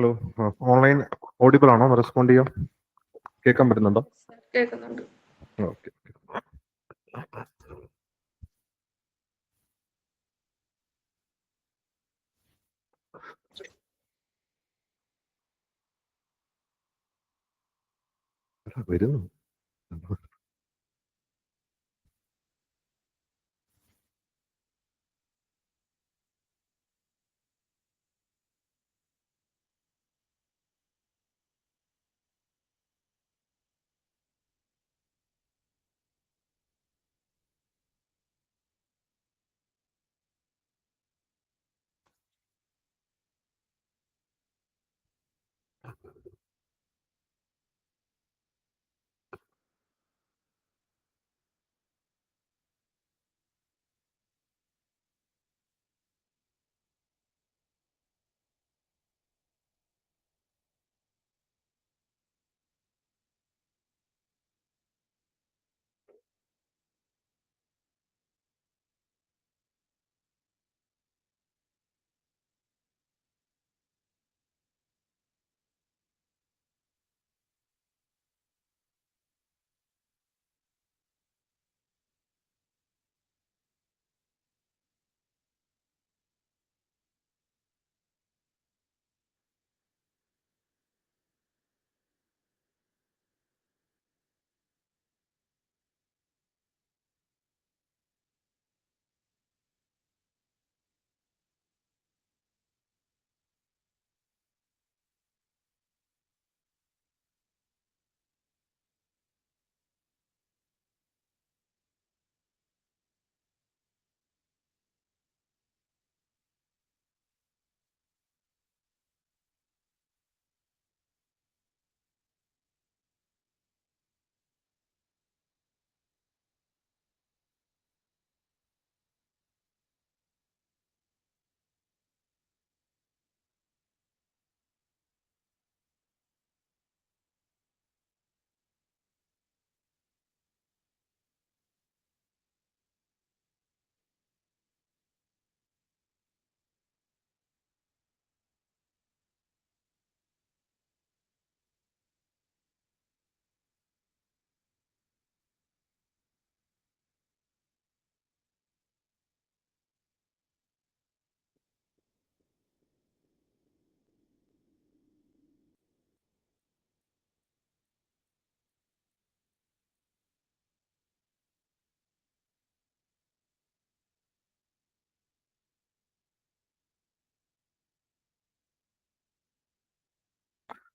Hello, online audible ആണോ? Respond ചെയ്യോ? കേൾക്കാൻ പറ്റുന്നുണ്ടോ? കേൾക്കുന്നുണ്ട്. ഓക്കെ. വരുന്നു.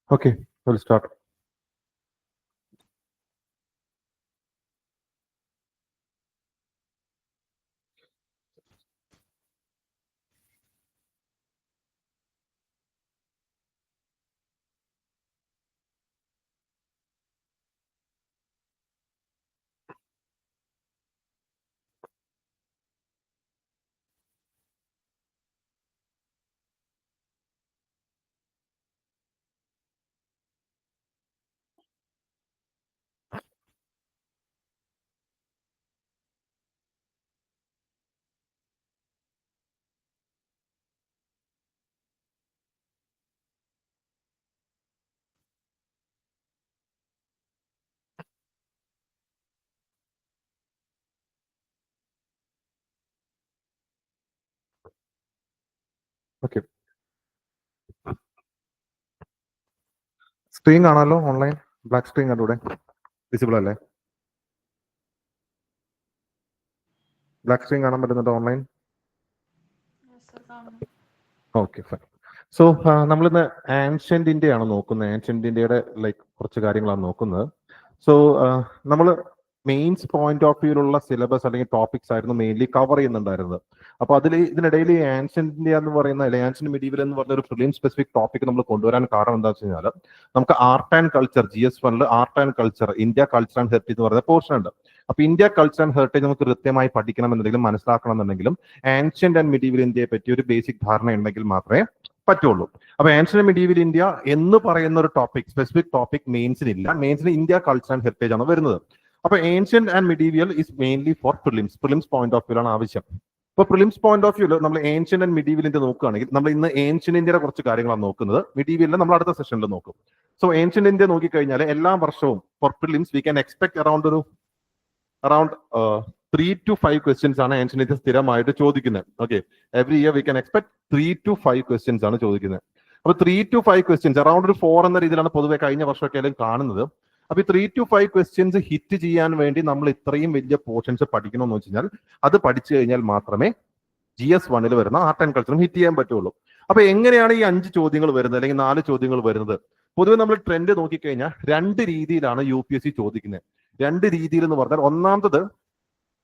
Okay, we'll start. Okay. Screen കാണാമല്ലോ? ഓൺലൈൻ ബ്ലാക്ക് സ്ക്രീൻ കണ്ടൂടെ? വിസിബിൾ അല്ലേ? ബ്ലാക്ക് സ്ക്രീൻ കാണാൻ പറ്റുന്നുണ്ടോ ഓൺലൈൻ? Okay, fine. സോ നമ്മളിന്ന് ആൻഷ്യന്റ് ഇന്ത്യ ആണ് നോക്കുന്നത്. ആൻഷ്യന്റ് ഇന്ത്യയുടെ കുറച്ച് കാര്യങ്ങളാണ് നോക്കുന്നത്. സോ നമ്മൾ മെയിൻസ് പോയിന്റ് ഓഫ് വ്യൂയിലുള്ള സിലബസ് അല്ലെങ്കിൽ ടോപ്പിക്സ് ആയിരുന്നു മെയിൻലി കവർ ചെയ്യുന്നുണ്ടായിരുന്നത്. അപ്പൊ ഇതിനിടയിൽ ആൻഷ്യന്റ് ഇന്ത്യ എന്ന് പറയുന്ന അല്ലെങ്കിൽ ആൻഷ്യന്റ് മെഡീവൽ എന്ന് പറഞ്ഞ ഒരു പ്രിലിം സ്പെസിഫിക് ടോപ്പിക് നമ്മൾ കൊണ്ടുവരാൻ കാരണം എന്താ വെച്ച് കഴിഞ്ഞാൽ നമുക്ക് art and culture GS1 art and culture India culture and heritage എന്ന് പറയുന്ന പോർഷൻ ഉണ്ട്. അപ്പൊ ഇന്ത്യ കൾച്ചർ ആൻഡ് ഹെറിറ്റേജ് നമുക്ക് കൃത്യമായി പഠിക്കണമെന്നുണ്ടെങ്കിലും മനസ്സിലാക്കണമെന്നുണ്ടെങ്കിലും ആൻഷ്യന്റ് ആൻഡ് മെഡീവൽ ഇന്ത്യയെ പറ്റി ഒരു ബേസിക് ധാരണ ഉണ്ടെങ്കിൽ മാത്രമേ പറ്റുള്ളൂ. അപ്പൊ ആൻഷ്യന്റ് മെഡീവൽ ഇന്ത്യ എന്ന് പറയുന്ന ഒരു ടോപ്പിക് സ്പെസിഫിക് ടോപ്പിക് മെയിൻസിനില്ല. മെയിൻസിന് ഇന്ത്യ കൾച്ചർ ആൻഡ് ഹെറിറ്റേജ് ആണ് വരുന്നത്. അപ്പൊ ancient and medieval is mainly for prelims point of view ആണ് ആവശ്യം. ഇപ്പൊ പ്രിലിംസ് പോയിന്റ് ഓഫ് വ്യൂല് നമ്മൾ ഏൻഷ്യൻ ആൻഡ് മിഡീവൽ ഇന്ത്യ നോക്കുകയാണെങ്കിൽ നമ്മൾ ഇന്ന് ഏൻഷ്യൻ ഇന്ത്യയുടെ കുറച്ച് കാര്യങ്ങളാണ് നോക്കുന്നത്. മിഡീവലിനെ നമ്മൾ അടുത്ത സെഷനിൽ നോക്കും. സോ ഏൻഷ്യൻ ഇന്ത്യ നോക്കിക്കഴിഞ്ഞാൽ എല്ലാ വർഷവും four prelims we can expect around 3 to 5 questions ആണ് ഏൻഷ്യൻ ഇന്ത്യ സ്ഥിരമായിട്ട് ചോദിക്കുന്നത്. Okay, every year we can expect 3 to 5 questions ആണ് ചോദിക്കുന്നത്. അപ്പൊ 3 to 5 ക്വസ്റ്റ്യൻസ് അറൌണ്ട് 4 എന്ന രീതിയിലാണ് പൊതുവെ കഴിഞ്ഞ വർഷമൊക്കെ ആയാലും കാണുന്നത്. അപ്പൊ ഈ 3 to 5 ക്വസ്റ്റ്യൻസ് ഹിറ്റ് ചെയ്യാൻ വേണ്ടി നമ്മൾ ഇത്രയും വലിയ പോർഷൻസ് പഠിക്കണമെന്ന് വെച്ച് കഴിഞ്ഞാൽ അത് പഠിച്ചു കഴിഞ്ഞാൽ മാത്രമേ GS1 വരുന്ന ആർട്ട് ആൻഡ് കൾച്ചറും ഹിറ്റ് ചെയ്യാൻ പറ്റുള്ളൂ. അപ്പൊ എങ്ങനെയാണ് ഈ 5 ചോദ്യങ്ങൾ വരുന്നത് അല്ലെങ്കിൽ 4 ചോദ്യങ്ങൾ വരുന്നത്? പൊതുവെ നമ്മൾ ട്രെൻഡ് നോക്കിക്കഴിഞ്ഞാൽ 2 രീതിയിലാണ് UPSC ചോദിക്കുന്നത്. 2 രീതിയിൽ എന്ന് പറഞ്ഞാൽ, ഒന്നാമത്തത്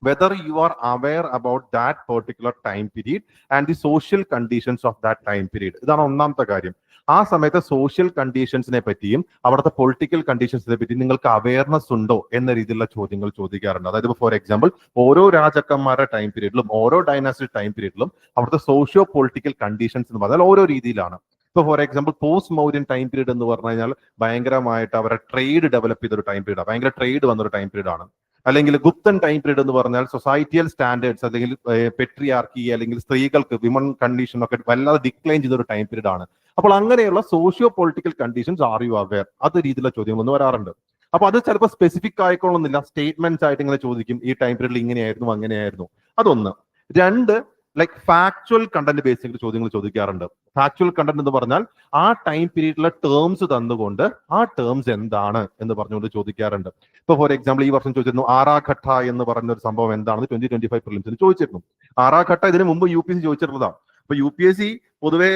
whether you are aware about that particular time period and the social conditions of that time period. ഇതാണ് ഒന്നാമത്തെ കാര്യം. ആ സമയത്തെ സോഷ്യൽ കണ്ടീഷൻസിനെ പറ്റിയും അവിടുത്തെ പൊളിറ്റിക്കൽ കണ്ടീഷൻസിനെ പറ്റിയും നിങ്ങൾക്ക് അവയർനെസ് ഉണ്ടോ എന്ന രീതിയിലുള്ള ചോദ്യങ്ങൾ ചോദിക്കാറുണ്ട്. അതായത് ഫോർ എക്സാമ്പിൾ, ഓരോ രാജാക്കന്മാരുടെ ടൈം പീരീഡിലും ഓരോ ഡൈനാസ്റ്റി ടൈം പീരീഡിലും അവിടുത്തെ സോഷ്യോ പൊളിറ്റിക്കൽ കണ്ടീഷൻസ് എന്ന് പറഞ്ഞാൽ ഓരോ രീതിയിലാണ്. ഇപ്പൊ for example post Mauryan time period എന്ന് പറഞ്ഞു കഴിഞ്ഞാൽ ഭയങ്കരമായിട്ട് അവരുടെ ട്രേഡ് ഡെവലപ്പ് ചെയ്തൊരു ടൈം പീരീഡാണ്, ഭയങ്കര ട്രേഡ് വന്നൊരു ടൈം പീരീഡ് ആണ്. അല്ലെങ്കിൽ ഗുപ്തൻ ടൈം പീരീഡ് എന്ന് പറഞ്ഞാൽ സൊസൈറ്റിയൽ സ്റ്റാൻഡേർഡ്സ് അല്ലെങ്കിൽ പെട്രിയാർക്കി അല്ലെങ്കിൽ സ്ത്രീകൾക്ക് വിമൺ കണ്ടീഷൻ ഒക്കെ വല്ലാതെ ഡിക്ലൈൻ ചെയ്തൊരു ടൈം പീരീഡ് ആണ്. അപ്പോൾ അങ്ങനെയുള്ള socio political conditions are you aware, അത് രീതിയിലുള്ള ചോദ്യങ്ങളൊന്നും വരാറുണ്ട്. അപ്പൊ അത് ചിലപ്പോൾ സ്പെസിഫിക് ആയിക്കൊള്ളുന്നില്ല, സ്റ്റേറ്റ്മെന്റ്സ് ആയിട്ട് ഇങ്ങനെ ചോദിക്കും, ഈ ടൈം പീരീഡിൽ ഇങ്ങനെയായിരുന്നു അങ്ങനെയായിരുന്നു. അതൊന്ന്. 2, ലൈക്ക് ഫാക്ച്വൽ കണ്ടന്റ് ബേസിക് ചോദ്യങ്ങൾ ചോദിക്കാറുണ്ട്. ഫാക്ച്വൽ കണ്ടന്റ് എന്ന് പറഞ്ഞാൽ ആ ടൈം പീരീഡിലെ ടേംസ് തന്നുകൊണ്ട് ആ ടേംസ് എന്താണ് എന്ന് പറഞ്ഞുകൊണ്ട് ചോദിക്കാറുണ്ട്. ഇപ്പൊ ഫോർ എക്സാമ്പിൾ ഈ വർഷം ചോദിച്ചിരുന്നു ആറാഘട്ട എന്ന് പറഞ്ഞ ഒരു സംഭവം എന്താണെന്ന് 2025 പ്രിലിംസിന് ചോദിച്ചിരുന്നു. ആറാഘട്ട ഇതിന് മുമ്പ് UPSC ചോദിച്ചിട്ടുള്ളതാണ്. അപ്പൊ UPSC പൊതുവെ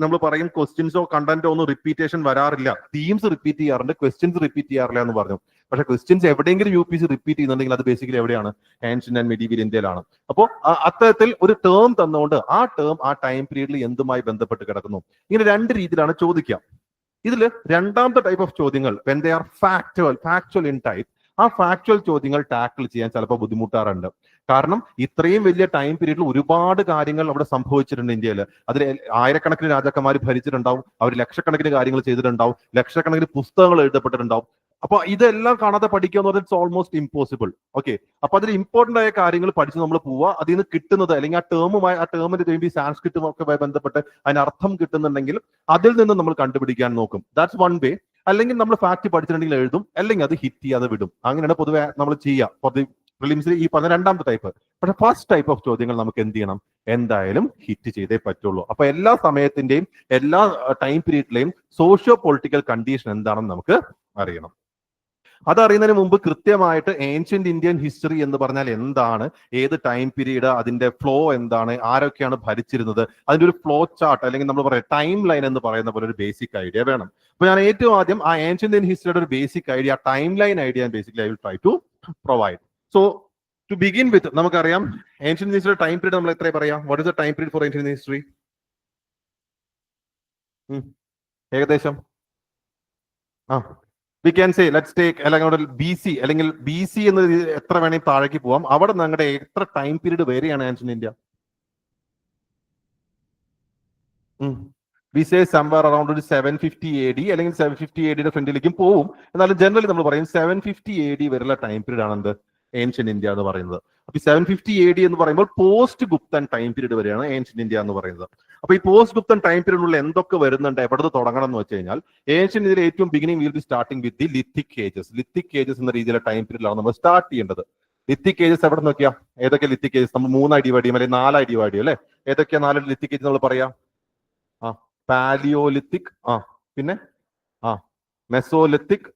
നമ്മൾ പറയും ക്വസ്റ്റ്യൻസോ കണ്ടന്റോ ഒന്നും റിപ്പീറ്റേഷൻ വരാറില്ല, തീംസ് റിപ്പീറ്റ് ചെയ്യാറുണ്ട്, ക്വസ്റ്റ്യൻസ് റിപ്പീറ്റ് ചെയ്യാറില്ല എന്ന് പറഞ്ഞു. പക്ഷെ ക്വസ്റ്റ്യൻസ് എവിടെയെങ്കിലും UPSC റിപ്പീറ്റ് ചെയ്യുന്നുണ്ടെങ്കിൽ അത് ബേസിക്കലി എവിടെയാണ്? ഏൻഷ്യന്റ് ആൻഡ് മിഡീവൽ ഇന്ത്യയിലാണ്. അപ്പോൾ അത്തരത്തിൽ ഒരു ടേം തന്നുകൊണ്ട് ആ ടേം ആ ടൈം പീരീഡിൽ എന്തുമായി ബന്ധപ്പെട്ട് കിടക്കുന്നു, ഇങ്ങനെ 2 രീതിയിലാണ് ചോദിക്കുക. ഇതിൽ രണ്ടാമത്തെ ടൈപ്പ് ഓഫ് ചോദ്യങ്ങൾ when they are factual in type, ആ ഫാക്ച്വൽ ചോദ്യങ്ങൾ ടാക്കിൾ ചെയ്യാൻ ചിലപ്പോൾ ബുദ്ധിമുട്ടാറുണ്ട്. കാരണം ഇത്രയും വലിയ ടൈം പീരീഡിൽ ഒരുപാട് കാര്യങ്ങൾ അവിടെ സംഭവിച്ചിട്ടുണ്ട് ഇന്ത്യയിൽ. അതിൽ ആയിരക്കണക്കിന് രാജാക്കന്മാർ ഭരിച്ചിട്ടുണ്ടാവും, അവർ ലക്ഷക്കണക്കിന് കാര്യങ്ങൾ ചെയ്തിട്ടുണ്ടാവും, ലക്ഷക്കണക്കിന് പുസ്തകങ്ങൾ എഴുതപ്പെട്ടിട്ടുണ്ടാവും. അപ്പൊ ഇതെല്ലാം കാണാതെ പഠിക്കുക എന്ന് പറഞ്ഞാൽ ഇറ്റ്സ് ഓൾമോസ്റ്റ് ഇമ്പോസിബിൾ. ഓക്കെ, അപ്പൊ അതിൽ ഇമ്പോർട്ടന്റ് ആയ കാര്യങ്ങൾ പഠിച്ച് നമ്മൾ പോവുക. അതിൽ നിന്ന് കിട്ടുന്നത് അല്ലെങ്കിൽ ആ ടേമിന്റെ വേണ്ടി സാൻസ്ക്രിറ്റും ഒക്കെ ബന്ധപ്പെട്ട് അതിന് അർത്ഥം കിട്ടുന്നുണ്ടെങ്കിൽ അതിൽ നിന്ന് നമ്മൾ കണ്ടുപിടിക്കാൻ നോക്കും. That's one way. അല്ലെങ്കിൽ നമ്മൾ ഫാക്ട് പഠിച്ചിട്ടുണ്ടെങ്കിൽ എഴുതും, അല്ലെങ്കിൽ അത് ഹിറ്റ് ചെയ്യാതെ വിടും. അങ്ങനെയാണ് പൊതുവെ നമ്മൾ ചെയ്യുക പ്രിലിംസിൽ ഈ പറഞ്ഞ രണ്ടാമത്തെ ടൈപ്പ്. പക്ഷെ ഫസ്റ്റ് ടൈപ്പ് ഓഫ് ചോദ്യങ്ങൾ നമുക്ക് എന്ത് ചെയ്യണം? എന്തായാലും ഹിറ്റ് ചെയ്തേ പറ്റുള്ളൂ. അപ്പൊ എല്ലാ സമയത്തിന്റെയും എല്ലാ ടൈം പീരീഡിലെയും സോഷ്യോ പൊളിറ്റിക്കൽ കണ്ടീഷൻ എന്താണെന്ന് നമുക്ക് അറിയണം. അതറിയുന്നതിന് മുമ്പ് കൃത്യമായിട്ട് ഏൻഷ്യന്റ് ഇന്ത്യൻ ഹിസ്റ്ററി എന്ന് പറഞ്ഞാൽ എന്താണ്, ഏത് ടൈം പീരീഡ്, അതിന്റെ ഫ്ലോ എന്താണ്, ആരൊക്കെയാണ് ഭരിച്ചിരുന്നത്, അതിന്റെ ഒരു ഫ്ലോ ചാർട്ട് അല്ലെങ്കിൽ നമ്മൾ പറയാം ടൈം ലൈൻ എന്ന് പറയുന്ന പോലെ ഒരു ബേസിക് ഐഡിയ വേണം. അപ്പൊ ഞാൻ ഏറ്റവും ആദ്യം ആ ഏൻഷ്യന്റ് ഇന്ത്യൻ ഹിസ്റ്ററിയുടെ ഒരു basic idea, time line idea basically I will try to provide. So to begin with നമുക്കറിയാം ഏൻഷ്യന്റ് ഹിസ്റ്ററി ടൈം പീരീഡ് നമ്മൾ എത്ര പറയാം? What is the time period for ancient history? ഏകദേശം we can say let's take അല്ലെങ്കിൽ BC അല്ലെങ്കിൽ BC എന്ന എത്ര വേണമെങ്കിൽ താഴേക്ക് പോവാം. അവിടെ നിങ്ങളുടെ എത്ര ടൈം പീരീഡ് വരെയാണ് ancient India? We say സംവർ around ഒരു 750 AD അല്ലെങ്കിൽ 750 AD ഫ്രണ്ടിലേക്കും പോവും. എന്നാലും ജനറലി നമ്മൾ പറയും 750 AD വരെയുള്ള ടൈം പീരീഡ് ആണ് എന്ത് ഏൻഷ്യന്റ് ഇന്ത്യ എന്ന് പറയുന്നത്. അപ്പൊ 750 AD എന്ന് പറയുമ്പോൾ പോസ്റ്റ് ഗുപ്തൻ ടൈം പീരീഡ് വരെയാണ് ഏൻഷ്യന്റ് ഇന്ത്യ എന്ന് പറയുന്നത്. അപ്പൊ ഈ പോസ്റ്റ് ഗുപ്തൻ ടൈം പീരീഡിലുള്ള എന്തൊക്കെ വരുന്നുണ്ട്, എവിടെ തുടങ്ങണം എന്ന് വെച്ച് കഴിഞ്ഞാൽ ഏൻഷ്യന്റ് ഇന്ത്യയിൽ ഏറ്റവും beginning will be starting with the lithic ages. Lithic ages എന്ന രീതിയിലുള്ള ടൈം പീരീഡിലാണ് നമ്മൾ സ്റ്റാർട്ട് ചെയ്യേണ്ടത്. ലിത്തിക് ഏജസ് എവിടെ നോക്കിയാ ഏതൊക്കെ ലിത്തിക് ഏജസ് നമ്മൾ 3 ഡിവൈഡ് ചെയ്യും അല്ലെങ്കിൽ 4 ഡിവൈഡ് ചെയ്യും അല്ലെ? ഏതൊക്കെയാ 4 ലിത്തിക് ഏജ് നമ്മൾ പറയാം? പാലിയോലിത്തിക്, പിന്നെ മെസോലിത്തിക്,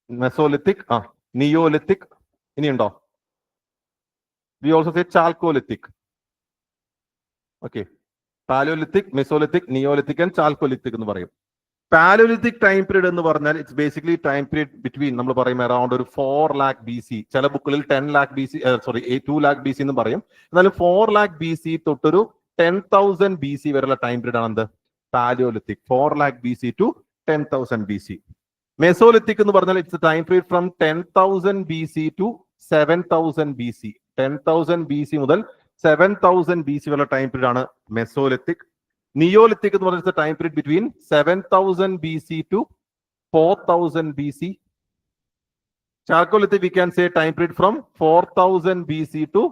മെസോലിത്തിക്, നിയോലിത്തിക്, ഇനിയുണ്ടോ? We also say chalcolithic. Okay, paleolithic, mesolithic, neolithic and chalcolithic എന്ന് പറയും. പാലിയോലിത്തിക് ടൈം പീരീഡ് എന്ന് പറഞ്ഞാൽ it's basically time period between നമ്മൾ പറയും അറൌണ്ട് ഒരു 4 lakh BC, ചില ബുക്കുകളിൽ 10 lakh BC, 2 lakh BC എന്ന് പറയും. എന്നാലും 4 lakh BC തൊട്ടൊരു 10,000 BC വരെയുള്ള ടൈം പീരീഡ് ആണ് എന്ത് paleolithic. 4 lakh BC to 10,000 BC. Mesolithic എന്ന് പറഞ്ഞാൽ it's time period from 10,000 BC to 7,000 BC. 10,000 BC മുതൽ 7,000 BC വരെയുള്ള ടൈം പീരീഡ് ആണ് മെസോലിത്തിക്. നിയോലിത്തിക് എന്ന് പറഞ്ഞാൽ time period between 7,000 BC to 4,000 BC. Chalcolithic, we can say time period from 4000 BC to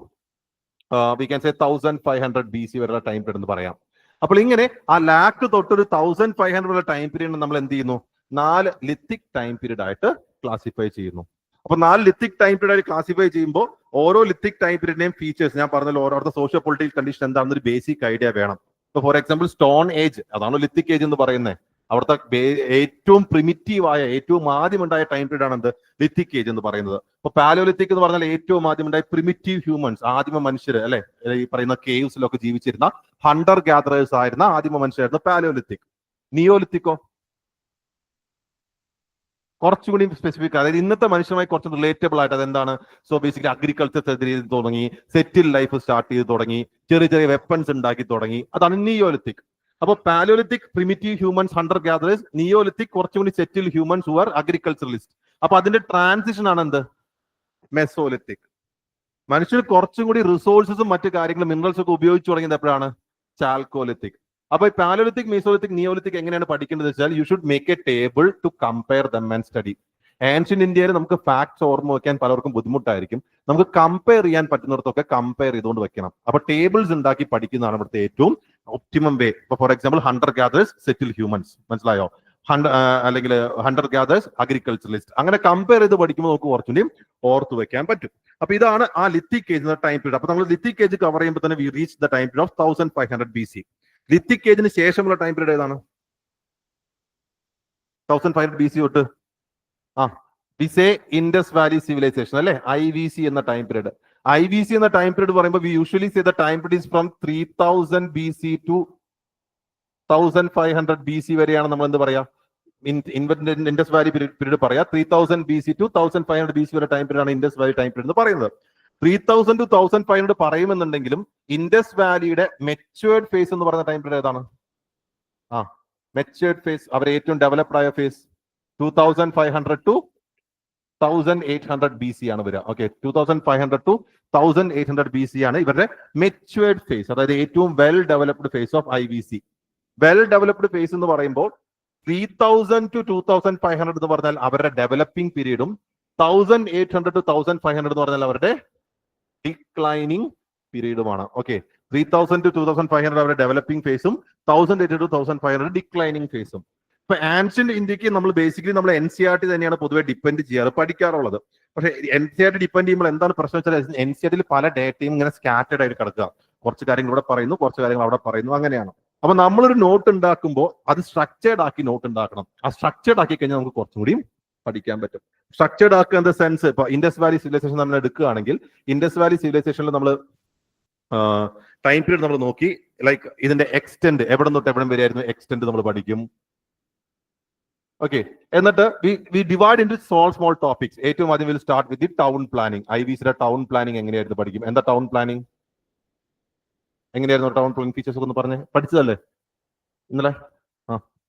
we can say 1500 BC വരെയുള്ള time period എന്ന് പറയാം. അപ്പോൾ ഇങ്ങനെ ആ ലാക്ക് തൊട്ടൊരു 1500 ഉള്ള ടൈം പീരീഡ് നമ്മൾ എന്ത് ചെയ്യുന്നു? 4 ലിത്തിക് ടൈം പീരീഡ് ആയിട്ട് ക്ലാസിഫൈ ചെയ്യുന്നു. അപ്പൊ 4 ലിത്തിക് ടൈം പീരീഡ് ആയിട്ട് ക്ലാസിഫൈ ചെയ്യുമ്പോൾ ഓരോ ലിത്തിക് ടൈം പീരീഡിന്റെയും ഫീച്ചേഴ്സ് ഞാൻ പറഞ്ഞല്ലോ, ഓരോരുത്തർ സോഷ്യോ പൊളിറ്റിക്കൽ കണ്ടീഷൻ എന്താണെന്നൊരു ബേസിക് ഐഡിയ വേണം. ഇപ്പൊ ഫോർ എക്സാമ്പിൾ സ്റ്റോൺ ഏജ്, അതാണ് ലിത്തിക് ഏജ് എന്ന് പറയുന്നത്. അവിടുത്തെ ഏറ്റവും പ്രിമിറ്റീവായ ഏറ്റവും ആദ്യം ഉണ്ടായ ടൈം പീരീഡ് ആണ് എന്ത്? ലിത്തിക് ഏജ് എന്ന് പറയുന്നത്. ഇപ്പൊ പാലോലിത്തിക് എന്ന് പറഞ്ഞാൽ ഏറ്റവും ആദ്യം ഉണ്ടായ പ്രിമിറ്റീവ് ഹ്യൂമൻസ്, ആദിമ മനുഷ്യർ അല്ലെ, ഈ പറയുന്ന കേവ്സിലൊക്കെ ജീവിച്ചിരുന്ന ഹണ്ടർ ഗ്യാദറേഴ്സ് ആയിരുന്ന ആദിമ മനുഷ്യരായിരുന്നു പാലോലിത്തിക്. നിയോലിത്തിക്കോ കുറച്ചുകൂടി സ്പെസിഫിക്, അതായത് ഇന്നത്തെ മനുഷ്യരുമായി കുറച്ച് റിലേറ്റബിൾ ആയിട്ട് അതെന്താണ്? സോ ബേസിക്കലി അഗ്രികൾച്ചർ ചെയ്ത് തുടങ്ങി, സെറ്റിൽ ലൈഫ് സ്റ്റാർട്ട് ചെയ്ത് തുടങ്ങി, ചെറിയ ചെറിയ വെപ്പൺസ് ഉണ്ടാക്കി തുടങ്ങി, അതാണ് നിയോലിത്തിക്. അപ്പൊ paleolithic primitive humans hunter gatherers, neolithic കുറച്ചുകൂടി settle humans who are agriculturalist. അപ്പൊ അതിന്റെ ട്രാൻസിഷൻ ആണ് എന്ത്? മെസോലിത്തിക്. മനുഷ്യർ കുറച്ചും കൂടി റിസോഴ്സസും മറ്റു കാര്യങ്ങളും മിനറൽസ് ഒക്കെ ഉപയോഗിച്ച് തുടങ്ങിയത് എപ്പോഴാണ്? ചാൽക്കോലിത്തിക്. അപ്പൊ പാലോലിത്തിക്, മീസോലിത്തിക്, നിയോലിത്തിക് എങ്ങനെയാണ് പഠിക്കേണ്ടത് വെച്ചാൽ you should make a table to compare them and study. Ancient ഇന്ത്യയിൽ നമുക്ക് ഫാക്ട്സ് ഓർമ്മ വെക്കാൻ പലർക്കും ബുദ്ധിമുട്ടായിരിക്കും. നമുക്ക് കമ്പയർ ചെയ്യാൻ പറ്റുന്നിടത്തൊക്കെ കമ്പയർ ചെയ്തുകൊണ്ട് വെക്കണം. അപ്പൊ ടേബിൾസ് ഉണ്ടാക്കി പഠിക്കുന്നതാണ് ഇവിടുത്തെ ഏറ്റവും ഒപ്റ്റിമം വേ. ഇപ്പൊ for example Hunter gathers, settle humans, മനസ്സിലായോ? അല്ലെങ്കിൽ ഹണ്ടർ ഗ്യാദേഴ്സ്, അഗ്രികൾച്ചറലിസ്റ്റ്, അങ്ങനെ കമ്പയർ ചെയ്ത് പഠിക്കുമ്പോൾ നമുക്ക് കുറച്ചുകൂടി ഓർത്തു വെക്കാൻ പറ്റും. അപ്പൊ ഇതാണ് ആ ലിത്തിക് ഏജ് ടൈം പീരീഡ്. അപ്പൊ നമ്മൾ ലിത്തിക് ഏജ് കവർ ചെയ്യുമ്പോൾ തന്നെ we reach the time period of 1500 BC. Lithic ഏജിന് ശേഷമുള്ള ടൈം പീരീഡ് ഏതാണ്? 1500 BC തൊട്ട് we say Indus Valley Civilisation അല്ലെ, IVC എന്ന ടൈം പീരീഡ്. IVC എന്ന ടൈം പീരീഡ് പറയുമ്പോൾ we usually say the time period is from 3000 BC to 1500 BC വരെയാണ് നമ്മൾ എന്ത് പറയാ? ഇൻഡസ് വാലി പീരീഡ് പറയാ. 3000 BC ടു 1500 BC വരെ ടൈം പീരീഡ് ആണ് ഇൻഡസ് വാലി ടൈം പീരീഡ് എന്ന് പറയുന്നത്. 3000 to 1500 പറയുമെന്നുണ്ടെങ്കിലും ഇൻഡസ് വാലിയുടെ മെച്യൂർഡ് ഫേസ് എന്ന് പറയുന്ന ടൈം പീരീഡ് ഏതാണ്? മെച്യൂർഡ് ഫേസ്, അവരെ ഏറ്റവും ഡെവലപ്ഡ് ആയ ഫേസ് 2500 to 1800 BC ആണ് വരിക. ഓക്കെ, 2500 to 1800 BC ആണ് ഇവരുടെ മെച്യൂർഡ് ഫേസ്, അതായത് ഏറ്റവും well developed phase of IVC. Well developed phase എന്ന് പറയുമ്പോൾ 3000 to 2500 എന്ന് പറഞ്ഞാൽ അവരുടെ ഡെവലപ്പിംഗ് പീരീഡും 1800 to 1500 എന്ന് പറഞ്ഞാൽ അവരുടെ ഡിക്ലൈനിങ് പീരീഡുമാണ്. ഓക്കെ, 3000 to 2500 അവരുടെ ഡെവലപ്പിംഗ് ഫേസും 1800 to 1500 ഡിക്ലൈനിങ് ഫേസും. ഇപ്പൊ ആൻഷ്യന്റ് ഇന്ത്യക്ക് നമ്മൾ ബേസിക്കലി നമ്മൾ NCERT തന്നെയാണ് പൊതുവെ ഡിപ്പെൻഡ് ചെയ്യാറ്, പഠിക്കാറുള്ളത്. പക്ഷെ NCERT ഡിപ്പെൻഡ് ചെയ്യുമ്പോൾ എന്താണ് പ്രശ്നം വെച്ചാൽ NCERT പല ഡേറ്റയും ഇങ്ങനെ സ്കാറ്റേഡ് ആയിട്ട് കിടക്കുക. കുറച്ച് കാര്യങ്ങൾ ഇവിടെ പറയുന്നു, കുറച്ച് കാര്യങ്ങൾ അവിടെ പറയുന്നു, അങ്ങനെയാണ്. അപ്പൊ നമ്മളൊരു നോട്ട് ഉണ്ടാക്കുമ്പോൾ അത് സ്ട്രക്ചേർഡ് ആക്കി നോട്ട് ഉണ്ടാക്കണം. ആ സ്ട്രക്ചേർഡ് ആക്കി കഴിഞ്ഞാൽ നമുക്ക് കുറച്ചും കൂടി പഠിക്കാൻ പറ്റും. സ്ട്രക്ചേർഡ് ആക്കുക എന്ന സെൻസ്, ഇപ്പൊ ഇൻഡസ് വാലി സിവിലൈസേഷൻ നമ്മൾ എടുക്കുകയാണെങ്കിൽ ഇൻഡസ് വാലി സിവിലൈസേഷനിൽ നമ്മൾ ടൈം പീരീഡ് നമ്മൾ നോക്കി, ലൈക്ക് ഇതിന്റെ എക്സ്റ്റെൻഡ് എവിടെ തൊട്ട് എവിടെ വരെയായിരുന്നു എക്സ്റ്റെൻഡ് നമ്മൾ പഠിക്കും. ഓക്കെ, എന്നിട്ട് we divide into small topics. ഏറ്റവും ആദ്യം will start with the town planning. IVCയുടെ ടൗൺ പ്ലാനിങ് എങ്ങനെയായിരുന്നു പഠിക്കും. എന്താ ടൗൺ പ്ലാനിങ്, എങ്ങനെയായിരുന്നു ടൗൺ പ്ലാനിങ് ഫീച്ചേഴ്സ് ഒക്കെ ഒന്ന് പറഞ്ഞ് പഠിച്ചതല്ലേ ഇന്നലെ?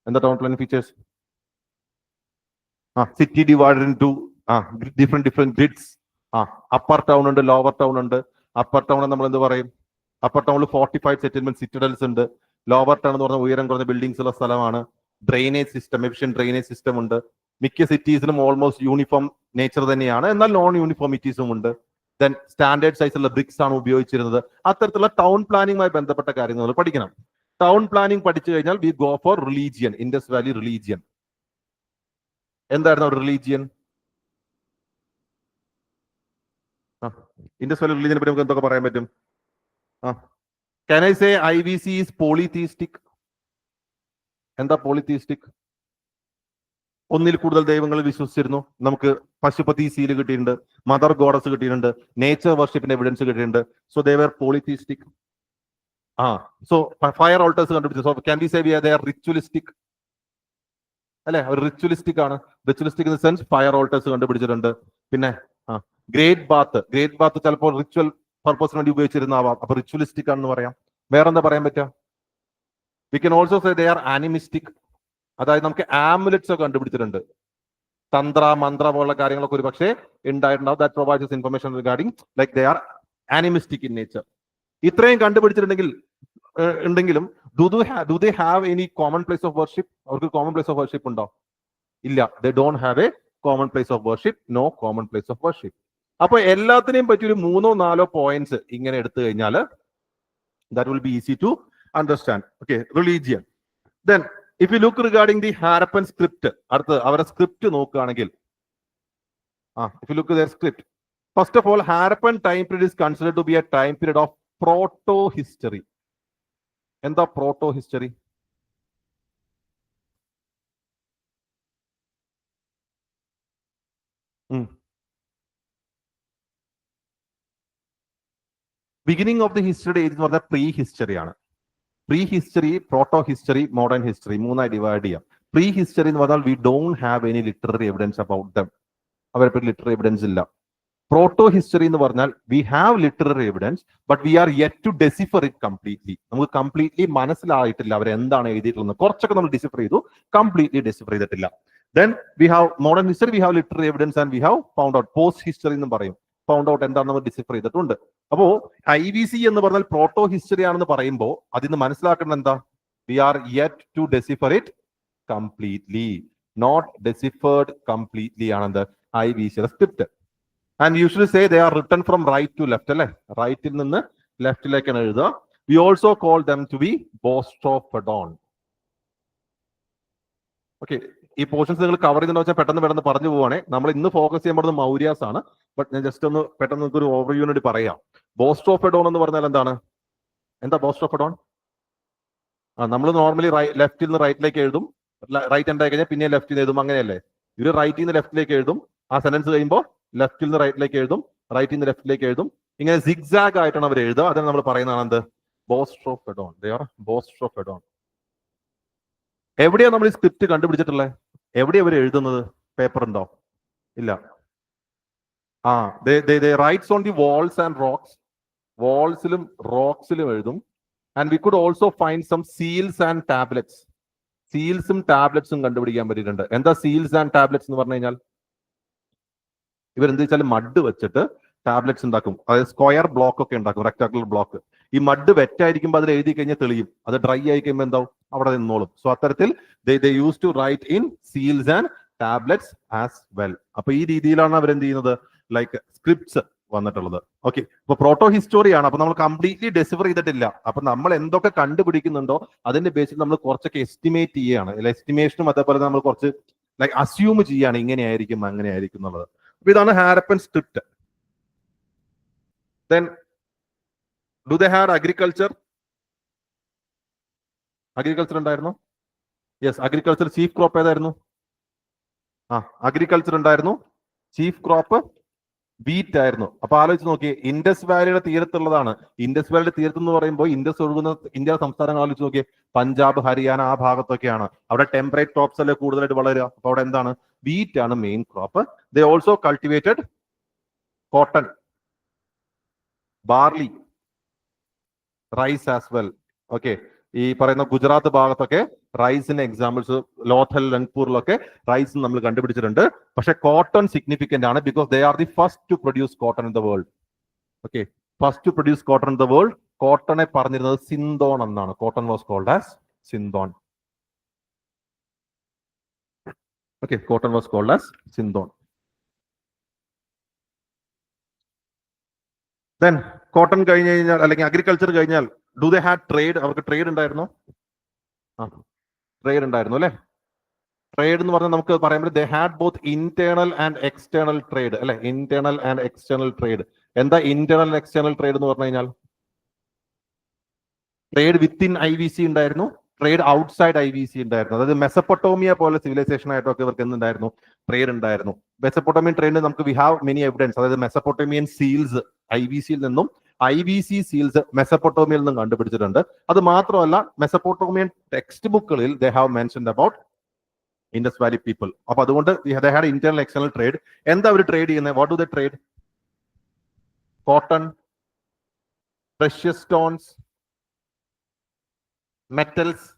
എന്താ town planning features? City divided into different grids. Upper town ഉണ്ട്, ലോവർ ടൗൺ ഉണ്ട്. അപ്പർ ടൗൺ നമ്മൾ എന്ത് പറയും? അപ്പർ ടൗണിൽ 45 സെറ്റിൽമെന്റ് സിറ്റഡൽസ് ഉണ്ട്. ലോവർ ടൗൺ എന്ന് പറഞ്ഞാൽ ഉയരം കുറഞ്ഞ ബിൽഡിംഗ്സ് ഉള്ള സ്ഥലമാണ്. Drainage system, efficient drainage system ഉണ്ട്. മിക്ക സിറ്റീസിലും ഓൾമോസ്റ്റ് യൂണിഫോം നേച്ചർ തന്നെയാണ്, എന്നാൽ നോൺ യൂണിഫോമിറ്റീസും ഉണ്ട്. ദെൻ സ്റ്റാൻഡേർഡ് സൈസുള്ള ബ്രിക്സ് ആണ് ഉപയോഗിച്ചിരുന്നത്. അത്തരത്തിലുള്ള ടൗൺ പ്ലാനിങ്ങുമായി ബന്ധപ്പെട്ട കാര്യങ്ങൾ പഠിക്കണം. ടൗൺ പ്ലാനിങ് പഠിച്ചു കഴിഞ്ഞാൽ we go for religion. Indus valley religion എന്തായിരുന്നു? റിലീജിയൻ, ഇൻഡസ് വാലി റിലീജിയനെ പറ്റി നമുക്ക് എന്തൊക്കെ പറയാൻ പറ്റും? Can I say IVC is polytheistic? എന്താ പോളിതീസ്റ്റിക്? ഒന്നിൽ കൂടുതൽ ദൈവങ്ങളിൽ വിശ്വസിച്ചിരുന്നു. നമുക്ക് പശുപതി സീല് കിട്ടിയിട്ടുണ്ട്, മദർ ഗോഡസ് കിട്ടിയിട്ടുണ്ട്, നേച്ചർ വർഷിപ്പിന്റെ എവിഡൻസ് കിട്ടിയിട്ടുണ്ട്. So they were polytheistic. So fire altars കണ്ടുപിടിച്ചു. So can we say they are ritualistic അല്ലെ? അവർ റിച്വലിസ്റ്റിക് ആണ്. Ritualistic in the sense fire altars കണ്ടുപിടിച്ചിട്ടുണ്ട്. പിന്നെ ഗ്രേറ്റ് ബാത്ത് ചിലപ്പോൾ റിച്വൽ പർപ്പസിന് വേണ്ടി ഉപയോഗിച്ചിരുന്നാവാം. അപ്പൊ റിച്വലിസ്റ്റിക് ആണെന്ന് പറയാം. വേറെന്താ പറയാൻ പറ്റുക? We can also say they are animistic. അതായത് നമുക്ക് ആമുലറ്റ്സ് ഒക്കെ കണ്ടുപിടിച്ചിട്ടുണ്ട്. തന്ത്ര മന്ത്ര പോലുള്ള കാര്യങ്ങളൊക്കെ ഒരു പക്ഷേ ഉണ്ടായിട്ടുണ്ടാവും. That provides information regarding like they are animistic in nature. ഇത്രയും കണ്ടുപിടിച്ചിട്ടുണ്ടെങ്കിലും do they have any common place of worship? അവർക്ക് കോമൺ പ്ലേസ് ഓഫ് വർഷിപ്പ് ഉണ്ടോ? ഇല്ല. They don't have a common place of worship, no common place of worship. അപ്പൊ എല്ലാത്തിനെയും പറ്റി ഒരു 3-4 points ഇങ്ങനെ എടുത്തു കഴിഞ്ഞാൽ that will be easy to understand. Okay, religion. Then if you look regarding the Harappan script, അടുത്ത അവരുടെ സ്ക്രിപ്റ്റ് നോക്കുകയാണെങ്കിൽ if you look at their script, first of all, Harappan time period is considered to be a time period of proto history. എന്താ proto history? Beginning of the history age എന്ന് പറഞ്ഞാൽ pre history ആണ്. Pre history, proto history, modern history മൂന്നായി divide ചെയ്യാം. Pre history എന്ന് പറഞ്ഞാൽ we don't have any literary evidence about them, അവരെ പറ്റി ലിറ്റററി എവിഡൻസ് ഇല്ല. പ്രോട്ടോ ഹിസ്റ്ററി എന്ന് പറഞ്ഞാൽ we have literary evidence but we are yet to decipher it completely. നമുക്ക് കംപ്ലീറ്റ്ലി മനസ്സിലായിട്ടില്ല അവരെന്താണ് എഴുതിയിട്ടുള്ളത്. കുറച്ചൊക്കെ നമ്മൾ ഡിസിഫർ ചെയ്തു, കംപ്ലീറ്റ്ലി ഡിസിഫർ ചെയ്തിട്ടില്ല. Then we have modern history, V have literary evidence and we have found out. Post history എന്നും പറയും, ഫൗണ്ട് ഔട്ട് എന്താണെന്ന് നമ്മൾ ഡിസിഫർ ചെയ്തിട്ടുണ്ട്. അപ്പോ IVC എന്ന് പറഞ്ഞാൽ പ്രോട്ടോ ഹിസ്റ്ററി ആണെന്ന് പറയുമ്പോൾ അതിന് മനസ്സിലാക്കേണ്ടത് എന്താ? We are yet to decipher it completely, not deciphered completely ആണെന്ത് IVC script. And usually say they are written from right to left, അല്ലെ? റൈറ്റിൽ നിന്ന് ലെഫ്റ്റിലേക്കാണ് എഴുതുക. We also call them to be boustrophedon. Okay, ഈ പോർഷൻസ് നിങ്ങൾ cover ചെയ്യുന്നുണ്ടോ വെച്ചാൽ പെട്ടെന്ന് പറഞ്ഞു പോവാണേ. നമ്മൾ ഇന്ന് ഫോക്കസ് ചെയ്യാൻ പോകുന്നത് മൗര്യാസ് ആണ്. ബട്ട് ഞാൻ ജസ്റ്റ് ഒന്ന് പെട്ടെന്ന് നിങ്ങൾക്ക് ഒരു ഓവർവ്യൂവിന് വേണ്ടി പറയാം. ബോസ്ട്രോഫെഡോൺ എന്ന് പറഞ്ഞാൽ എന്താണ്? എന്താ ബോസ്ട്രോഫെഡോൺ? നമ്മൾ നോർമലി ലെഫ്റ്റിൽ നിന്ന് റൈറ്റിലേക്ക് എഴുതും, റൈറ്റ് ഹാൻഡ് ആയി കഴിഞ്ഞാൽ പിന്നെ ലെഫ്റ്റിൽ എഴുതും, അങ്ങനെയല്ലേ? ഇവര് റൈറ്റിൽ നിന്ന് ലെഫ്റ്റിലേക്ക് എഴുതും, ആ സെന്റൻസ് കഴിയുമ്പോൾ ലെഫ്റ്റിൽ നിന്ന് റൈറ്റിലേക്ക് എഴുതും, റൈറ്റിൽ നിന്ന് ലെഫ്റ്റിലേക്ക് എഴുതും. ഇങ്ങനെ സിഗ്സാഗ് ആയിട്ടാണ് അവർ എഴുതുക. അതിന് നമ്മൾ പറയുന്നതാണ് എന്ത്? ബോസ്ട്രോഫെഡോൺ. They are boustrophedon. എവിടെയാണ് നമ്മൾ ഈ സ്ക്രിപ്റ്റ് കണ്ടുപിടിച്ചിട്ടുള്ളത്? എവിടെയാണ് അവർ എഴുതുന്നത്? പേപ്പർ ഉണ്ടോ? ഇല്ല. they writes on the walls and rocks. വാൾസിലും റോക്സിലും എഴുതും. And we could also find some seals and tablets. സീൽസും ടാബ്ലറ്റ്സും കണ്ടുപിടിക്കാൻ പറ്റിയിട്ടുണ്ട്. എന്താ സീൽസ് ആൻഡ് ടാബ്ലറ്റ്സ് എന്ന് പറഞ്ഞു കഴിഞ്ഞാൽ? ഇവരെന്ത് വെച്ചാൽ മഡ് വെച്ചിട്ട് ടാബ്ലറ്റ്സ് ഉണ്ടാക്കും. അതായത് സ്ക്വയർ ബ്ലോക്ക് ഒക്കെ ഉണ്ടാക്കും, റെക്ടാങ്കുലർ ബ്ലോക്ക്. ഈ മഡ് വെറ്റായിരിക്കുമ്പോൾ അതിൽ എഴുതി കഴിഞ്ഞാൽ തെളിയും, അത് ഡ്രൈ ആയി കഴിയുമ്പോൾ എന്താവും? അവിടെ നിന്നോളും. സോ അത്തരത്തിൽ they used to write in seals and tablets as well. അപ്പൊ ഈ രീതിയിലാണ് അവരെന്ത് ചെയ്യുന്നത്? ലൈക്ക് സ്ക്രിപ്റ്റ്സ് വന്നിട്ടുള്ളത്. ഓക്കെ, അപ്പൊ പ്രോട്ടോ ഹിസ്റ്റോറിയാണ്. അപ്പൊ നമ്മൾ കംപ്ലീറ്റ്ലി ഡെസിഫർ ചെയ്തിട്ടില്ല. അപ്പൊ നമ്മൾ എന്തൊക്കെ കണ്ടുപിടിക്കുന്നുണ്ടോ അതിന്റെ ബേസിൽ നമ്മൾ കുറച്ചൊക്കെ എസ്റ്റിമേറ്റ് ചെയ്യാണ്. എസ്റ്റിമേഷനും അതേപോലെ നമ്മൾ കുറച്ച് ലൈക്ക് അസ്യൂം ചെയ്യാണ്, ഇങ്ങനെയായിരിക്കും അങ്ങനെയായിരിക്കും എന്നുള്ളത്. അപ്പൊ ഇതാണ് Harappan script. Then do they have agriculture? Agriculture ഉണ്ടായിരുന്നു. യെസ്, അഗ്രികൾച്ചർ ചീഫ് ക്രോപ്പ് ഏതായിരുന്നു? അഗ്രികൾച്ചർ ഉണ്ടായിരുന്നു. ചീഫ് ക്രോപ്പ് വീറ്റ് ആയിരുന്നു. അപ്പൊ ആലോചിച്ച് നോക്കി, ഇൻഡസ് വാലിയുടെ തീരത്തുള്ളതാണ്. ഇൻഡസ് വാലിയുടെ തീരത്ത് എന്ന് പറയുമ്പോൾ ഇൻഡസ് ഒഴുകുന്ന ഇന്ത്യ സംസ്ഥാനങ്ങൾ ആലോചിച്ച് നോക്കി, പഞ്ചാബ്, ഹരിയാന ആ ഭാഗത്തൊക്കെയാണ്. അവിടെ ടെമ്പറേറ്റ് ക്രോപ്സ് അല്ലേ കൂടുതലായിട്ട് വളരുക. അപ്പൊ അവിടെ എന്താണ്? വീറ്റ് ആണ് main crop. They also cultivated cotton, barley, rice as well. Okay, ഈ പറയുന്ന ഗുജറാത്ത് ഭാഗത്തൊക്കെ റൈസിന് എക്സാമ്പിൾസ്, ലോഥൽ, രംഗ്പൂരിലൊക്കെ റൈസ് നമ്മൾ കണ്ടുപിടിച്ചിട്ടുണ്ട്. പക്ഷെ കോട്ടൺ സിഗ്നിഫിക്കന്റ് ആണ്, because they are the first to produce cotton in the world. Okay, first to produce cotton in the world. കോട്ടണെ പറഞ്ഞിരുന്നത് സിന്തോൺ എന്നാണ്. Cotton was called as sindon. Okay, cotton was called as sindon. Then cotton കഴിഞ്ഞ് കഴിഞ്ഞാൽ അല്ലെങ്കിൽ agriculture കഴിഞ്ഞാൽ do they had trade? അവർക്ക് trade ഉണ്ടായിരുന്നു. Trade ഉണ്ടായിരുന്നു അല്ലെ? ട്രേഡ് എന്ന് പറഞ്ഞാൽ നമുക്ക് പറയാൻ പറ്റും they had both internal and external trade അല്ലെ? Internal and external trade. എന്താ ഇന്റേണൽ ആൻഡ് എക്സ്റ്റേണൽ ട്രേഡ് എന്ന് പറഞ്ഞു കഴിഞ്ഞാൽ? ട്രേഡ് വിത്തിൻ IVC ഉണ്ടായിരുന്നു, ട്രേഡ് ഔട്ട്സൈഡ് IVC ഉണ്ടായിരുന്നു. അതായത് മെസപ്പൊട്ടോമിയ പോലെ സിവിലൈസേഷൻ ആയിട്ടൊക്കെ ഇവർക്ക് എന്തുണ്ടായിരുന്നു? ട്രേഡ് ഉണ്ടായിരുന്നു. മെസപ്പൊട്ടോമിയൻ ട്രേഡിന് നമുക്ക് വി ഹാവ് മെനി എവിഡൻസ്. അതായത് മെസപ്പൊട്ടോമിയൻ സീൽസ് IVCയിൽ നിന്നും IVC സീൽസ് മെസപ്പൊട്ടോമിയയിൽ നിന്നും കണ്ടുപിടിച്ചിട്ടുണ്ട്. അത് മാത്രമല്ല മെസപ്പൊട്ടോമിയൻ ടെക്സ്റ്റ് ബുക്കുകളിൽ they have mentioned about Indus valley people. അപ്പൊ അതുകൊണ്ട് they had internal external trade. എന്താ അവർ ട്രേഡ് ചെയ്യുന്നത്? What do they trade? Cotton, precious stones, metals.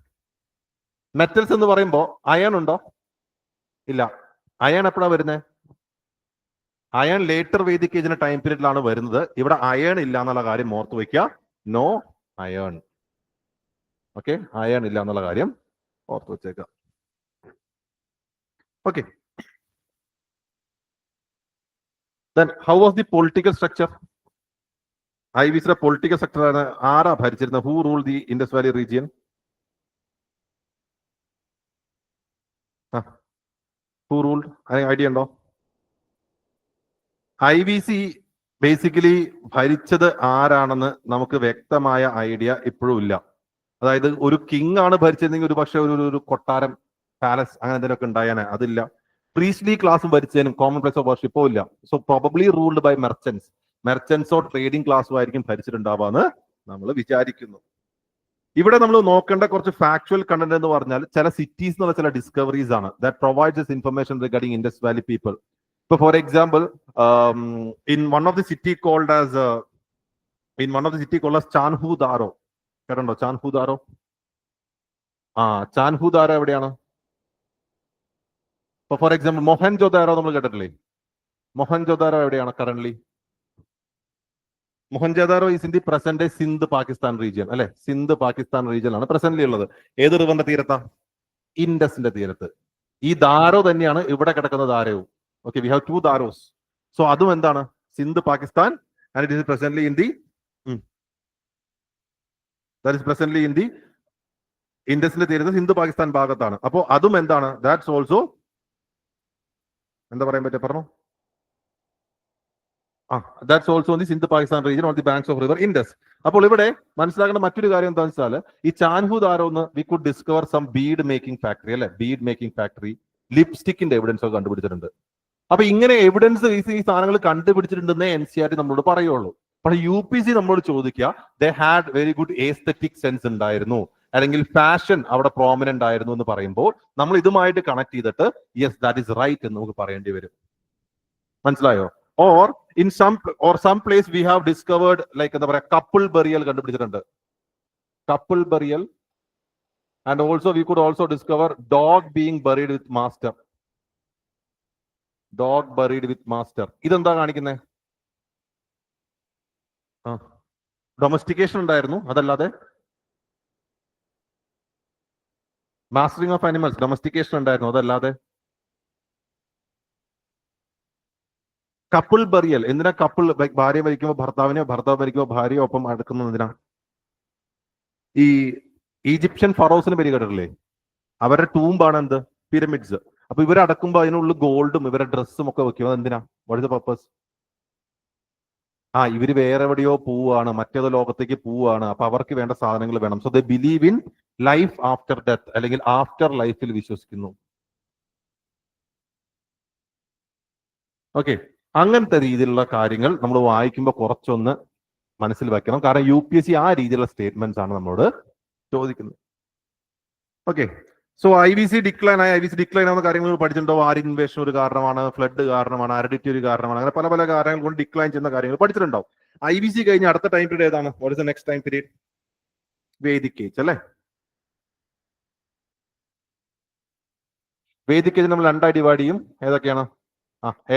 Metals എന്ന് പറയുമ്പോൾ അയൺ ഉണ്ടോ? ഇല്ല. അയൺ എപ്പോഴാണ് വരുന്നത്? അയൺ ലേറ്റർ വേദിക് ഏജിന്റെ ടൈം പീരീഡിലാണ് വരുന്നത്. ഇവിടെ അയൺ ഇല്ല എന്നുള്ള കാര്യം ഓർത്ത് വയ്ക്കുക. No iron. ഓക്കെ, അയൺ ഇല്ല എന്നുള്ള കാര്യം ഓർത്ത് വെച്ചേക്കുക. Okay, Then how was the political structure? IVCയുടെ പൊളിറ്റിക്കൽ സെക്ടർ ആരാ ഭരിച്ചിരുന്നത്? Who rule the Indus valley region? Who rule? Idea ഉണ്ടോ? IVC ബേസിക്കലി ഭരിച്ചത് ആരാണെന്ന് നമുക്ക് വ്യക്തമായ ഐഡിയ ഇപ്പോഴും ഇല്ല. അതായത് ഒരു കിങ് ആണ് ഭരിച്ചതെങ്കിൽ ഒരു പക്ഷെ ഒരു കൊട്ടാരം, പാലസ് അങ്ങനെ എന്തെങ്കിലുമൊക്കെ ഉണ്ടായാനെ, അതില്ല. പ്രീസ്ലി ക്ലാസ്സും ഭരിച്ചതിനും കോമൺ പ്ലേസ് ഓഫ് വർഷിപ്പോ ഇല്ല. സോ പ്രോബബ്ലി റൂൾഡ് ബൈ മെർച്ചൻസോ ട്രേഡിംഗ് ക്ലാസ്സോ ആയിരിക്കും ഭരിച്ചിട്ടുണ്ടാവാന്ന് നമ്മൾ വിചാരിക്കുന്നു. ഇവിടെ നമ്മൾ നോക്കേണ്ട കുറച്ച് ഫാക്ച്വൽ കണ്ടന്റ് എന്ന് പറഞ്ഞാൽ ചില സിറ്റീസ് എന്നുള്ള ചില ഡിസ്കവറീസ് ആണ് that provides this information regarding Indus valley people. ഇപ്പൊ for example, in one of the city called as Chanhudaro. കേട്ടോ ചാൻഹുദാരോ? ചാൻഹുദാരോ എവിടെയാണ്? ഇപ്പൊ ഫോർ എക്സാമ്പിൾ മൊഹൻജോദാരോ നമ്മൾ കേട്ടിട്ടില്ലേ? മൊഹൻജോദാരോ എവിടെയാണ് currently? Mohenjodaro is in the present Sindh Pakistan region അല്ലെ? സിന്ധ് പാകിസ്ഥാൻ റീജിയനാണ് പ്രസന്റ്ലി ഉള്ളത്. ഏത് റിവറിന്റെ തീരത്താ? ഇൻഡസിന്റെ തീരത്ത്. ഈ ദാരോ തന്നെയാണ് ഇവിടെ കിടക്കുന്ന ദാരവും. ഓക്കെ, വി ഹാവ് 2 ദാരോസ്. സോ അതും എന്താണ്? Sindh Pakistan, and it is presently in the ഇൻഡസിന്റെ തീരത്ത് സിന്ധ് പാകിസ്ഥാൻ ഭാഗത്താണ്. അപ്പോ അതും എന്താണ്? ദാറ്റ്സ് ഓൾസോ എന്താ പറയാൻ പറ്റുക? പറഞ്ഞു. That's also in the Sindh Pakistan region on the banks of river Indus. അപ്പോൾ ഇവിടെ മനസ്സിലാക്കേണ്ട മറ്റൊരു കാര്യം എന്താണെന്ന് വെച്ചാൽ ഈ ചാൻഹുദാരോന്ന് we could discover some bead making factory അല്ലെ? ബീഡ് മേക്കിംഗ് ഫാക്ടറി, ലിപ്സ്റ്റിക്കിന്റെ എവിഡൻസ് ഒക്കെ കണ്ടുപിടിച്ചിട്ടുണ്ട്. അപ്പൊ ഇങ്ങനെ എവിഡൻസ് ഈ സാധനങ്ങൾ കണ്ടുപിടിച്ചിട്ടുണ്ടെന്നേ NCERT നമ്മളോട് പറയുള്ളൂ. പക്ഷെ UPC നമ്മളോട് ചോദിക്കുക they had very good aesthetic sense ഉണ്ടായിരുന്നു, അല്ലെങ്കിൽ ഫാഷൻ അവിടെ പ്രോമിനന്റ് ആയിരുന്നു എന്ന് പറയുമ്പോൾ നമ്മൾ ഇതുമായിട്ട് കണക്ട് ചെയ്തിട്ട് യെസ് ദാറ്റ് ഈസ് റൈറ്റ് എന്ന് നമുക്ക് പറയേണ്ടി വരും. മനസ്സിലായോ? Or in some place we have discovered like എന്താ പറയാ കപ്പിൾ ബറിയൽ കണ്ടുപിടിച്ചിട്ടുണ്ട്. Couple burial, and also we could also discover dog being buried with master. Dog buried with master. ഇതെന്താ കാണിക്കുന്നത്? ഡൊമസ്റ്റിക്കേഷൻ ഉണ്ടായിരുന്നു, അതല്ലാതെ മാസ്റ്ററിംഗ് ഓഫ് ആനിമൽസ്, ഡൊമസ്റ്റിക്കേഷൻ ഉണ്ടായിരുന്നു, അതല്ലാതെ couple burial. എന്തിനാ കപ്പിൾ? ഭാര്യ മരിക്കുമ്പോൾ ഭർത്താവിനെയോ ഭർത്താവ് മരിക്കുമ്പോൾ ഭാര്യയോ ഒപ്പം അടുക്കുന്നത് എന്തിനാ? ഈ ഈജിപ്ഷ്യൻ ഫറോസിന് പേര് കേട്ടിട്ടില്ലേ? അവരുടെ ടൂംബാണ് എന്ത്? പിരമിഡ്സ്. അപ്പൊ ഇവരെ അടക്കുമ്പോൾ അതിനുള്ളിൽ ഗോൾഡും ഇവരുടെ ഡ്രസ്സും ഒക്കെ വെക്കും. എന്തിനാ? What is the purpose? ഇവര് വേറെ എവിടെയോ പോവാണ്, മറ്റേതോ ലോകത്തേക്ക് പോവാണ്, അപ്പൊ അവർക്ക് വേണ്ട സാധനങ്ങൾ വേണം. So they believe in life after death, അല്ലെങ്കിൽ ആഫ്റ്റർ ലൈഫിൽ വിശ്വസിക്കുന്നു. ഓക്കെ, അങ്ങനത്തെ രീതിയിലുള്ള കാര്യങ്ങൾ നമ്മൾ വായിക്കുമ്പോൾ കുറച്ചൊന്ന് മനസ്സിൽ വെക്കണം. കാരണം UPSC ആ രീതിയിലുള്ള സ്റ്റേറ്റ്മെന്റ്സ് ആണ് നമ്മളോട് ചോദിക്കുന്നത്. ഓക്കെ, സോ IVC ഡിക്ലൈൻ ആവുന്ന കാര്യങ്ങൾ പഠിച്ചിട്ടുണ്ടോ? ആർ ഇൻവേഷൻ ഒരു കാരണമാണ്, ഫ്ലഡ് കാരണമാണ്, അരിഡിറ്റി ഒരു കാരണമാണ്, അങ്ങനെ പല പല കാരണങ്ങൾ കൊണ്ട് ഡിക്ലൈൻ ചെയ്യുന്ന കാര്യങ്ങൾ പഠിച്ചിട്ടുണ്ടാവും. IVC കഴിഞ്ഞ അടുത്ത ടൈം പീരീഡ് ഏതാണ്? What is the next time period? Vedic age അല്ലെ? വേദിക് ഏജ് നമ്മൾ രണ്ടായി ഡിവൈഡ് ചെയ്യും. ഏതൊക്കെയാണ്?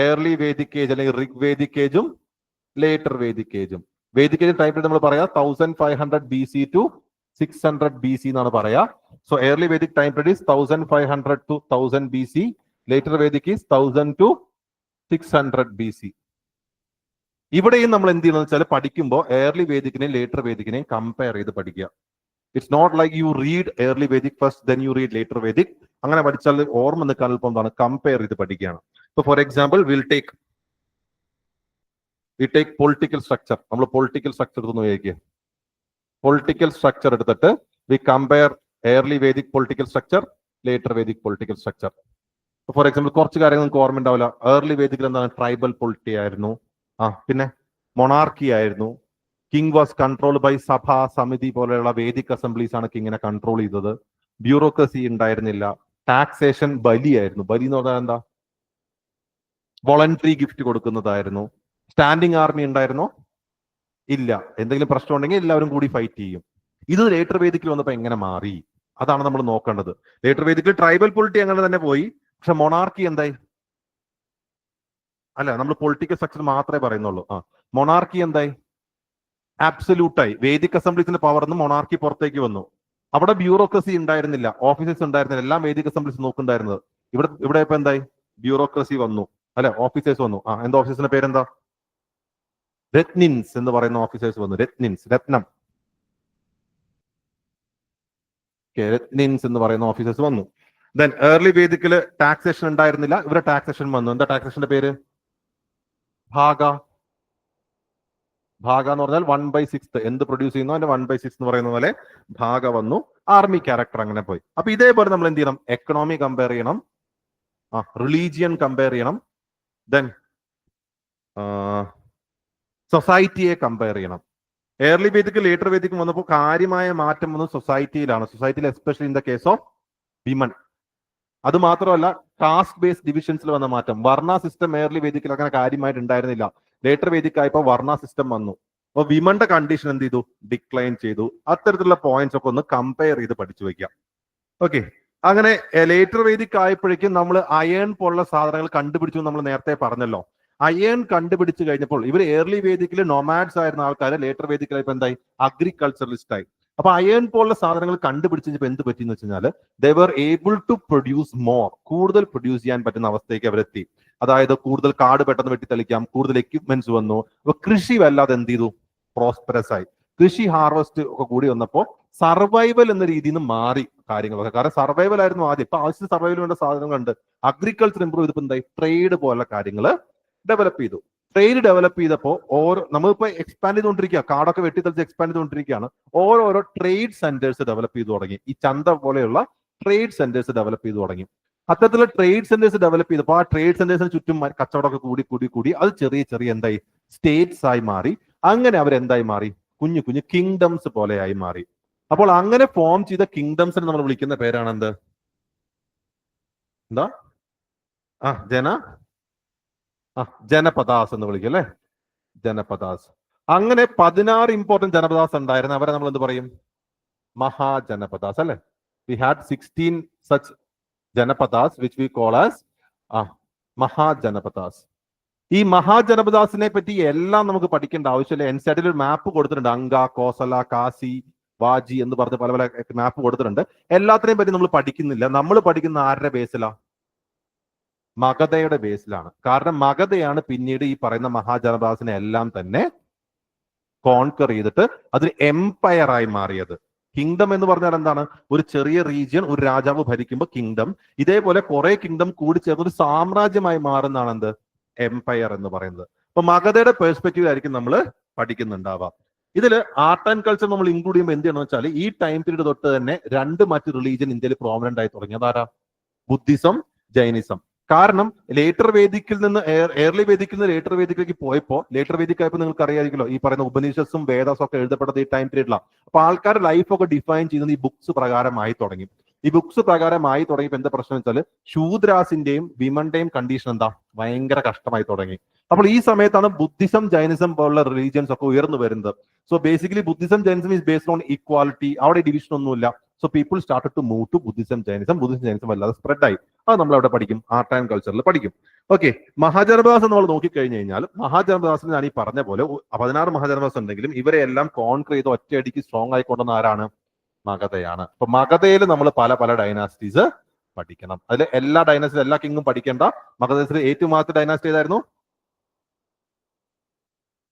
ഏർലി വേദിക് ഏജ് അല്ലെങ്കിൽ റിഗ് വേദിക് ഏജും ലേറ്റർ വേദിക് ഏജും. വേദിക് ഏജ് ടൈം പീരീഡ് നമ്മൾ പറയാ 1500 BC to 600 BC എന്നാണ് പറയാ. So early Vedic time period is 1500 to 1000 BC. Later Vedic is 1000 to 600 BC. ഇവിടെയും നമ്മൾ എന്ത് ചെയ്യണമെന്ന് വെച്ചാൽ പഠിക്കുമ്പോൾ ഏർലി വേദിക്കിനെയും ലേറ്റർ വേദിക്കിനെയും കമ്പയർ ചെയ്ത് പഠിക്കുക. It's not like you read early Vedic first then you read later Vedic. അങ്ങനെ പഠിച്ചാൽ ഓർമ്മ നിൽക്കാൻ അല്പം എന്താണ്? കമ്പയർ ചെയ്ത് പഠിക്കുകയാണ്. ഇപ്പൊ for example we take political structure. നമ്മൾ പൊളിറ്റിക്കൽ സ്ട്രക്ചർ എടുത്ത് നോക്കിക്കുക. പൊളിറ്റിക്കൽ സ്ട്രക്ചർ എടുത്തിട്ട് V compare early Vedic political structure, later Vedic political structure. For example കുറച്ച് കാര്യങ്ങൾ നിങ്ങൾക്ക് ഓർമ്മ ഉണ്ടാവില്ല. ഏർലി വേദിക്കിൽ എന്താണ്? ട്രൈബൽ പൊളിറ്റി ആയിരുന്നു. പിന്നെ മൊണാർക്കി ആയിരുന്നു. കിങ് വാസ് കൺട്രോൾഡ് ബൈ സഭ, സമിതി പോലെയുള്ള വേദിക് അസംബ്ലീസ് ആണ് കിങ്ങിനെ കൺട്രോൾ ചെയ്തത്. ബ്യൂറോക്രസി ഉണ്ടായിരുന്നില്ല. ടാക്സേഷൻ ബലിയായിരുന്നു. ബലി എന്ന് പറഞ്ഞാൽ എന്താ? വോളണ്ടറി ഗിഫ്റ്റ് കൊടുക്കുന്നതായിരുന്നു. സ്റ്റാൻഡിങ് ആർമി ഉണ്ടായിരുന്നോ? ഇല്ല. എന്തെങ്കിലും പ്രശ്നം ഉണ്ടെങ്കിൽ എല്ലാവരും കൂടി ഫൈറ്റ് ചെയ്യും. ഇത് ലേറ്റർ വേദിക്കിൽ വന്നപ്പോൾ എങ്ങനെ മാറി? അതാണ് നമ്മൾ നോക്കേണ്ടത്. ലേറ്റർ വേദിക്കിൽ ട്രൈബൽ പൊളിറ്റി അങ്ങനെ തന്നെ പോയി. പക്ഷെ മൊണാർക്കി എന്തായി? അല്ല, നമ്മൾ പൊളിറ്റിക്കൽ സ്ട്രക്ചർ മാത്രമേ പറയുന്നുള്ളൂ. മൊണാർക്കി എന്തായി? ആബ്സല്യൂട്ടായി. വേദിക് അസംബ്ലീസിന്റെ പവർ നിന്ന് മൊണാർക്കി പുറത്തേക്ക് വന്നു. അവിടെ ബ്യൂറോക്രസി ഉണ്ടായിരുന്നില്ല, ഓഫീസേഴ്സ് ഉണ്ടായിരുന്നില്ല, എല്ലാം വേദിക് അസംബ്ലീസ് നോക്കുന്നുണ്ടായിരുന്നത്. ഇവിടെ ഇപ്പൊ എന്തായി? ബ്യൂറോക്രസി വന്നു അല്ലെ? ഓഫീസേഴ്സ് വന്നു. എന്താ ഓഫീസേഴ്സിന്റെ പേരെന്താ? രത്നിൻസ് എന്ന് പറയുന്ന ഓഫീസേഴ്സ് വന്നു. രത്നം. രത്നിൻസ് എന്ന് പറയുന്ന ഓഫീസേഴ്സ് വന്നു. ദെൻ ഏർലി വേദിക്കില് ടാക്സേഷൻ ഉണ്ടായിരുന്നില്ല, ഇവരുടെ ടാക്സേഷൻ വന്നു. എന്താ ടാക്സേഷന്റെ പേര്? ഭാഗ. ഭാഗ എന്ന് പറഞ്ഞാൽ 1/6. എന്ത് പ്രൊഡ്യൂസ് ചെയ്യുന്നു അതിന്റെ 1/6 എന്ന് പറയുന്ന പോലെ ഭാഗ വന്നു. ആർമി ക്യാരക്ടർ അങ്ങനെ പോയി. അപ്പൊ ഇതേപോലെ നമ്മൾ എന്ത് ചെയ്യണം? എക്കണോമി കമ്പയർ ചെയ്യണം, റിലീജിയൻ കമ്പയർ ചെയ്യണം, ദെൻ സൊസൈറ്റിയെ കമ്പയർ ചെയ്യണം. ഏർലി വേദിക്ക് ലേറ്റർ വേദിക്ക് വന്നപ്പോൾ കാര്യമായ മാറ്റം വന്നത് സൊസൈറ്റിയിലാണ്. സൊസൈറ്റിയിൽ especially in the case of women. അത് മാത്രമല്ല കാസ്റ്റ് ബേസ്ഡ് ഡിവിഷൻസിൽ വന്ന മാറ്റം. വർണ്ണ സിസ്റ്റം ഏർലി വേദിക്കിൽ അങ്ങനെ കാര്യമായിട്ട് ഉണ്ടായിരുന്നില്ല. ലേറ്റർ വേദിക്കായപ്പോൾ വർണ്ണ സിസ്റ്റം വന്നു. അപ്പോൾ വിമന്റെ കണ്ടീഷൻ എന്ത് ചെയ്തു? ഡിക്ലൈൻ ചെയ്തു. അത്തരത്തിലുള്ള പോയിന്റ്സ് ഒക്കെ ഒന്ന് കമ്പയർ ചെയ്ത് പഠിച്ചു വെക്കാം. ഓക്കെ, അങ്ങനെ ലേറ്റർ വേദിക്ക് ആയപ്പോഴേക്കും നമ്മൾ അയേൺ പോലുള്ള സാധനങ്ങൾ കണ്ടുപിടിച്ചു. നമ്മൾ നേരത്തെ പറഞ്ഞല്ലോ, അയേൺ കണ്ടുപിടിച്ചു കഴിഞ്ഞപ്പോൾ ഇവർ ഏർലി വേദിക്കിൽ നൊമാഡ്സ് ആയിരുന്ന ആൾക്കാർ ലേറ്റർ വേദിക്കിലായപ്പോൾ എന്തായി? അഗ്രികൾച്ചറലിസ്റ്റ് ആയി. അപ്പൊ അയേൺ പോലുള്ള സാധനങ്ങൾ കണ്ടുപിടിച്ചപ്പോൾ എന്ത് പറ്റിയെന്ന് വെച്ച് കഴിഞ്ഞാൽ they were able to produce more, കൂടുതൽ പ്രൊഡ്യൂസ് ചെയ്യാൻ പറ്റുന്ന അവസ്ഥയ്ക്ക് അവരെത്തി. അതായത് കൂടുതൽ കാട് പെട്ടെന്ന് വെട്ടിത്തെളിക്കാം, കൂടുതൽ എക്യുപ്മെന്റ്സ് വന്നു. അപ്പൊ കൃഷി വല്ലാതെ എന്ത് ചെയ്തു? പ്രോസ്പെറസ് ആയി. കൃഷി ഹാർവസ്റ്റ് ഒക്കെ കൂടി വന്നപ്പോൾ സർവൈവൽ എന്ന രീതിയിൽ നിന്ന് മാറി കാര്യങ്ങളൊക്കെ. കാരണം സർവൈവൽ ആയിരുന്നു ആദ്യം. ഇപ്പൊ ആവശ്യത്തിന് സർവൈവൽ വേണ്ട സാധനങ്ങളുണ്ട്. അഗ്രികൾച്ചർ ഇമ്പ്രൂവ് ചെയ്തപ്പോൾ എന്തായി? ട്രേഡ് പോലുള്ള കാര്യങ്ങൾ ഡെവലപ്പ് ചെയ്തു. ട്രേഡ് ഡെവലപ്പ് ചെയ്തപ്പോൾ നമ്മളിപ്പോ എക്സ്പാൻഡ് ചെയ്തുകൊണ്ടിരിക്കുക, കാടൊക്കെ വെട്ടിത്തെളിച്ച് എക്സ്പാൻഡ് ചെയ്തുകൊണ്ടിരിക്കുകയാണ്. ഓരോരോ ട്രേഡ് സെന്റേഴ്സ് ഡെവലപ്പ് ചെയ്തു തുടങ്ങി. ഈ ചന്ത പോലെയുള്ള ട്രേഡ് സെന്റേഴ്സ് ഡെവലപ്പ് ചെയ്തു തുടങ്ങി. അത്തരത്തിലുള്ള ട്രേഡ് സെന്റേഴ്സ് ഡെവലപ്പ് ചെയ്തപ്പോൾ ആ ട്രേഡ് സെന്റേഴ്സിന് ചുറ്റും കച്ചവടമൊക്കെ കൂടി അത് ചെറിയ ചെറിയ എന്തായി? സ്റ്റേറ്റ്സ് ആയി മാറി. അങ്ങനെ അവരെന്തായി മാറി? കുഞ്ഞു കുഞ്ഞു കിങ്ഡംസ് പോലെയായി മാറി. അപ്പോൾ അങ്ങനെ ഫോം ചെയ്ത കിങ്ഡംസിനെ നമ്മൾ വിളിക്കുന്ന പേരാണ് എന്ത്? എന്താ? ജനപദാസ് എന്ന് വിളിക്കും അല്ലെ? ജനപദാസ്. അങ്ങനെ 16 ഇമ്പോർട്ടന്റ് ജനപദാസ് ഉണ്ടായിരുന്നു. അവരെ നമ്മൾ എന്ത് പറയും? മഹാജനപദാസ് അല്ലെ? We had 16 such Janapadas which we call as Mahajanapadas. ഈ മഹാജനപദാസിനെ പറ്റി എല്ലാം നമുക്ക് പഠിക്കേണ്ട ആവശ്യമില്ല. എൻസൈഡിൽ ഒരു മാപ്പ് കൊടുത്തിട്ടുണ്ട്. അങ്ക, കോസല, കാശി, വാജി എന്ന് പറഞ്ഞ് പല പല മാപ്പ് കൊടുത്തിട്ടുണ്ട്. എല്ലാത്തിനെയും പറ്റി നമ്മൾ പഠിക്കുന്നില്ല. നമ്മൾ പഠിക്കുന്ന ആരുടെ ബേസിലാ? മഗധയുടെ ബേസിലാണ്. കാരണം മഗധയാണ് പിന്നീട് ഈ പറയുന്ന മഹാജനപദാസിനെ എല്ലാം തന്നെ കോൺകർ ചെയ്തിട്ട് അതൊരു എംപയർ ആയി മാറിയത്. കിങ്ഡം എന്ന് പറഞ്ഞാൽ എന്താണ്? ഒരു ചെറിയ റീജിയൻ ഒരു രാജാവ് ഭരിക്കുമ്പോൾ കിങ്ഡം. ഇതേപോലെ കുറെ കിങ്ഡം കൂടി ചേർന്ന് ഒരു സാമ്രാജ്യമായി മാറുന്നതാണ് എന്ത്? എംപയർ എന്ന് പറയുന്നത്. അപ്പൊ മഗധയുടെ പെർസ്പെക്റ്റീവ് ആയിരിക്കും നമ്മൾ പഠിക്കുന്നുണ്ടാവാം. ഇതിൽ ആർട്ട് ആൻഡ് കൾച്ചർ നമ്മൾ ഇൻക്ലൂഡ് ചെയ്യുമ്പോൾ എന്ത് ചെയ്യണമെന്ന് വെച്ചാൽ ഈ ടൈം പീരീഡ് തൊട്ട് തന്നെ മറ്റ് റിലീജിയൻ ഇന്ത്യയിൽ പ്രോമിനന്റ് ആയി തുടങ്ങി. അതാരാ? Buddhism, Jainism. കാരണം ലേറ്റർ വേദിക്കിൽ നിന്ന് ഏർലി വേദിക്കിൽ നിന്ന് ലേറ്റർ വേദിക്കിലേക്ക് പോയപ്പോൾ ലേറ്റർ വേദിക്കായപ്പോൾ നിങ്ങൾക്ക് അറിയാമായിരിക്കുമല്ലോ ഈ പറയുന്ന ഉപനിഷസും വേദസും ഒക്കെ എഴുതപ്പെട്ടത് ഈ ടൈം പീരീഡിലാണ്. അപ്പൊ ആൾക്കാരുടെ ലൈഫൊക്കെ ഡിഫൈൻ ചെയ്യുന്നത് ഈ ബുക്സ് പ്രകാരമായി തുടങ്ങി. ഈ ബുക്സ് പ്രകാരമായി തുടങ്ങിയപ്പോൾ എന്താ പ്രശ്നം വെച്ചാൽ ശൂദ്രാസിന്റെയും വിമന്റെയും കണ്ടീഷൻ എന്താ? ഭയങ്കര കഷ്ടമായി തുടങ്ങി. അപ്പോൾ ഈ സമയത്താണ് ബുദ്ധിസം, ജൈനിസം പോലുള്ള റിലീജിയൻസ് ഒക്കെ ഉയർന്നു വരുന്നത്. So basically Buddhism, Jainism is based on equality. അവിടെ ഡിവിഷൻ ഒന്നുമില്ല. So people started to move to Buddhism, Jainism. Buddhism, Jainism വല്ലാതെ സ്പ്രെഡ് ആയി. അത് നമ്മൾ അവിടെ പഠിക്കും, ആർട്ട് ആൻഡ് കൾച്ചറിൽ പഠിക്കും. ഓക്കെ, മഹാജനപദാസ് നമ്മൾ നോക്കിക്കഴിഞ്ഞ് കഴിഞ്ഞാൽ മഹാജനപദാസിന് ഞാൻ ഈ പറഞ്ഞ പോലെ 16 മഹാജനപദാസ് ഉണ്ടെങ്കിലും ഇവരെ എല്ലാം കോൺക്രീറ്റ് ചെയ്ത് ഒറ്റയടിക്ക് സ്ട്രോങ് ആയിക്കൊണ്ടുവന്ന ആരാണ്? മഗധയാണ്. അപ്പൊ മഗധയിൽ നമ്മൾ പല പല ഡൈനാസ്റ്റീസ് പഠിക്കണം. അതിൽ എല്ലാ ഡൈനാസ്റ്റീസ് എല്ലാ കിങ്ങും പഠിക്കേണ്ട. മഗധത്തിൽ ഏറ്റവും ആദ്യത്തെ ഡൈനാസ്റ്റി ഏതായിരുന്നു?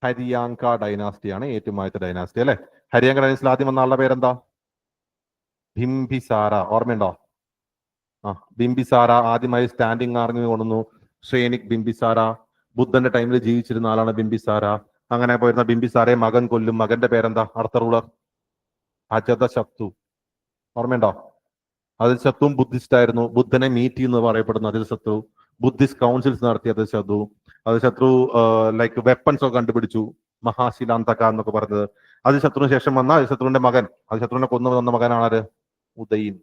ഹരിയാങ്ക ഡൈനാസ്റ്റിയാണ് ഏറ്റവും ആദ്യത്തെ ഡൈനാസ്റ്റി അല്ലെ? ഹരിയാങ്ക ഡൈനാസ്റ്റിയിൽ ആദ്യം വന്ന ആളുടെ പേരെന്താ? ബിംബിസാര. ഓർമ്മയുണ്ടോ? ബിംബിസാര ആദ്യമായി സ്റ്റാൻഡിങ് ആർമി കൊണ്ടുവന്നു. ശ്രേനിക് ബിംബിസാര. ബുദ്ധന്റെ ടൈമിൽ ജീവിച്ചിരുന്ന ആളാണ് ബിംബിസാര. അങ്ങനെ പോയിരുന്ന ബിംബിസാരയെ മകൻ കൊല്ലും. മകന്റെ പേരെന്താ? അടുത്ത റൂളർ അജതശത്രു. ഓർമ്മയുണ്ടോ? അജതശത്രുവും ബുദ്ധിസ്റ്റ് ആയിരുന്നു. ബുദ്ധനെ മീറ്റ് ചെയ്യുന്നത് പറയപ്പെടുന്ന അജതശത്രു. ബുദ്ധിസ്റ്റ് കൗൺസിൽസ് നടത്തിയ അജതശത്രു. അജതശത്രു ലൈക്ക് വെപ്പൺസ് ഒക്കെ കണ്ടുപിടിച്ചു. മഹാശിലാന്തക എന്നൊക്കെ പറഞ്ഞത്. അജതശത്രുവിന് ശേഷം വന്ന അജതശത്രുവിന്റെ മകൻ, അജതശത്രുവിനെ കൊന്നു വന്ന മകനാണ് ഉദയൻ.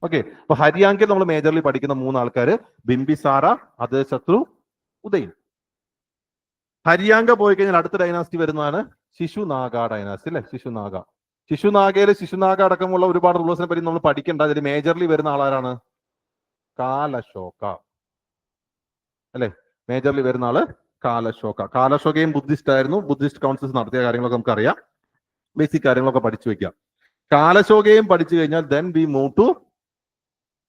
ഓക്കെ, അപ്പൊ ഹരിയാങ്കയിൽ നമ്മൾ മേജർലി പഠിക്കുന്ന 3 ആൾക്കാര് ബിംബിസാര, അജതശത്രു, ഉദയൻ. ഹരിയാങ്ക പോയി കഴിഞ്ഞാൽ അടുത്ത ഡൈനാസ്റ്റി വരുന്നതാണ് ശിശുനാഗ ഡൈനാസ്റ്റി അല്ലെ? ശിശുനാഗയില് ശിശുനാഗ അടക്കമുള്ള ഒരുപാട് റൂളേഴ്സിനെ പറ്റി നമ്മൾ പഠിക്കേണ്ട. അതിൽ മേജർലി വരുന്ന ആളാരാണ്? കാലശോക അല്ലെ? മേജർലി വരുന്ന ആള് കാലശോക. കാലശോകയും ബുദ്ധിസ്റ്റ് ആയിരുന്നു. ബുദ്ധിസ്റ്റ് കൗൺസിൽസ് നടത്തിയ കാര്യങ്ങളൊക്കെ നമുക്കറിയാം. ബേസിക് കാര്യങ്ങളൊക്കെ പഠിച്ചു വെക്കാം. കാലശോകയും പഠിച്ചു കഴിഞ്ഞാൽ then we move to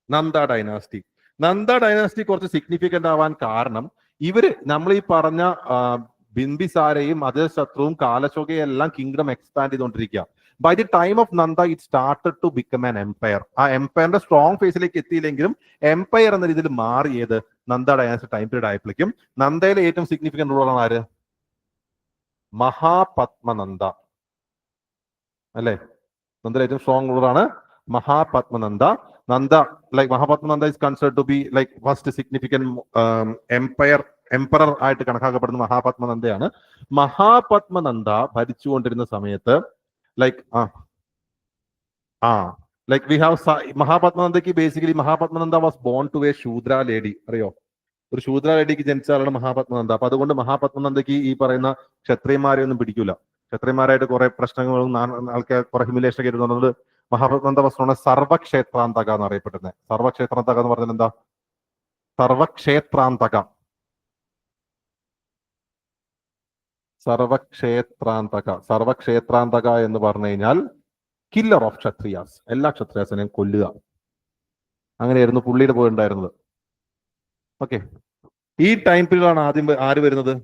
Nanda dynasty. Nanda dynasty കുറച്ച് സിഗ്നിഫിക്കന്റ് ആവാൻ കാരണം ഇവര് നമ്മൾ ഈ പറഞ്ഞ ബിംബിസാരയും അജയശത്രുവും കാലശോകയും എല്ലാം കിങ്ഡം എക്സ്പാൻഡ് ചെയ്തുകൊണ്ടിരിക്കുക. By the time of Nanda it started to become an empire. ആ എംപയറിന്റെ സ്ട്രോങ് ഫേസിലേക്ക് എത്തിയില്ലെങ്കിലും എംപയർ എന്ന രീതിയിൽ മാറിയത് നന്ദ ഡൈനാസ്റ്റി ടൈം പീരീഡ് ആയപ്പോഴേക്കും. നന്ദയിലെ ഏറ്റവും സിഗ്നിഫിക്കന്റ് റൂളറാണ് ആര്? മഹാപത്മനന്ദ അല്ലെ? നന്ദയിലെ ഏറ്റവും സ്ട്രോങ് റൂളറാണ് Mahapadmananda. Nanda like Mahapadmananda is considered to be like first significant emperor ആയിട്ട് കണക്കാക്കപ്പെടുന്ന മഹാപത്മനന്ദയാണ്. മഹാപത്മനന്ദ ഭരിച്ചുകൊണ്ടിരുന്ന സമയത്ത് ലൈക് വി ഹാവ് മഹാപത്മനന്ദയ്ക്ക് basically Mahapadmananda was born to a Shudra lady. അറിയോ? ഒരു ശൂദ്ര ലേഡിക്ക് ജനിച്ച ആളാണ് മഹാപത്മനന്ദ. അപ്പൊ അതുകൊണ്ട് മഹാപത്മനന്ദയ്ക്ക് ഈ പറയുന്ന ക്ഷത്രിയന്മാരെ ഒന്നും പിടിക്കൂല. ക്ഷത്രിയന്മാരായിട്ട് കുറെ പ്രശ്നങ്ങളും ആൾക്കാർ കുറെ ഹ്യൂമിലേഷൻ ഒക്കെ ഇരുന്നത്. മഹാപത്മനന്ദ വസ്തുവാണ് സർവക്ഷേത്രാന്തക എന്ന് അറിയപ്പെടുന്നത്. സർവക്ഷേത്രാന്തക എന്ന് പറഞ്ഞാൽ എന്താ? സർവക്ഷേത്രാന്തക എന്ന് പറഞ്ഞു കഴിഞ്ഞാൽ കില്ലർ ഓഫ് ക്ഷത്രിയാസ്. എല്ലാ ക്ഷത്രിയാസിനെയും കൊല്ലുക. അങ്ങനെയായിരുന്നു പുള്ളിയുടെ പോയിട്ടുണ്ടായിരുന്നത്. ഓക്കെ, ഈ ടൈം പീരീഡിലാണ് ആദ്യം ആര് വരുന്നത്?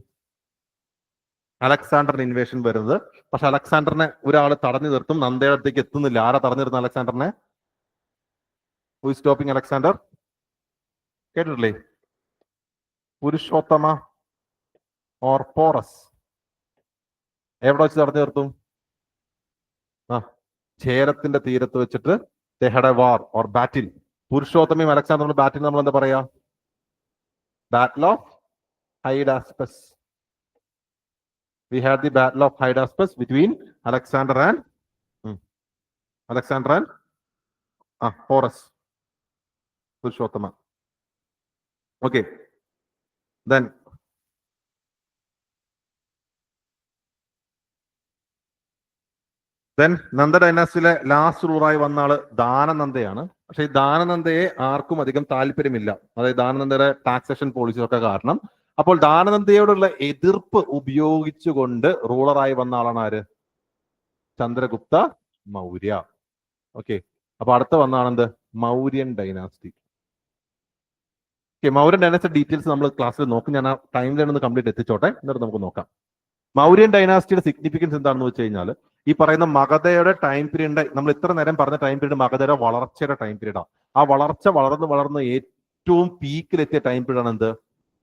അലക്സാണ്ടറിന് ഇൻവേഷൻ വരുന്നത്. പക്ഷെ അലക്സാണ്ടറിനെ ഒരാൾ തടഞ്ഞു നിർത്തും. നന്ദയുടെ അടുത്തേക്ക് എത്തുന്നില്ല. ആരാ തടഞ്ഞു നിർത്തുന്ന അലക്സാണ്ടറിനെ? Who is stopping Alexander? കേട്ടിട്ടില്ലേ? Purushottama or Porus. എവിടെ വെച്ച് തടഞ്ഞു നിർത്തും? ഛേരത്തിന്റെ തീരത്ത് വെച്ചിട്ട് they had a war or battle. പുരുഷോത്തമയും അലക്സാണ്ടറും ബാറ്റിൽ നമ്മൾ എന്താ പറയാ? Battle of Hydaspes. We had the battle of Hydaspes between Alexander and Porus. Purushottama. Okay. Then Nanda ഡൈനാസ്റ്റിയിലെ ലാസ്റ്റ് റൂളറായി വന്ന ആള് ദാനനന്ദയാണ്. പക്ഷെ ഈ ദാനനന്ദയെ ആർക്കും അധികം താല്പര്യമില്ല. അതായത് ദാനനന്ദയുടെ ടാക്സേഷൻ പോളിസിയൊക്കെ കാരണം. അപ്പോൾ ദാനനന്ദയോടുള്ള എതിർപ്പ് ഉപയോഗിച്ചുകൊണ്ട് റൂളറായി വന്ന ആളാണ് ആര്? ചന്ദ്രഗുപ്ത മൗര്യ. ഓക്കെ, അപ്പൊ അടുത്ത വന്നാണെന്ത്? Mauryan dynasty. Okay, Mauryan dynasty details നമ്മൾ ക്ലാസ്സിൽ നോക്കും. ഞാൻ ആ ടൈം ലൈൻ ഒന്ന് കംപ്ലീറ്റ് എത്തിച്ചോട്ടെ, എന്നിട്ട് നമുക്ക് നോക്കാം. മൗര്യൻ ഡൈനാസ്റ്റിയുടെ സിഗ്നിഫിക്കൻസ് എന്താണെന്ന് വെച്ച് കഴിഞ്ഞാൽ, ഈ പറയുന്ന മഗധയുടെ ടൈം പീരീഡിന്റെ, നമ്മൾ ഇത്ര നേരം പറഞ്ഞ ടൈം പീരീഡ് മഗധയുടെ വളർച്ചയുടെ ടൈം പീരീഡാണ്. ആ വളർച്ച വളർന്ന് ഏറ്റവും പീക്കിലെത്തിയ ടൈം പീരീഡാണ് എന്ത്?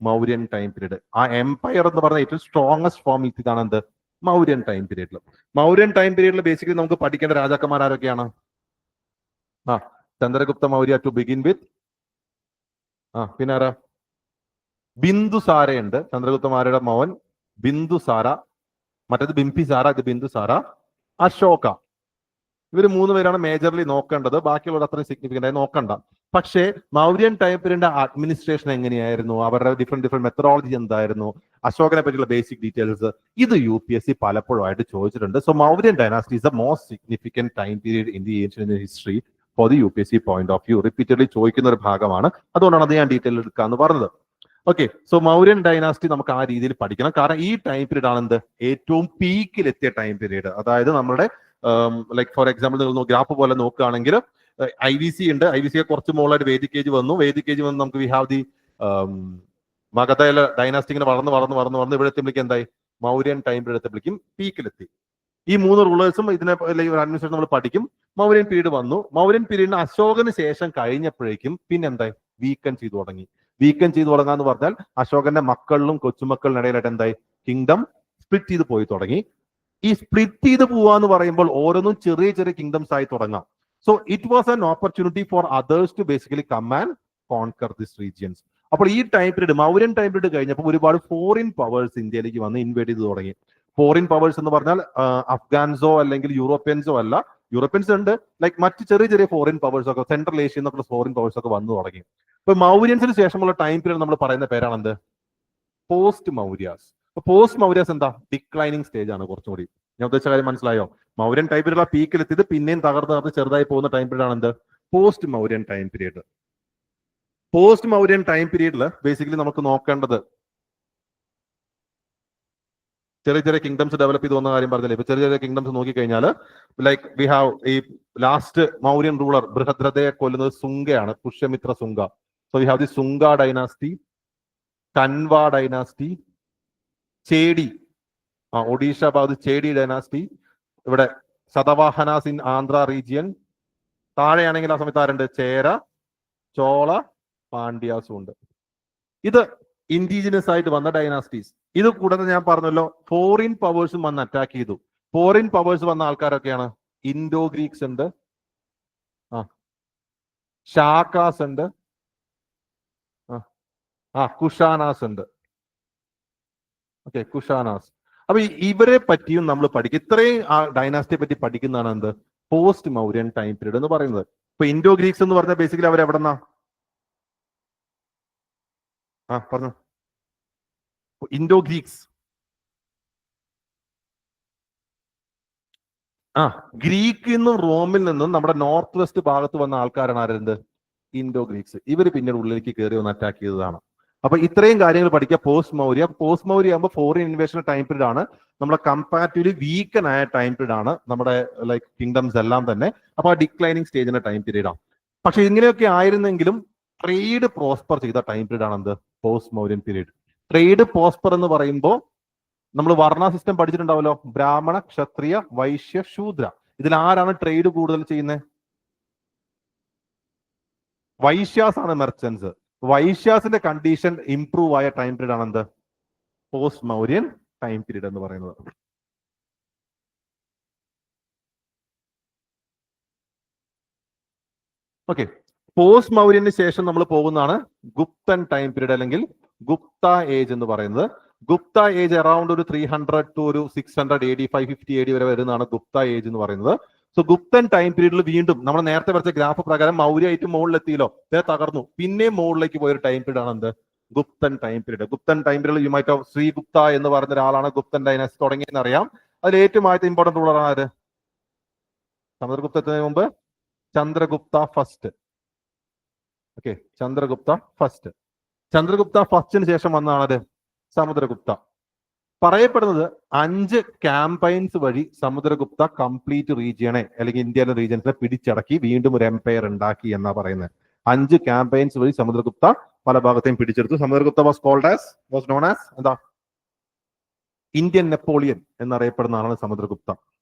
Mauryan time period. ആ എംപയർ എന്ന് പറഞ്ഞ ഏറ്റവും സ്ട്രോങ്ങസ്റ്റ് ഫോം ഇതാണ് എന്ത്? മൗര്യൻ ടൈം പീരീഡിൽ. മൗര്യൻ ടൈം പീരീഡിൽ ബേസിക്കലി നമുക്ക് പഠിക്കേണ്ട രാജാക്കന്മാർ ആരൊക്കെയാണ്? Chandragupta Maurya to begin with. പിന്നെ ആരാ? ബിന്ദുസാരയുണ്ട്. ചന്ദ്രഗുപ്ത മൗര്യയുടെ മകൻ ബിന്ദുസാര. മറ്റേത് ബിംബിസാര, ഇത് ബിന്ദുസാര. അശോക. ഇവർ മൂന്ന് പേരാണ് മേജർലി നോക്കേണ്ടത്. ബാക്കിയുള്ളത് അത്രയും സിഗ്നിഫിക്കന്റ് ആയി നോക്കണ്ട. പക്ഷേ മൗര്യൻ ടൈം പീരീഡിന്റെ അഡ്മിനിസ്ട്രേഷൻ എങ്ങനെയായിരുന്നു? അവരുടെ ഡിഫറെന്റ് മെത്തഡോളജി എന്തായിരുന്നു? അശോകനെ പറ്റിയുള്ള ബേസിക് ഡീറ്റെയിൽസ് ഇത് UPSC പലപ്പോഴായിട്ട് ചോദിച്ചിട്ടുണ്ട്. So Mauryan dynasty is the most significant time period in the ancient history for the UPSC point of view. Repeatedly ചോദിക്കുന്ന ഒരു ഭാഗമാണ്. അതുകൊണ്ടാണ് അത് ഞാൻ ഡീറ്റെയിൽ എടുക്കാന്ന് പറഞ്ഞത്. ഓക്കെ, സോ മൗര്യൻ ഡൈനാസ്റ്റി നമുക്ക് ആ രീതിയിൽ പഠിക്കണം. കാരണം ഈ ടൈം പീരീഡ് ആണ് എന്ത്? ഏറ്റവും പീക്കിലെത്തിയ ടൈം പീരീഡ്. അതായത് നമ്മുടെ ലൈക്ക് ഫോർ എക്സാമ്പിൾ നിങ്ങൾ ഗ്രാഫ് പോലെ നോക്കുകയാണെങ്കിൽ IVC ഉണ്ട്. IVC കുറച്ച് മുകളിലായിട്ട് വേദിക് ഏജ് വന്നു. വേദിക് ഏജ് വന്ന് നമുക്ക് വി ഹാവ് ദി മഗധയിലെ ഡൈനാസ്റ്റി ഇങ്ങനെ വളർന്ന് ഇവിടെ എത്തുമ്പോഴേക്കും എന്തായി? മൗര്യൻ ടൈം പീരീഡ് എത്തുമ്പോഴേക്കും പീക്കിലെത്തി. ഈ മൂന്ന് റൂളേഴ്സും ഇതിനെ അഡ്മിനിസ്ട്രേഷൻ നമ്മൾ പഠിക്കും. മൗര്യൻ പീരീഡ് വന്നു. മൗര്യൻ പീരീഡിന് അശോകന് ശേഷം കഴിഞ്ഞപ്പോഴേക്കും പിന്നെ എന്തായി? വീക്കൻ ചെയ്തു തുടങ്ങി. വീക്കൻ ചെയ്തു തുടങ്ങാന്ന് പറഞ്ഞാൽ അശോകന്റെ മക്കളിലും കൊച്ചുമക്കളിലും ഇടയിലായിട്ട് എന്തായി? കിങ്ഡം സ്പ്ലിറ്റ് ചെയ്ത് പോയി തുടങ്ങി. ഈ സ്പ്ലിറ്റ് ചെയ്ത് പോവാന്ന് പറയുമ്പോൾ ഓരോന്നും ചെറിയ ചെറിയ കിങ്ഡംസ് ആയി തുടങ്ങാം. So it was an opportunity for others to basically come and conquer this regions. അപ്പോൾ ഈ time period, Mauryan time period കഴിഞ്ഞപ്പോൾ ഒരുപാട് ഫോറിൻ പവേഴ്സ് ഇന്ത്യയിലേക്ക് വന്ന് ഇൻവേഡ് ചെയ്ത് തുടങ്ങി. ഫോറിൻ പവേഴ്സ് എന്ന് പറഞ്ഞാൽ അഫ്ഗാൻസോ അല്ലെങ്കിൽ യൂറോപ്യൻസോ അല്ല. യൂറോപ്യൻസ് ഉണ്ട്, ലൈക്ക് മറ്റ് ചെറിയ ചെറിയ ഫോറിൻ പവേഴ്സ് ഒക്കെ, സെൻട്രൽ ഏഷ്യ എന്നൊക്കെ ഫോറിൻ പവേഴ്സ് ഒക്കെ വന്നു തുടങ്ങി. ഇപ്പൊ മൗര്യൻസിന് ശേഷമുള്ള ടൈം പീരീഡ് നമ്മൾ പറയുന്ന പേരാണ് എന്ത്? പോസ്റ്റ് മൗര്യാസ്. പോസ്റ്റ് മൗര്യാസ് എന്താ? ഡിക്ലൈനിങ് സ്റ്റേജ് ആണ്. കുറച്ചുകൂടി ഞാൻ ഉദ്ദേശിച്ച കാര്യം മനസ്സിലായോ? മൗര്യൻ ടൈം പീരീഡ് പീക്കിലെത്തിയത് പിന്നെയും തകർന്ന് ചെറുതായി പോകുന്ന ടൈം പീരീഡ് ആണ് എന്ത്? Post Mauryan time period. Post Mauryan time പീരീഡിൽ ബേസിക്കലി നമുക്ക് നോക്കേണ്ടത് ചെറിയ ചെറിയ കിങ്ഡംസ് ഡെവലപ്പ് ചെയ്ത് വന്ന കാര്യം പറഞ്ഞില്ലേ. ഇപ്പൊ ചെറിയ ചെറിയ കിങ്ഡംസ് നോക്കിക്കഴിഞ്ഞാൽ ലൈക്ക് വി ഹാവ് ഈ ലാസ്റ്റ് മൗര്യൻ റൂളർ ബൃഹദ്രഥയെ കൊല്ലുന്നത് സുംഗയാണ്, Pushyamitra സുംഗ. So we have the Sunga dynasty, Kanva dynasty, Chedi, Odisha about the Chedi dynasty, Satavahanas in Andhra region, താഴെയാണെങ്കിൽ ആ സമയത്ത് ആരുണ്ട്? ചേര, ചോള, പാണ്ഡ്യാസ് ഉണ്ട്. ഇത് ഇൻഡിജിനസ് ആയിട്ട് വന്ന ഡൈനാസ്റ്റീസ്. ഇത് കൂടാതെ ഞാൻ പറഞ്ഞല്ലോ ഫോറിൻ പവേഴ്സും വന്ന് അറ്റാക്ക് ചെയ്തു. ഫോറിൻ പവേഴ്സ് വന്ന ആൾക്കാരൊക്കെയാണ് ഇൻഡോ ഗ്രീക്സ് ഉണ്ട്, ഷാക്കാസ് ഉണ്ട്, കുഷാനാസ് ഉണ്ട്. ഓക്കെ, കുഷാനാസ്. അപ്പൊ ഇവരെ പറ്റിയും നമ്മൾ പഠിക്കും. ഇത്രയും ആ ഡൈനാസ്റ്റിയെ പറ്റി പഠിക്കുന്നതാണ് എന്ത് പോസ്റ്റ് മൗര്യൻ ടൈം പീരീഡ് എന്ന് പറയുന്നത്. ഇപ്പൊ ഇൻഡോ ഗ്രീക്സ് എന്ന് പറഞ്ഞാൽ ബേസിക്കലി അവർ എവിടെന്നാ? പറഞ്ഞു. ഇൻഡോ ഗ്രീക്സ് ഗ്രീക്കിൽ നിന്നും റോമിൽ നിന്നും നമ്മുടെ നോർത്ത് വെസ്റ്റ് ഭാഗത്ത് വന്ന ആൾക്കാരാണ് ആരെന്ത്? Indo Greeks. ഇവർ പിന്നീട് ഉള്ളിലേക്ക് കയറി വന്ന് അറ്റാക്ക് ചെയ്തതാണ്. അപ്പൊ ഇത്രയും കാര്യങ്ങൾ പഠിക്കുക. പോസ്റ്റ് മൗര്യ ആകുമ്പോൾ ഫോറിൻ ഇൻവേഷൻ ടൈം പീരീഡ് ആണ്. നമ്മുടെ കമ്പാരിറ്റീവ്ലി വീക്കനായ ടൈം പീരീഡ് ആണ് നമ്മുടെ ലൈക്ക് കിങ്ഡംസ് എല്ലാം തന്നെ. അപ്പൊ ആ ഡിക്ലൈനിങ് സ്റ്റേജിന്റെ ടൈം പീരീഡ് ആണ്. പക്ഷെ ഇങ്ങനെയൊക്കെ ആയിരുന്നെങ്കിലും ട്രേഡ് പ്രോസ്പർ ചെയ്ത ടൈം പീരീഡ് ആണ് എന്ത്? Post Mauryan period. Trade prosper എന്ന് പറയുമ്പോൾ നമ്മൾ വർണ്ണ സിസ്റ്റം പഠിച്ചിട്ടുണ്ടാവല്ലോ, ബ്രാഹ്മണ, ക്ഷത്രിയ, വൈശ്യ, ശൂദ്ര. ഇതിൽ ആരാണ് ട്രേഡ് കൂടുതൽ ചെയ്യുന്നത്? വൈശ്യാസ് ആണ് മെർച്ചൻസ്. വൈശ്യാസിന്റെ കണ്ടീഷൻ ഇംപ്രൂവ് ആയ ടൈം പീരീഡ് ആണ് എന്ത്? പോസ്റ്റ് മൗര്യൻ ടൈം പീരീഡ് എന്ന് പറയുന്നത്. ഓക്കെ, പോസ്റ്റ് മൗര്യന് ശേഷം നമ്മൾ പോകുന്നതാണ് ഗുപ്തൻ ടൈം പീരീഡ് അല്ലെങ്കിൽ ഗുപ്ത ഏജ് എന്ന് പറയുന്നത്. ഗുപ്ത ഏജ് അറൌണ്ട് ഒരു 300 to ഒരു 600 AD 550 AD വരെ വരുന്നതാണ് ഗുപ്ത ഏജ് എന്ന് പറയുന്നത്. സോ ഗുപ്തൻ ടൈം പീരീഡിൽ വീണ്ടും നമ്മൾ നേരത്തെ വരച്ച ഗ്രാഫ് പ്രകാരം മൗര്യ ആയിട്ട് മുകളിലെത്തിയല്ലോ, തകർന്നു, പിന്നെ മുകളിലേക്ക് പോയൊരു ടൈം പീരീഡ് ആണ് എന്ത്? Guptan time period. Guptan time പീരീഡിൽ യു മൈറ്റ് ഓഫ് ശ്രീഗുപ്ത എന്ന് പറഞ്ഞ ഒരാളാണ് ഗുപ്തൻ ഡൈനാസ്റ്റി തുടങ്ങിയെന്ന് അറിയാം. അതിൽ ഏറ്റവും ആദ്യത്തെ ഇമ്പോർട്ടന്റ് റൂളറാണ് ആര്? സമുദ്രഗുപ്തത്തിന് മുമ്പ് Chandragupta first. Okay, Chandragupta first. Chandragupta ഫസ്റ്റിന് ശേഷം വന്നതാണ് സമുദ്രഗുപ്ത. പറയപ്പെടുന്നത് 5 ക്യാമ്പയിൻസ് വഴി സമുദ്രഗുപ്ത കംപ്ലീറ്റ് റീജിയനെ അല്ലെങ്കിൽ ഇന്ത്യയിലെ റീജിയൻസിനെ പിടിച്ചടക്കി വീണ്ടും ഒരു എംപയർ ഉണ്ടാക്കി എന്നാ പറയുന്നത്. 5 ക്യാമ്പയിൻസ് വഴി സമുദ്രഗുപ്ത പല ഭാഗത്തെയും പിടിച്ചെടുത്തു. സമുദ്രഗുപ്ത വാസ് നോൺ ആസ് എന്താ? ഇന്ത്യൻ നെപ്പോളിയൻ എന്നറിയപ്പെടുന്ന ആളാണ് സമുദ്രഗുപ്ത.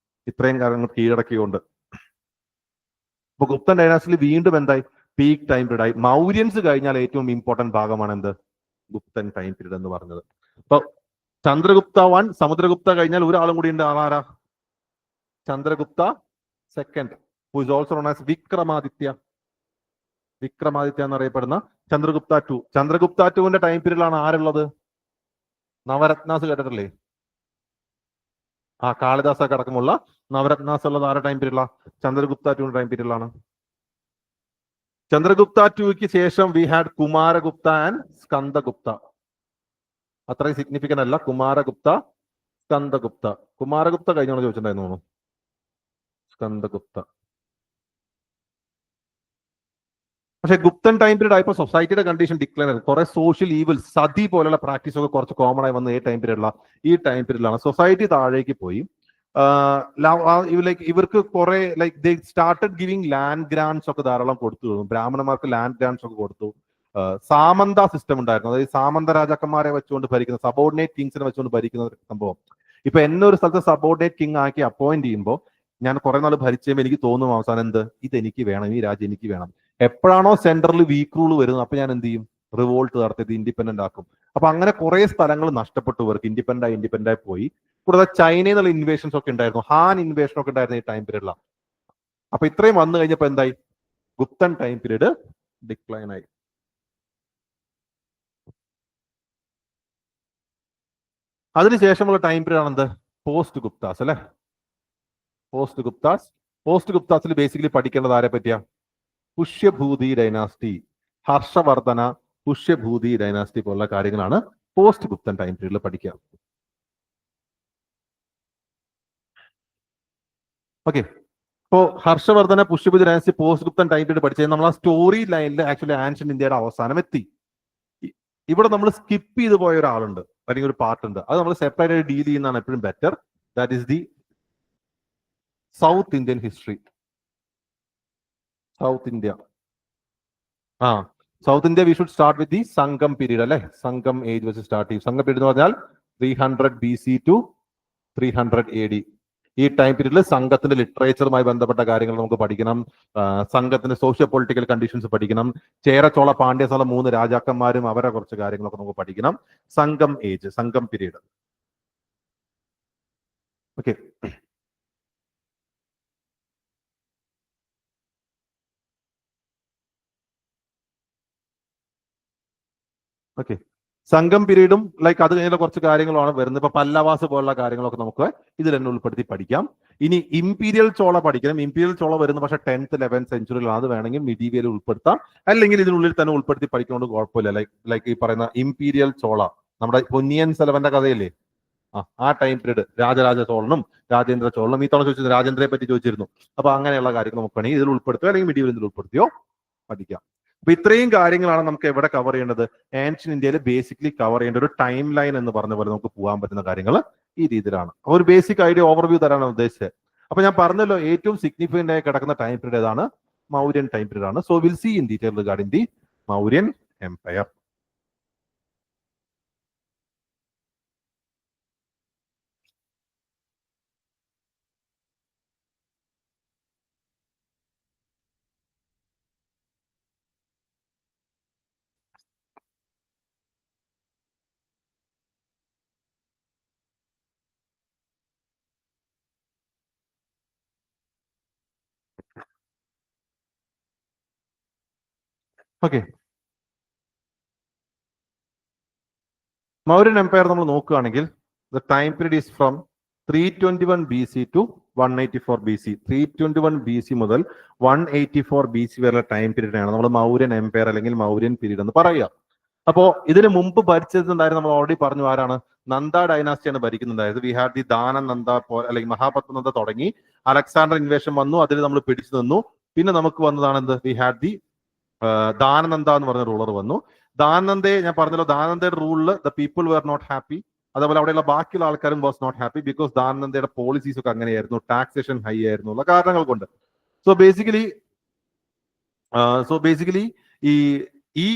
ഇത്രയും കാര്യങ്ങൾ കീഴടക്കിയുണ്ട്. അപ്പൊ ഗുപ്തൻ ഡൈനാസ്റ്റിയിൽ വീണ്ടും എന്തായി? പീക്ക് ടൈം പീരീഡ് ആയി. മൗര്യൻസ് കഴിഞ്ഞാൽ ഏറ്റവും ഇമ്പോർട്ടന്റ് ഭാഗമാണ് എന്ത്? ഗുപ്തൻ ടൈം പീരീഡ് എന്ന് പറഞ്ഞത്. അപ്പൊ ചന്ദ്രഗുപ്ത 1, സമുദ്രഗുപ്ത കഴിഞ്ഞാൽ ഒരാളും കൂടി ഉണ്ട്. ആളാരാ? Chandragupta second, who is also known as Vikramaditya. Vikramaditya എന്നറിയപ്പെടുന്ന ചന്ദ്രഗുപ്ത 2. ചന്ദ്രഗുപ്ത 2ന്റെ ടൈം പീരീഡിലാണ് ആരുള്ളത്? നവരത്നാസ് കേട്ടിട്ടില്ലേ? കാളിദാസ അടക്കമുള്ള നവരത്നാസ് ഉള്ളത് ആരുടെ ടൈം പീരീഡിലാണ്? ചന്ദ്രഗുപ്ത 2ന്റെ ടൈം പീരീഡിലാണ്. ചന്ദ്രഗുപ്ത 2ക്ക് ശേഷം we had Kumaragupta and Skandagupta. അത്രയും സിഗ്നിഫിക്കന്റ് അല്ല. കുമാരഗുപ്ത, സ്കന്ദഗുപ്ത. കുമാരഗുപ്ത കഴിഞ്ഞോളൂ ചോദിച്ചിട്ടുണ്ടായിരുന്നു തോന്നുന്നു. സ്കന്ദഗുപ്ത. പക്ഷെ ഗുപ്തൻ ടൈം പീരീഡ് ആയപ്പോൾ സൊസൈറ്റിയുടെ കണ്ടീഷൻ ഡിക്ലൈൻ ആയിരുന്നു. കുറെ സോഷ്യൽ ഈവിൽസ്, സതി പോലുള്ള പ്രാക്ടീസ് ഒക്കെ കുറച്ച് കോമൺ ആയി വന്ന ഈ ടൈം പീരീഡിലാണ് സൊസൈറ്റി താഴേക്ക് പോയി. ഇവർക്ക് കുറെ like they started giving land grants ഒക്കെ ധാരാളം കൊടുത്തു. ബ്രാഹ്മണന്മാർക്ക് ലാൻഡ് ഗ്രാൻഡ്സ് ഒക്കെ കൊടുത്തു. സാമന്ത സിസ്റ്റം ഉണ്ടായിരുന്നു. അതായത് സാമന്ത രാജാക്കന്മാരെ വെച്ചുകൊണ്ട് ഭരിക്കുന്ന, സബോർഡിനേറ്റ് കിങ്സിനെ വെച്ചുകൊണ്ട് ഭരിക്കുന്ന സംഭവം. ഇപ്പൊ എന്നെ ഒരു സ്ഥലത്ത് സബോർഡിനേറ്റ് കിങ് ആക്കി അപ്പോയിന്റ് ചെയ്യുമ്പോൾ ഞാൻ കുറെ നാൾ ഭരിച്ചുമ്പോൾ എനിക്ക് തോന്നും അവസാനം എന്ത്? ഇതെനിക്ക് വേണം, ഈ രാജ്യം എനിക്ക് വേണം. എപ്പോഴാണോ സെൻട്രൽ വീക്ക് റൂൾ വരുന്നത് അപ്പൊ ഞാൻ എന്ത് ചെയ്യും? റിവോൾട്ട് നടത്തി ഇൻഡിപെൻഡന്റ് ആക്കും. അപ്പൊ അങ്ങനെ കുറെ സ്ഥലങ്ങൾ നഷ്ടപ്പെട്ടു ഇവർക്ക്. ഇൻഡിപെൻഡന്റ് ആയി പോയി. കൂടാതെ ചൈനയിൽ നിന്നുള്ള ഇൻവേഷൻസ് ഒക്കെ ഉണ്ടായിരുന്നു. ഹാൻ ഇൻവേഷൻ ഒക്കെ ഉണ്ടായിരുന്നു ഈ ടൈം പീരീഡിലാണ്. അപ്പൊ ഇത്രയും വന്നു കഴിഞ്ഞപ്പോ എന്തായി? ഗുപ്തൻ ടൈം പീരീഡ് ഡിക്ലൈൻ ആയി. അതിനുശേഷമുള്ള ടൈം പീരീഡ് ആണ് എന്ത്? പോസ്റ്റ് ഗുപ്താസ് അല്ലെ? പോസ്റ്റ് ഗുപ്താസിൽ ബേസിക്കലി പഠിക്കേണ്ടത് ആരെ പറ്റിയാ? പുഷ്യഭൂതി ഡൈനാസ്റ്റി, ഹർഷവർദ്ധന, പുഷ്യഭൂതി ഡൈനാസ്റ്റി പോലുള്ള കാര്യങ്ങളാണ് പോസ്റ്റ് ഗുപ്തൻ ടൈം പീരീഡിൽ പഠിക്കുക. ഓക്കെ, ഇപ്പോ Harshavardhana, Pushyabhuti dynasty, post Guptan time period പഠിച്ചത് നമ്മൾ ആ സ്റ്റോറി ലൈനിൽ ആക്ച്വലി ആൻഷ്യന്റ് ഇന്ത്യയുടെ അവസാനം എത്തി. ഇവിടെ നമ്മൾ സ്കിപ്പ് ചെയ്ത് പോയ ഒരാളുണ്ട്, അല്ലെങ്കിൽ ഒരു പാർട്ട് ഉണ്ട്. അത് നമ്മൾ സെപ്പറേറ്റ് ആയിട്ട് ഡീൽ ചെയ്യുന്നതാണ് എപ്പോഴും better. That is the south Indian history. South India. South India we should start with the സംഘം പീരീഡ് അല്ലെ, സംഘം ഏജ് വെച്ച് സ്റ്റാർട്ട് ചെയ്യും. സംഘം പീരീഡ് എന്ന് പറഞ്ഞാൽ 300 BC ടു 300 AD. ഈ ടൈം പീരീഡിൽ സംഘത്തിന്റെ ലിറ്ററേച്ചറുമായി ബന്ധപ്പെട്ട കാര്യങ്ങൾ നമുക്ക് പഠിക്കണം, സംഘത്തിന്റെ സോഷ്യോ പൊളിറ്റിക്കൽ കണ്ടീഷൻസ് പഠിക്കണം, ചേര ചോള പാണ്ഡ്യ എന്നുള്ള 3 രാജാക്കന്മാരും അവരെ കുറച്ച് കാര്യങ്ങളൊക്കെ നമുക്ക് പഠിക്കണം. സംഘം ഏജ്, സംഘം പീരീഡ്. Okay, okay. സംഘം പീരീഡും ലൈക്ക് അത് കഴിഞ്ഞുള്ള കുറച്ച് കാര്യങ്ങളാണ് വരുന്നത്. ഇപ്പൊ പല്ലവാസ് പോലുള്ള കാര്യങ്ങളൊക്കെ നമുക്ക് ഇതിൽ തന്നെ ഉൾപ്പെടുത്തി പഠിക്കാം. ഇനി ഇമ്പീരിയൽ ചോള പഠിക്കണം. ഇമ്പീരിയൽ ചോള വരുന്നത് പക്ഷേ 10th 11th സെഞ്ചുറിയിലാണ്. അത് വേണമെങ്കിൽ മിഡീവിയൽ ഉൾപ്പെടുത്താം, അല്ലെങ്കിൽ ഇതിനുള്ളിൽ തന്നെ ഉൾപ്പെടുത്തി പഠിക്കുന്നതുകൊണ്ട് കുഴപ്പമില്ല. ലൈക്ക് ഈ പറയുന്ന ഇമ്പീരിയൽ ചോള, നമ്മുടെ പൊന്നിയൻ സെൽവന്റെ കഥയില്ലേ, ആ ടൈം പീരീഡ്, രാജരാജ ചോളനും രാജേന്ദ്ര ചോളനും. ഈ തവണ ചോദിച്ചിരുന്നു, രാജേന്ദ്രയെ പറ്റി ചോദിച്ചിരുന്നു. അപ്പൊ അങ്ങനെയുള്ള കാര്യങ്ങൾ നമുക്ക് വേണമെങ്കിൽ ഇതിൽ ഉൾപ്പെടുത്തുക, അല്ലെങ്കിൽ മിഡീവിയൽ ഇതിൽ ഉൾപ്പെടുത്തിയോ പഠിക്കാം. അപ്പൊ ഇത്രയും കാര്യങ്ങളാണ് നമുക്ക് എവിടെ കവർ ചെയ്യേണ്ടത്, ഏൻഷ്യൻ ഇന്ത്യയിൽ ബേസിക്കലി കവർ ചെയ്യേണ്ട ഒരു ടൈം ലൈൻ എന്ന് പറഞ്ഞ പോലെ നമുക്ക് പോകാൻ പറ്റുന്ന കാര്യങ്ങൾ ഈ രീതിയിലാണ്. അപ്പൊ ഒരു ബേസിക് ഐഡിയ ഓവർവ്യൂ തരാനാണ് ഉദ്ദേശിച്ചത്. അപ്പൊ ഞാൻ പറഞ്ഞല്ലോ, ഏറ്റവും സിഗ്നിഫിക്കന്റ് ആയി കിടക്കുന്ന ടൈം പീരീഡ് ഏതാണ്? മൗര്യൻ ടൈം പീരീഡ് ആണ്. So will see in detail regarding the Mauryan empire. Okay, Mauryan empire നമ്മൾ നോക്കുകയാണെങ്കിൽ the time period is from 321 BC to 184 BC. 321 BC മുതൽ 184 BC വരെയുള്ള ടൈം പീരീഡിനാണ് നമ്മൾ മൗര്യൻ എംപയർ അല്ലെങ്കിൽ മൗര്യൻ പീരീഡ് എന്ന് പറയുക. അപ്പോ ഇതിന് മുമ്പ് ഭരിച്ചിട്ടുണ്ടായിരുന്നു, നമ്മൾ ഓൾറെഡി പറഞ്ഞു, ആരാണ്? നന്ദ ഡൈനാസ്റ്റിയാണ് ഭരിക്കുന്നുണ്ടായത്. വി ഹാഡ് ദി ദാനനന്ദ അല്ലെങ്കിൽ മഹാപത്മനന്ദ തുടങ്ങി അലക്സാണ്ടർ ഇൻവേഷൻ വന്നു, അതിൽ നമ്മൾ പിടിച്ചു നിന്നു. പിന്നെ നമുക്ക് വന്നതാണ് എന്ത്? വി ഹാഡ് ദി ദാനനന്ദ എന്ന് പറഞ്ഞ റൂളർ വന്നു. ദാനനന്ദയെ ഞാൻ പറഞ്ഞല്ലോ, ദാനനന്ദയുടെ റൂളിൽ the people were not happy. അതേപോലെ അവിടെയുള്ള ബാക്കിയുള്ള ആൾക്കാരും വാസ് നോട്ട് ഹാപ്പി, ബിക്കോസ് ദാനനന്ദയുടെ പോളിസീസ് ഒക്കെ അങ്ങനെയായിരുന്നു, ടാക്സേഷൻ ഹൈ ആയിരുന്നു ഉള്ള കാരണങ്ങൾ കൊണ്ട്. സോ ബേസിക്കലി ഈ ഈ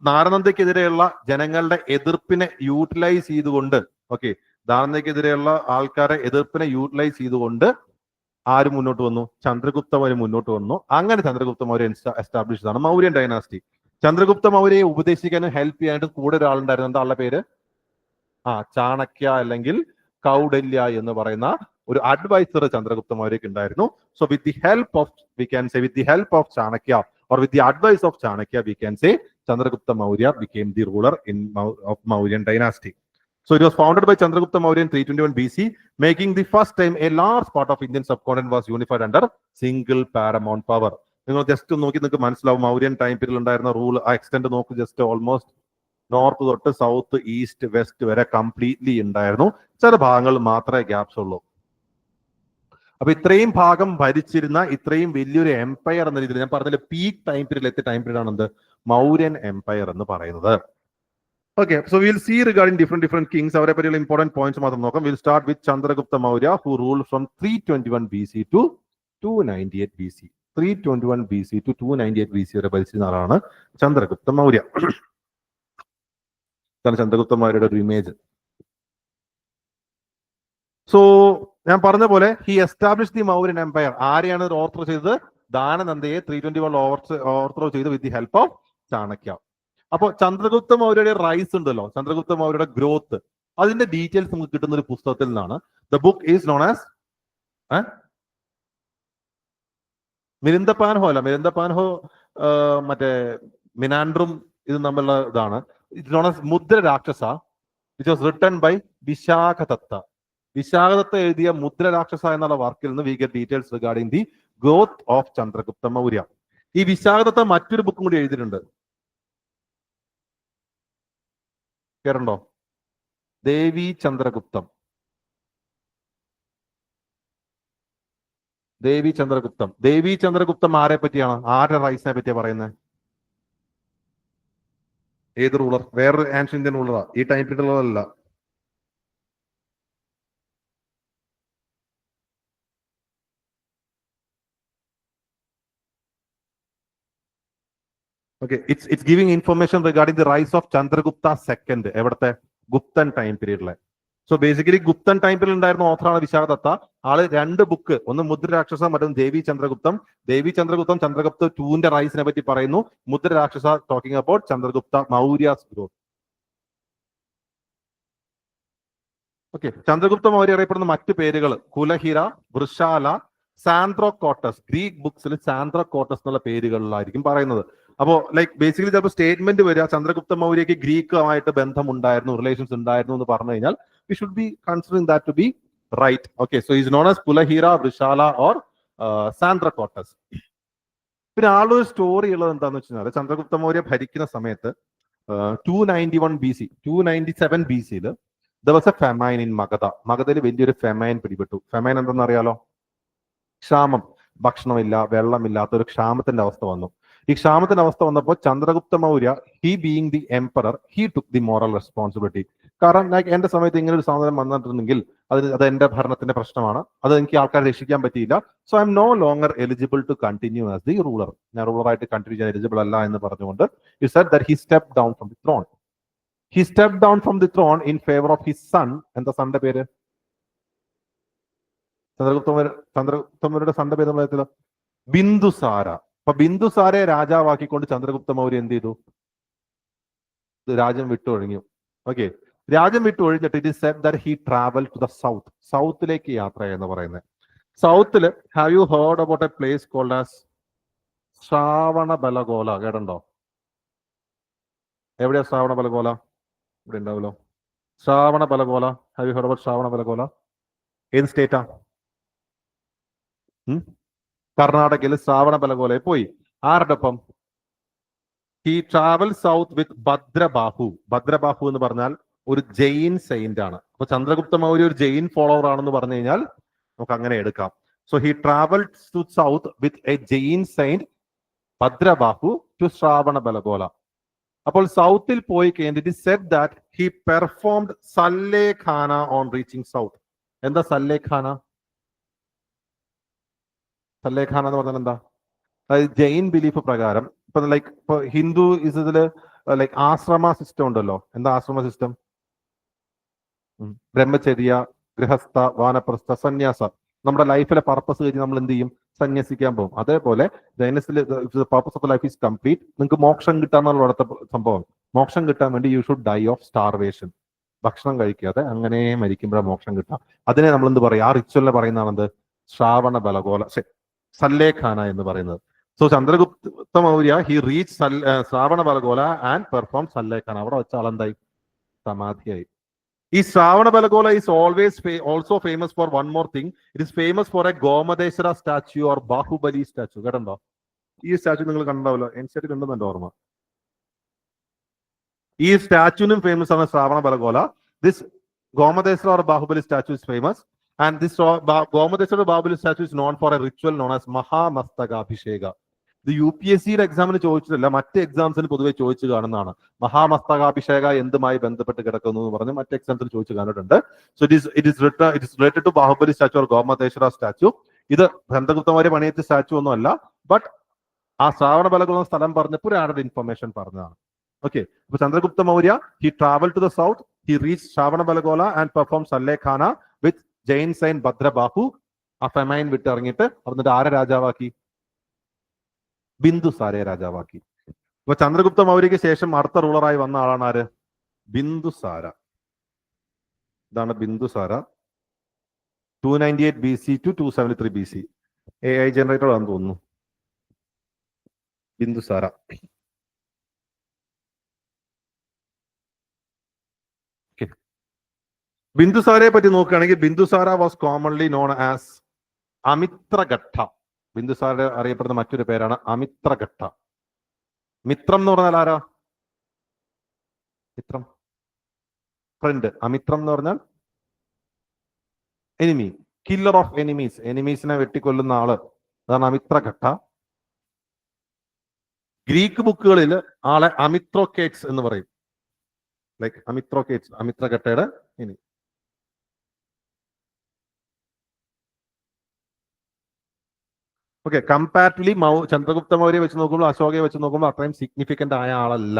നാരനന്ദയ്ക്കെതിരെയുള്ള ജനങ്ങളുടെ എതിർപ്പിനെ യൂട്ടിലൈസ് ചെയ്തുകൊണ്ട്, ഓക്കെ, ദാനനന്ദയ്ക്കെതിരെയുള്ള ആൾക്കാരെ എതിർപ്പിനെ യൂട്ടിലൈസ് ചെയ്തുകൊണ്ട് ആര് മുന്നോട്ട് വന്നു? ചന്ദ്രഗുപ്ത മൗര്യ മുന്നോട്ട് വന്നു. അങ്ങനെ ചന്ദ്രഗുപ്ത മൗര്യ എസ്റ്റാബ്ലിഷ് ചെയ്താണ് മൗര്യൻ ഡൈനാസ്റ്റി. ചന്ദ്രഗുപ്ത മൗര്യയെ ഉപദേശിക്കാനും ഹെൽപ്പ് ചെയ്യാനായിട്ട് കൂടെ ഒരാളുണ്ടായിരുന്നു. എന്താ ആളുടെ പേര്? ചാണക്യ അല്ലെങ്കിൽ കൗഡല്യ എന്ന് പറയുന്ന ഒരു അഡ്വൈസർ ചന്ദ്രഗുപ്ത മൗര്യക്ക് ഉണ്ടായിരുന്നു. So with the help of, V can say with the help of Chanakya or with the advice of Chanakya, we can say Chandragupta Maurya became the ruler of Mauryan dynasty. So it was founded by Chandragupta Maurya in 321 BC, making the first time a large part of Indian subcontinent was unified under single paramount power. നിങ്ങൾ just നോക്കി നിങ്ങൾക്ക് മനസ്സിലാവും Mauryan time പീരീഡിൽ ഉണ്ടായിരുന്ന rule. ആ extend നോക്ക്, just almost north തൊട്ട് south east west വരെ കംപ്ലീറ്റ്ലി ഉണ്ടായിരുന്നു. ചില ഭാഗങ്ങൾ മാത്രമേ ഗ്യാപ്സ് ഉള്ളൂ. അപ്പൊ ഇത്രയും ഭാഗം ഭരിച്ചിരുന്ന ഇത്രയും വലിയൊരു എംപയർ എന്ന രീതിയിൽ ഞാൻ പറഞ്ഞില്ല, പീക്ക് ടൈം പീരീഡിൽ എത്തിയ ടൈം പീരീഡ് ആണ് എന്ത്? മൗര്യൻ എംപയർ എന്ന് പറയുന്നത്. Okay, so will see regarding different kings, അവരെ പറ്റിയുള്ള ഇമ്പോർട്ടന്റ് പോയിന്റ്സ് മാത്രം നോക്കാം. Will start with Chandragupta Maurya, who rule from 321 BC to 298 BC. 321 BC to 298 BC വരെ ഭരിച്ചിരുന്ന ആളാണ് ചന്ദ്രഗുപ്ത മൗര്യ. ഇതാണ് ചന്ദ്രഗുപ്ത മൗര്യയുടെ ഒരു ഇമേജ്. സോ ഞാൻ പറഞ്ഞ പോലെ he establish the Mauryan empire. ആരെയാണ് ഓർത്തർ ചെയ്തത്? ദാനനന്ദയെ 321 ഓർത്തർ ചെയ്ത് with the help of Chanakya. അപ്പൊ ചന്ദ്രഗുപ്ത മൗര്യയുടെ റൈസ് ഉണ്ടല്ലോ, ചന്ദ്രഗുപ്ത മൗര്യയുടെ ഗ്രോത്ത്, അതിന്റെ ഡീറ്റെയിൽസ് നമുക്ക് കിട്ടുന്ന ഒരു പുസ്തകത്തിൽ നിന്നാണ്. The book is known as Milindapanho അല്ല, മിരിന്തപാൻഹോ മറ്റേ മിനാൻഡ്രും ഇത് തമ്മിലുള്ള ഇതാണ്. ഇറ്റ് നോൺ ആസ് മുദ്ര രാക്ഷസ, വിച്ച് വാസ് റിട്ടൺ ബൈ വിശാഖദത്ത. വിശാഖദത്ത എഴുതിയ മുദ്ര രാക്ഷസ എന്നുള്ള വർക്കിൽ നിന്ന് we get details regarding the growth of Chandragupta Maurya. ഈ വിശാഖദത്ത മറ്റൊരു ബുക്കും കൂടി എഴുതിയിട്ടുണ്ട്, കേറുണ്ടോ? ദേവി ചന്ദ്രഗുപ്തം. ദേവി ചന്ദ്രഗുപ്തം. ദേവി ചന്ദ്രഗുപ്തം ആരെ പറ്റിയാണ്? ആരുടെ റൈസിനെ പറ്റിയാണ് പറയുന്നത്? ഏത് റൂളർ? വേറൊരു ആൻഷ്യൻ ഇന്ത്യൻ റൂളറാ, ഈ ടൈം പീരീഡിലുള്ളതല്ല. Okay, it's giving information regarding the rise of Chandragupta second. എവിടത്തെ? ഗുപ്തൻ ടൈം പീരീഡിലെ. So basically Guptan time period ഉണ്ടായിരുന്ന ഓഥറാണ് വിശാഖദത്ത. ആള് 2 ബുക്ക്, ഒന്ന് മുദ്ര രാക്ഷസ, മറ്റൊന്ന് ദേവി ചന്ദ്രഗുപ്തം. ദേവി ചന്ദ്രഗുപ്തം ചന്ദ്രഗുപ്ത ടൂന്റെ റൈസിനെ പറ്റി പറയുന്നു. Mudra Rakshasa talking about Chandragupta Maurya's growth. Okay, Chandragupta Maurya അറിയപ്പെടുന്ന മറ്റു പേരുകൾ കുലഹിര, വൃഷാല, സാന്ത്രോകോട്ടസ്. ഗ്രീക്ക് ബുക്സിൽ സാന്ത്രോകോട്ടസ് എന്നുള്ള പേരുകളിലായിരിക്കും പറയുന്നത്. അപ്പോ ലൈക്ക് ബേസിക്കലി ചിലപ്പോൾ സ്റ്റേറ്റ്മെന്റ് വരിക ചന്ദ്രഗുപ്ത മൗര്യക്ക് ഗ്രീക്കുമായിട്ട് ബന്ധമുണ്ടായിരുന്നു, റിലേഷൻസ് ഉണ്ടായിരുന്നു എന്ന് പറഞ്ഞു കഴിഞ്ഞാൽ we should be considering that to be right. Okay, so is known as Kulahira, Vrishala or Sandrokottos. പിന്നെ ആളൊരു സ്റ്റോറി ഉള്ളത് എന്താണെന്ന് വെച്ചാൽ ചന്ദ്രഗുപ്ത മൗര്യ ഭരിക്കുന്ന സമയത്ത് 291 BC 297 BC ദിവസ ഫെമൈൻ ഇൻ മഗധ. മഗധയിൽ വലിയൊരു ഫെമൈൻ പിടിപെട്ടു. ഫെമൈൻ എന്തെന്ന് അറിയാലോ? ക്ഷാമം, ഭക്ഷണമില്ല, വെള്ളമില്ലാത്ത ഒരു ക്ഷാമത്തിന്റെ അവസ്ഥ വന്നു. ഈ ക്ഷാമത്തിന്റെ അവസ്ഥ വന്നപ്പോൾ Chandragupta Maurya, he being the emperor, he took the moral responsibility. കാരണം ലൈക്ക് എന്റെ സമയത്ത് ഇങ്ങനെ ഒരു സാധനം വന്നിട്ടുണ്ടെങ്കിൽ അത് എന്റെ ഭരണത്തിന്റെ പ്രശ്നമാണ്, അത് എനിക്ക് ആൾക്കാരെ രക്ഷിക്കാൻ പറ്റിയില്ല. So I am no longer eligible to continue as the ruler. ഞാൻ റൂളറായിട്ട് കണ്ടിന്യൂ ചെയ്യാൻ എലിജിബിൾ അല്ല എന്ന് പറഞ്ഞുകൊണ്ട് he said that he step down from the throne. He stepped down from the throne in favor of his son. എന്താ സൺന്റെ പേര്? ചന്ദ്രഗുപ്തമൗര്യയുടെ സൺന്റെ പേര് നമ്മൾ ബിന്ദുസാര. അപ്പൊ ബിന്ദുസാരെ രാജാവാക്കിക്കൊണ്ട് ചന്ദ്രഗുപ്ത മൗര്യ എന്ത് ചെയ്തു? രാജ്യം വിട്ടൊഴിഞ്ഞു. ഓക്കെ, രാജ്യം വിട്ടൊഴിഞ്ഞിട്ട് it is said that he travel to the south. സൗത്തിലേക്ക് യാത്ര എന്ന് പറയുന്നത്. സൗത്തില് have you heard about a place called as Shravanabelagola? കേട്ടോ? എവിടെയാ ശ്രാവണബലഗോല? ഇവിടെ ഉണ്ടാവല്ലോ. Shravanabelagola, have you heard about Shravanabelagola? ഏത് സ്റ്റേറ്റാ? കർണാടകയിൽ ശ്രാവണബലഗോലയിൽ പോയി. ആരുടെ ഒപ്പം? He travel south with Bhadrabahu. Bhadrabahu എന്ന് പറഞ്ഞാൽ ഒരു ജെയിൻ സെയിന്റ് ആണ്. അപ്പൊ ചന്ദ്രഗുപ്ത മൗര്യ ഒരു ജെയിൻ ഫോളോവർ ആണെന്ന് പറഞ്ഞു കഴിഞ്ഞാൽ നമുക്ക് അങ്ങനെ എടുക്കാം. So he travel to south with a Jain saint Bhadrabahu to Shravanabelagola. അപ്പോൾ സൗത്തിൽ പോയി കഴിഞ്ഞിട്ട് it is said that he performed Sallekhana on reaching south. എന്താ സല്ലേഖാന? സല്ലേഖാന എന്ന് പറഞ്ഞാൽ എന്താ? അതായത് ജെയിൻ ബിലീഫ് പ്രകാരം ഇപ്പൊ ഹിന്ദു ഇതില് ലൈക്ക് ആശ്രമ സിസ്റ്റം ഉണ്ടല്ലോ. എന്താ ആശ്രമ സിസ്റ്റം? ബ്രഹ്മചര്യ, ഗൃഹസ്ഥ, വാനപ്രസ്ഥ, സന്യാസ. നമ്മുടെ ലൈഫിലെ പർപ്പസ് കഴിഞ്ഞ് നമ്മൾ എന്ത് ചെയ്യും? സന്യസിക്കാൻ പോകും. അതേപോലെ ജൈനസിൽ purpose of life is complete. നിങ്ങൾക്ക് മോക്ഷം കിട്ടാന്നുള്ള അടുത്ത സംഭവം. മോക്ഷം കിട്ടാൻ വേണ്ടി you should die of starvation. ഭക്ഷണം കഴിക്കാതെ അങ്ങനെ മരിക്കുമ്പോഴാണ് മോക്ഷം കിട്ടാം. അതിനെ നമ്മൾ എന്ത് പറയും? ആ റിച്വലിനെ പറയുന്നതാണെന്ത്? ശ്രാവണ ബലഗോല, സല്ലേഖാന എന്ന് പറയുന്നത്. So Chandragupta Maurya he reach Shravanabelagola and perform Sallekhana. അവിടെ വെച്ച ആളെന്തായി? സമാധിയായി. ഈ Shravanabelagola is always also famous for one more thing. It is famous for a Gomateshwara statue or Bahubali statue. കേട്ടോ? ഈ സ്റ്റാച്യു നിങ്ങൾ കണ്ടാവല്ലോ, എൻസിആർടി കണ്ടെന്ന് എന്റെ ഓർമ്മ. ഈ സ്റ്റാച്യുനും ഫേമസ് ആണ് Shravanabelagola. This Gomateshwara or Bahubali statue is famous. And this Gomadeshwara Bahubali statue is known for a ritual known as Mahamastagabhisheka. ഇത് UPSC എക്സാമിന് ചോദിച്ചിട്ടില്ല, മറ്റ് എക്സാംസിന് പൊതുവെ ചോദിച്ചു കാണുന്നതാണ്. മഹാമസ്തകാഭിഷേക എന്തുമായി ബന്ധപ്പെട്ട് കിടക്കുന്നു എന്ന് പറഞ്ഞ് മറ്റ് എക്സാംസിന് ചോദിച്ചു കാണുന്നുണ്ട്. So it is related to Bahubali statue or Gomateshwara statue. ഇത് ചന്ദ്രഗുപ്തമൗര്യ പണിയെത്തിയ സ്റ്റാച്യു ഒന്നും അല്ല, ബട്ട് ആ ശ്രാവണ ബലഗോല സ്ഥലം പറഞ്ഞപ്പോൾ ഒരു ആഡഡ് ഇൻഫർമേഷൻ പറഞ്ഞതാണ്. ഓക്കെ, അപ്പൊ Chandragupta Maurya he travel to the south, he reach Shravanabelagola and perform Sallekhana with Jain saint Bhadrabahu. ആ ഫെമൈൻ വിട്ടിറങ്ങിയിട്ട് എന്നിട്ട് ആരെ രാജാവാക്കി? ബിന്ദുസാരെ രാജാവാക്കി. അപ്പൊ ചന്ദ്രഗുപ്ത മൗര്യക്ക് ശേഷം അടുത്ത റൂളറായി വന്ന ആളാണ് ആര്? ബിന്ദുസാര. ഇതാണ് Bindusara. 298 BC to 273 BC. AI generated ആണെന്ന് തോന്നുന്നു. ബിന്ദുസാര. ബിന്ദുസാരയെ പറ്റി നോക്കുകയാണെങ്കിൽ Bindusara was commonly known as അമിത്രഘട്ട. Bindusara അറിയപ്പെടുന്ന മറ്റൊരു പേരാണ് അമിത്രഘട്ട. മിത്രം എന്ന് പറഞ്ഞാൽ ആരാ? മിത്രം, ഫ്രണ്ട്. അമിത്രം എന്ന് പറഞ്ഞാൽ എനിമി, കില്ലർ ഓഫ് എനിമീസ്. എനിമീസിനെ വെട്ടിക്കൊല്ലുന്ന ആള്, അതാണ് അമിത്രഘട്ട. ഗ്രീക്ക് ബുക്കുകളിൽ ആളെ അമിത്രോക്കേറ്റ്സ് എന്ന് പറയും. ലൈക്ക് അമിത്രോക്കേറ്റ്സ്, അമിത്രഘട്ടയുടെ ഇനി. ഓക്കെ, കമ്പാരിറ്റീവ്ലി ചന്ദ്രഗുപ്ത മൗര്യ വെച്ച് നോക്കുമ്പോൾ അശോകയെ വെച്ച് നോക്കുമ്പോൾ അത്രയും സിഗ്നിഫിക്കന്റ് ആയ ആളല്ല.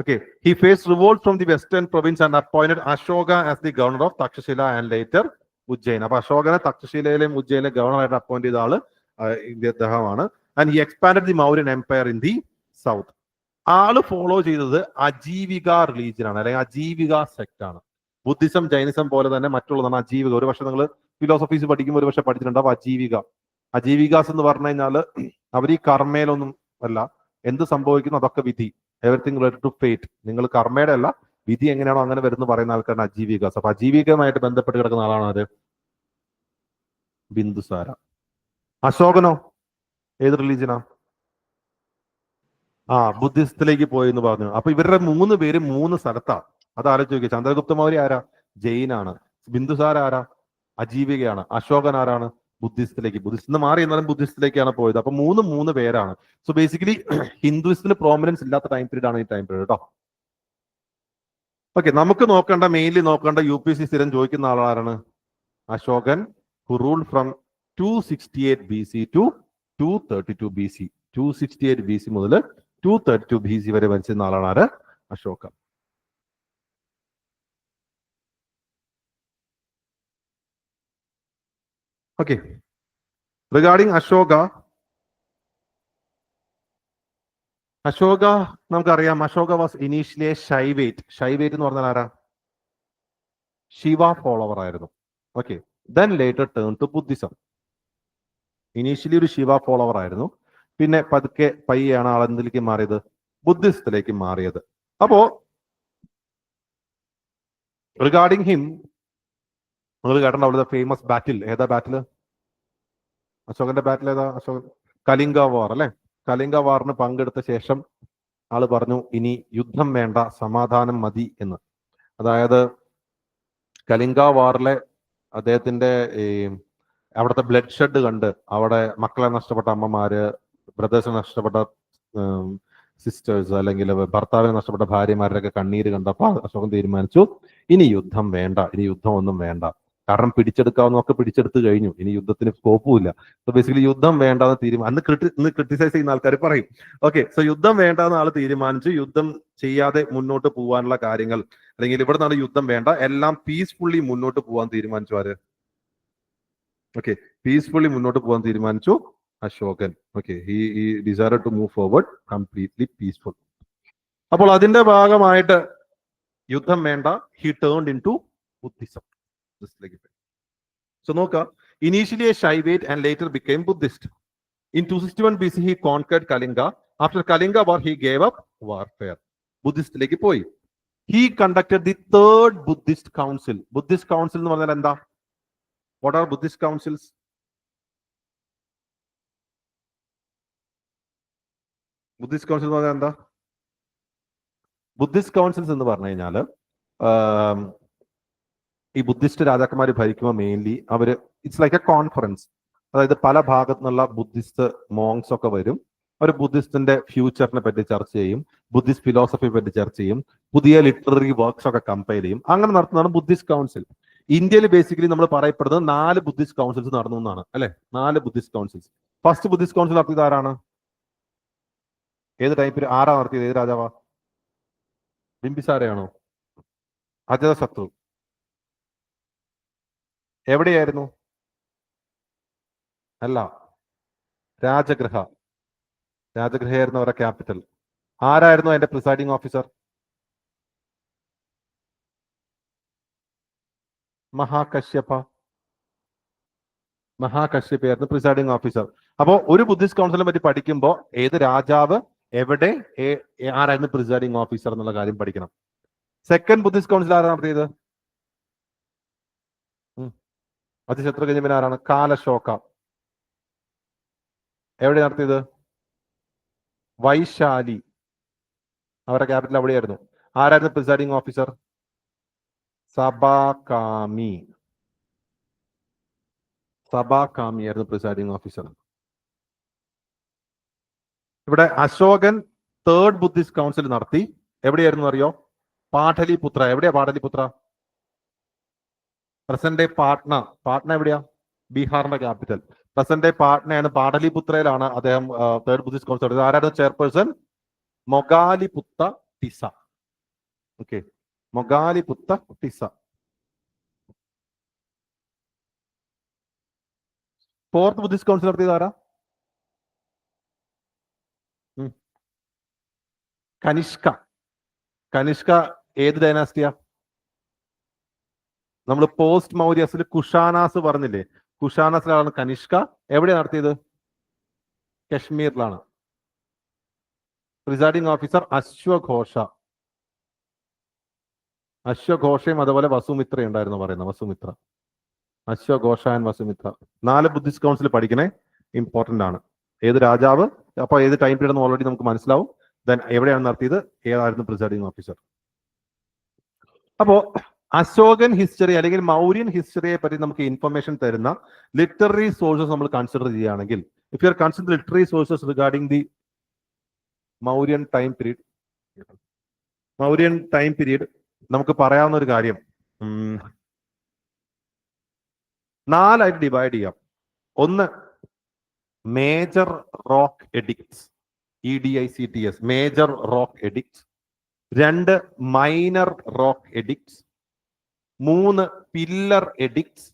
Okay, he face revolt from the western province and appointed Ashoka as the governor of Takshashila and later Ujjain. അപ്പൊ അശോകനെ തക്ഷശിലയിലെയും ഉജ്ജയിലെ ഗവർണറായിട്ട് അപ്പോയിന്റ് ചെയ്ത ആള് ഇദ്ദേഹമാണ്. And he expanded the Mauryan empire in the south. ആള് ഫോളോ ചെയ്തത് അജീവിക റിലീജിയൻ ആണ്, അല്ലെങ്കിൽ അജീവിക സെക്ട് ആണ്. ബുദ്ധിസം ജൈനിസം പോലെ തന്നെ മറ്റുള്ളതാണ് അജീവിക. ഒരു പക്ഷെ നിങ്ങൾ ഫിലോസഫീസ് പഠിക്കുമ്പോൾ ഒരു പക്ഷെ പഠിച്ചിട്ടുണ്ടാവും അജീവികാസ് എന്ന് പറഞ്ഞു കഴിഞ്ഞാല് അവർ ഈ കർമ്മയിലൊന്നും അല്ല, എന്ത് സംഭവിക്കുന്നു അതൊക്കെ വിധി, എവറിത്തിങ് റിലേറ്റഡ് ടു ഫേറ്റ്. നിങ്ങൾ കർമ്മയുടെ അല്ല, വിധി എങ്ങനെയാണോ അങ്ങനെ വരുന്ന പറയുന്ന ആൾക്കാരാണ് അജീവികാസ്. അപ്പൊ അജീവികമായിട്ട് ബന്ധപ്പെട്ട് കിടക്കുന്ന ആളാണ് അത് ബിന്ദുസാര. അശോകനോ ഏത് റിലീജിയനാ? ബുദ്ധിസത്തിലേക്ക് പോയി എന്ന് പറഞ്ഞു. അപ്പൊ ഇവരുടെ 3 പേര് 3 സ്ഥലത്താണ്. അത് ആലോചിച്ച് നോക്കിയ. ചന്ദ്രഗുപ്ത മൗര്യ ആരാ? ജെയിനാണ്. ബിന്ദുസാര ആരാ? അജീവികയാണ്. അശോകൻ ആരാണ്? ബുദ്ധിസത്തിലേക്ക്. ബുദ്ധിസ്റ്റ് മാറി എന്നാലും ബുദ്ധിസത്തിലേക്കാണ് പോയത്. അപ്പൊ 3 പേരാണ്. സോ ബേസിക്കലി ഹിന്ദുയിസത്തിന് പ്രോമിനൻസ് ഇല്ലാത്ത ടൈം പീരീഡ് ആണ് ഈ ടൈം പീരീഡ് കേട്ടോ. ഓക്കെ, നമുക്ക് മെയിൻലി നോക്കേണ്ട UPSC സ്ഥിരം ചോദിക്കുന്ന ആളാരാണ്? Ashokan, who ruled from 268 BC to 232 BC. 268 BC മുതൽ 232 BC വരെ ഭരിച്ചിരുന്ന ആളാണ് ആര്? അശോക. ഓക്കെ, റിഗാർഡിംഗ് അശോക നമുക്കറിയാം Ashoka was initially Shaivite. Shaivite എന്ന് പറഞ്ഞാൽ ആരാ? ശിവ ഫോളോവർ ആയിരുന്നു. Okay, then later turn to Buddhism. Initially ഒരു ശിവ ഫോളോവർ ആയിരുന്നു, പിന്നെ പതുക്കെ പയ്യാണ് ആൾ എന്തിലേക്ക് മാറിയത്? ബുദ്ധിസത്തിലേക്ക് മാറിയത്. അപ്പോ റിഗാർഡിംഗ് ഹിം നിങ്ങൾ കേട്ടിട്ടുണ്ടാവില്ല ഫേമസ് ബാറ്റിൽ. ഏതാ ബാറ്റില്? അശോകന്റെ ബാറ്റിൽ ഏതാ? കലിംഗ വാർ അല്ലെ? കലിംഗ വാറിന് പങ്കെടുത്ത ശേഷം ആള് പറഞ്ഞു ഇനി യുദ്ധം വേണ്ട, സമാധാനം മതി എന്ന്. അതായത് കലിംഗ വാറിലെ അദ്ദേഹത്തിന്റെ അവിടുത്തെ ബ്ലഡ് ഷെഡ് കണ്ട്, അവിടെ മക്കളെ നഷ്ടപ്പെട്ട അമ്മമാര്, ബ്രദേഴ്സിനെ നഷ്ടപ്പെട്ട സിസ്റ്റേഴ്സ്, അല്ലെങ്കിൽ ഭർത്താവിനെ നഷ്ടപ്പെട്ട ഭാര്യമാരുടെയൊക്കെ കണ്ണീര് കണ്ടപ്പോൾ അശോകൻ തീരുമാനിച്ചു ഇനി യുദ്ധം വേണ്ട, ഇനി യുദ്ധം ഒന്നും വേണ്ട. കാരണം പിടിച്ചെടുക്കാവുന്നൊക്കെ പിടിച്ചെടുത്ത് കഴിഞ്ഞു, ഇനി യുദ്ധത്തിന് സ്കോപ്പുമില്ല. സോ ബേസിക്കലി യുദ്ധം വേണ്ടെന്ന് തീരുമാനം. ഇന്ന് ക്രിട്ടിസൈസ് ചെയ്യുന്ന ആൾക്കാർ പറയും ഓക്കെ, സോ യുദ്ധം വേണ്ടെന്ന് ആൾ തീരുമാനിച്ചു. യുദ്ധം ചെയ്യാതെ മുന്നോട്ട് പോകാനുള്ള കാര്യങ്ങൾ, അല്ലെങ്കിൽ ഇവിടെ നിന്നാണ് യുദ്ധം വേണ്ട, എല്ലാം പീസ്ഫുള്ളി മുന്നോട്ട് പോകാൻ തീരുമാനിച്ചു. ആര്? ഓക്കെ, പീസ്ഫുള്ളി മുന്നോട്ട് പോകാൻ തീരുമാനിച്ചു അശോകൻ. Okay, he decided to move forward completely peaceful. അപ്പോൾ അതിന്റെ ഭാഗമായിട്ട് യുദ്ധം വേണ്ട, he turned into Buddhism. So നോക്ക, initially a Shaivite and later became Buddhist. In 261 BC he conquered Kalinga. After Kalinga war he gave up warfare. ബുദ്ധിസ്റ്റിലേക്ക് പോയി. He conducted the third Buddhist council. Buddhist council എന്ന് പറഞ്ഞാൽ എന്താ? What are Buddhist councils? Buddhist council എന്ന് പറഞ്ഞാൽ എന്താ? Buddhist councils എന്ന് പറഞ്ഞു കഴിഞ്ഞാല് ഈ ബുദ്ധിസ്റ്റ് രാജാക്കന്മാർ ഭരിക്കുമ്പോൾ മെയിൻലി അവര് ഇറ്റ്സ് ലൈക്ക് എ കോൺഫറൻസ്. അതായത് പല ഭാഗത്തു നിന്നുള്ള ബുദ്ധിസ്റ്റ് മോങ്സ് ഒക്കെ വരും. അവർ ബുദ്ധിസ്റ്റിന്റെ ഫ്യൂച്ചറിനെ പറ്റി ചർച്ച ചെയ്യും, ബുദ്ധിസ്റ്റ് ഫിലോസഫിയെ പറ്റി ചർച്ച ചെയ്യും, പുതിയ ലിറ്റററി വർക്ക്സ് ഒക്കെ കമ്പയർ ചെയ്യും. അങ്ങനെ നടത്തുന്നതാണ് ബുദ്ധിസ്റ്റ് കൗൺസിൽ. ഇന്ത്യയിൽ ബേസിക്കലി നമ്മൾ പറയപ്പെടുന്നത് 4 ബുദ്ധിസ്റ്റ് കൗൺസിൽസ് നടന്നു എന്നാണ് അല്ലെ? 4 Buddhist councils. First Buddhist council നടത്തിയത് ആരാണ്? ഏത് ടൈപ്പിൽ ആരാ നടത്തിയത്? ഏത് രാജാവാ? ബിംബിസാരയാണോ? അജാതശത്രു എവിടെയായിരുന്നു? അല്ല, രാജഗൃഹയായിരുന്നു അവരുടെ ക്യാപിറ്റൽ. ആരായിരുന്നു അതിന്റെ പ്രിസൈഡിംഗ് ഓഫീസർ? മഹാകശ്യപായിരുന്നു പ്രിസൈഡിംഗ് ഓഫീസർ. അപ്പോ ഒരു ബുദ്ധിസ്റ്റ് കൗൺസിലിനെ പറ്റി പഠിക്കുമ്പോൾ ഏത് രാജാവ് എവിടെ ആരായിരുന്നു പ്രിസൈഡിംഗ് ഓഫീസർ എന്നുള്ള കാര്യം പഠിക്കണം. സെക്കൻഡ് ബുദ്ധിസ്റ്റ് കൗൺസിൽ ആരാണ് നടത്തിയത്? അജാതശത്രു കഴിഞ്ഞ പിന്നെ ആരാണ്? കാലശോക. എവിടെ നടത്തിയത്? വൈശാലി. അവരുടെ ക്യാപിറ്റൽ അവിടെയായിരുന്നു. ആരായിരുന്നു പ്രിസൈഡിംഗ് ഓഫീസർ? സബാകാമി ആയിരുന്നു പ്രിസൈഡിംഗ് ഓഫീസർ. ഇവിടെ അശോകൻ തേർഡ് ബുദ്ധിസ്റ്റ് കൗൺസിൽ നടത്തി. എവിടെയായിരുന്നു അറിയോ? പാഠലിപുത്ര. എവിടെയാ പാഠലിപുത്ര? Present day Patna. പാട്ന എവിടെയാ? ബീഹാറിന്റെ ക്യാപിറ്റൽ. പ്രസന്റ് ഡേ പാട്നയാണ്, പാടലിപുത്രയിലാണ് അദ്ദേഹം തേർഡ് ബുദ്ധിസ്റ്റ് കൗൺസിൽ. ആരായിരുന്നു chairperson? Moggaliputta Tissa. Okay, Moggaliputta Tissa. Fourth Buddhist council നടത്തിയത് ആരാ? കനിഷ്ക. കനിഷ്ക ഏത് ഡൈനാസ്റ്റിയാ? നമ്മൾ പോസ്റ്റ് മൗര്യസിൽ കുഷാനാസ് പറഞ്ഞില്ലേ, കുഷാനാസിലാണ് കനിഷ്ക. എവിടെ നടത്തിയത്? കശ്മീരിലാണ്. Presiding officer അശ്വഘോഷ. അശ്വഘോഷയും അതുപോലെ വസുമിത്ര ഉണ്ടായിരുന്നു പറയുന്നത്. വസുമിത്ര, അശ്വഘോഷ ആൻഡ് വസുമിത്ര. 4 ബുദ്ധിസ്റ്റ് കൗൺസിൽ പഠിക്കണേ, ഇമ്പോർട്ടന്റ് ആണ്. ഏത് രാജാവ്, അപ്പൊ ഏത് ടൈം പീരീഡ് എന്ന് ഓൾറെഡി നമുക്ക് മനസ്സിലാവും. ദെൻ എവിടെയാണ് നടത്തിയത്, ഏതായിരുന്നു പ്രിസൈഡിംഗ് ഓഫീസർ. അപ്പോ അശോകൻ ഹിസ്റ്ററി അല്ലെങ്കിൽ മൗര്യൻ ഹിസ്റ്ററിയെ പറ്റി നമുക്ക് ഇൻഫർമേഷൻ തരുന്ന ലിറ്റററി സോഴ്സസ് നമ്മൾ കൺസിഡർ ചെയ്യുകയാണെങ്കിൽ, if you are consider literary sources regarding the Mauryan time period, നമുക്ക് പറയാവുന്ന ഒരു കാര്യം 4 ആയിട്ട് ഡിവൈഡ് ചെയ്യാം. ഒന്ന്, major rock edicts, EDICTS, major rock edicts. 2, minor rock edicts. 3, pillar edicts.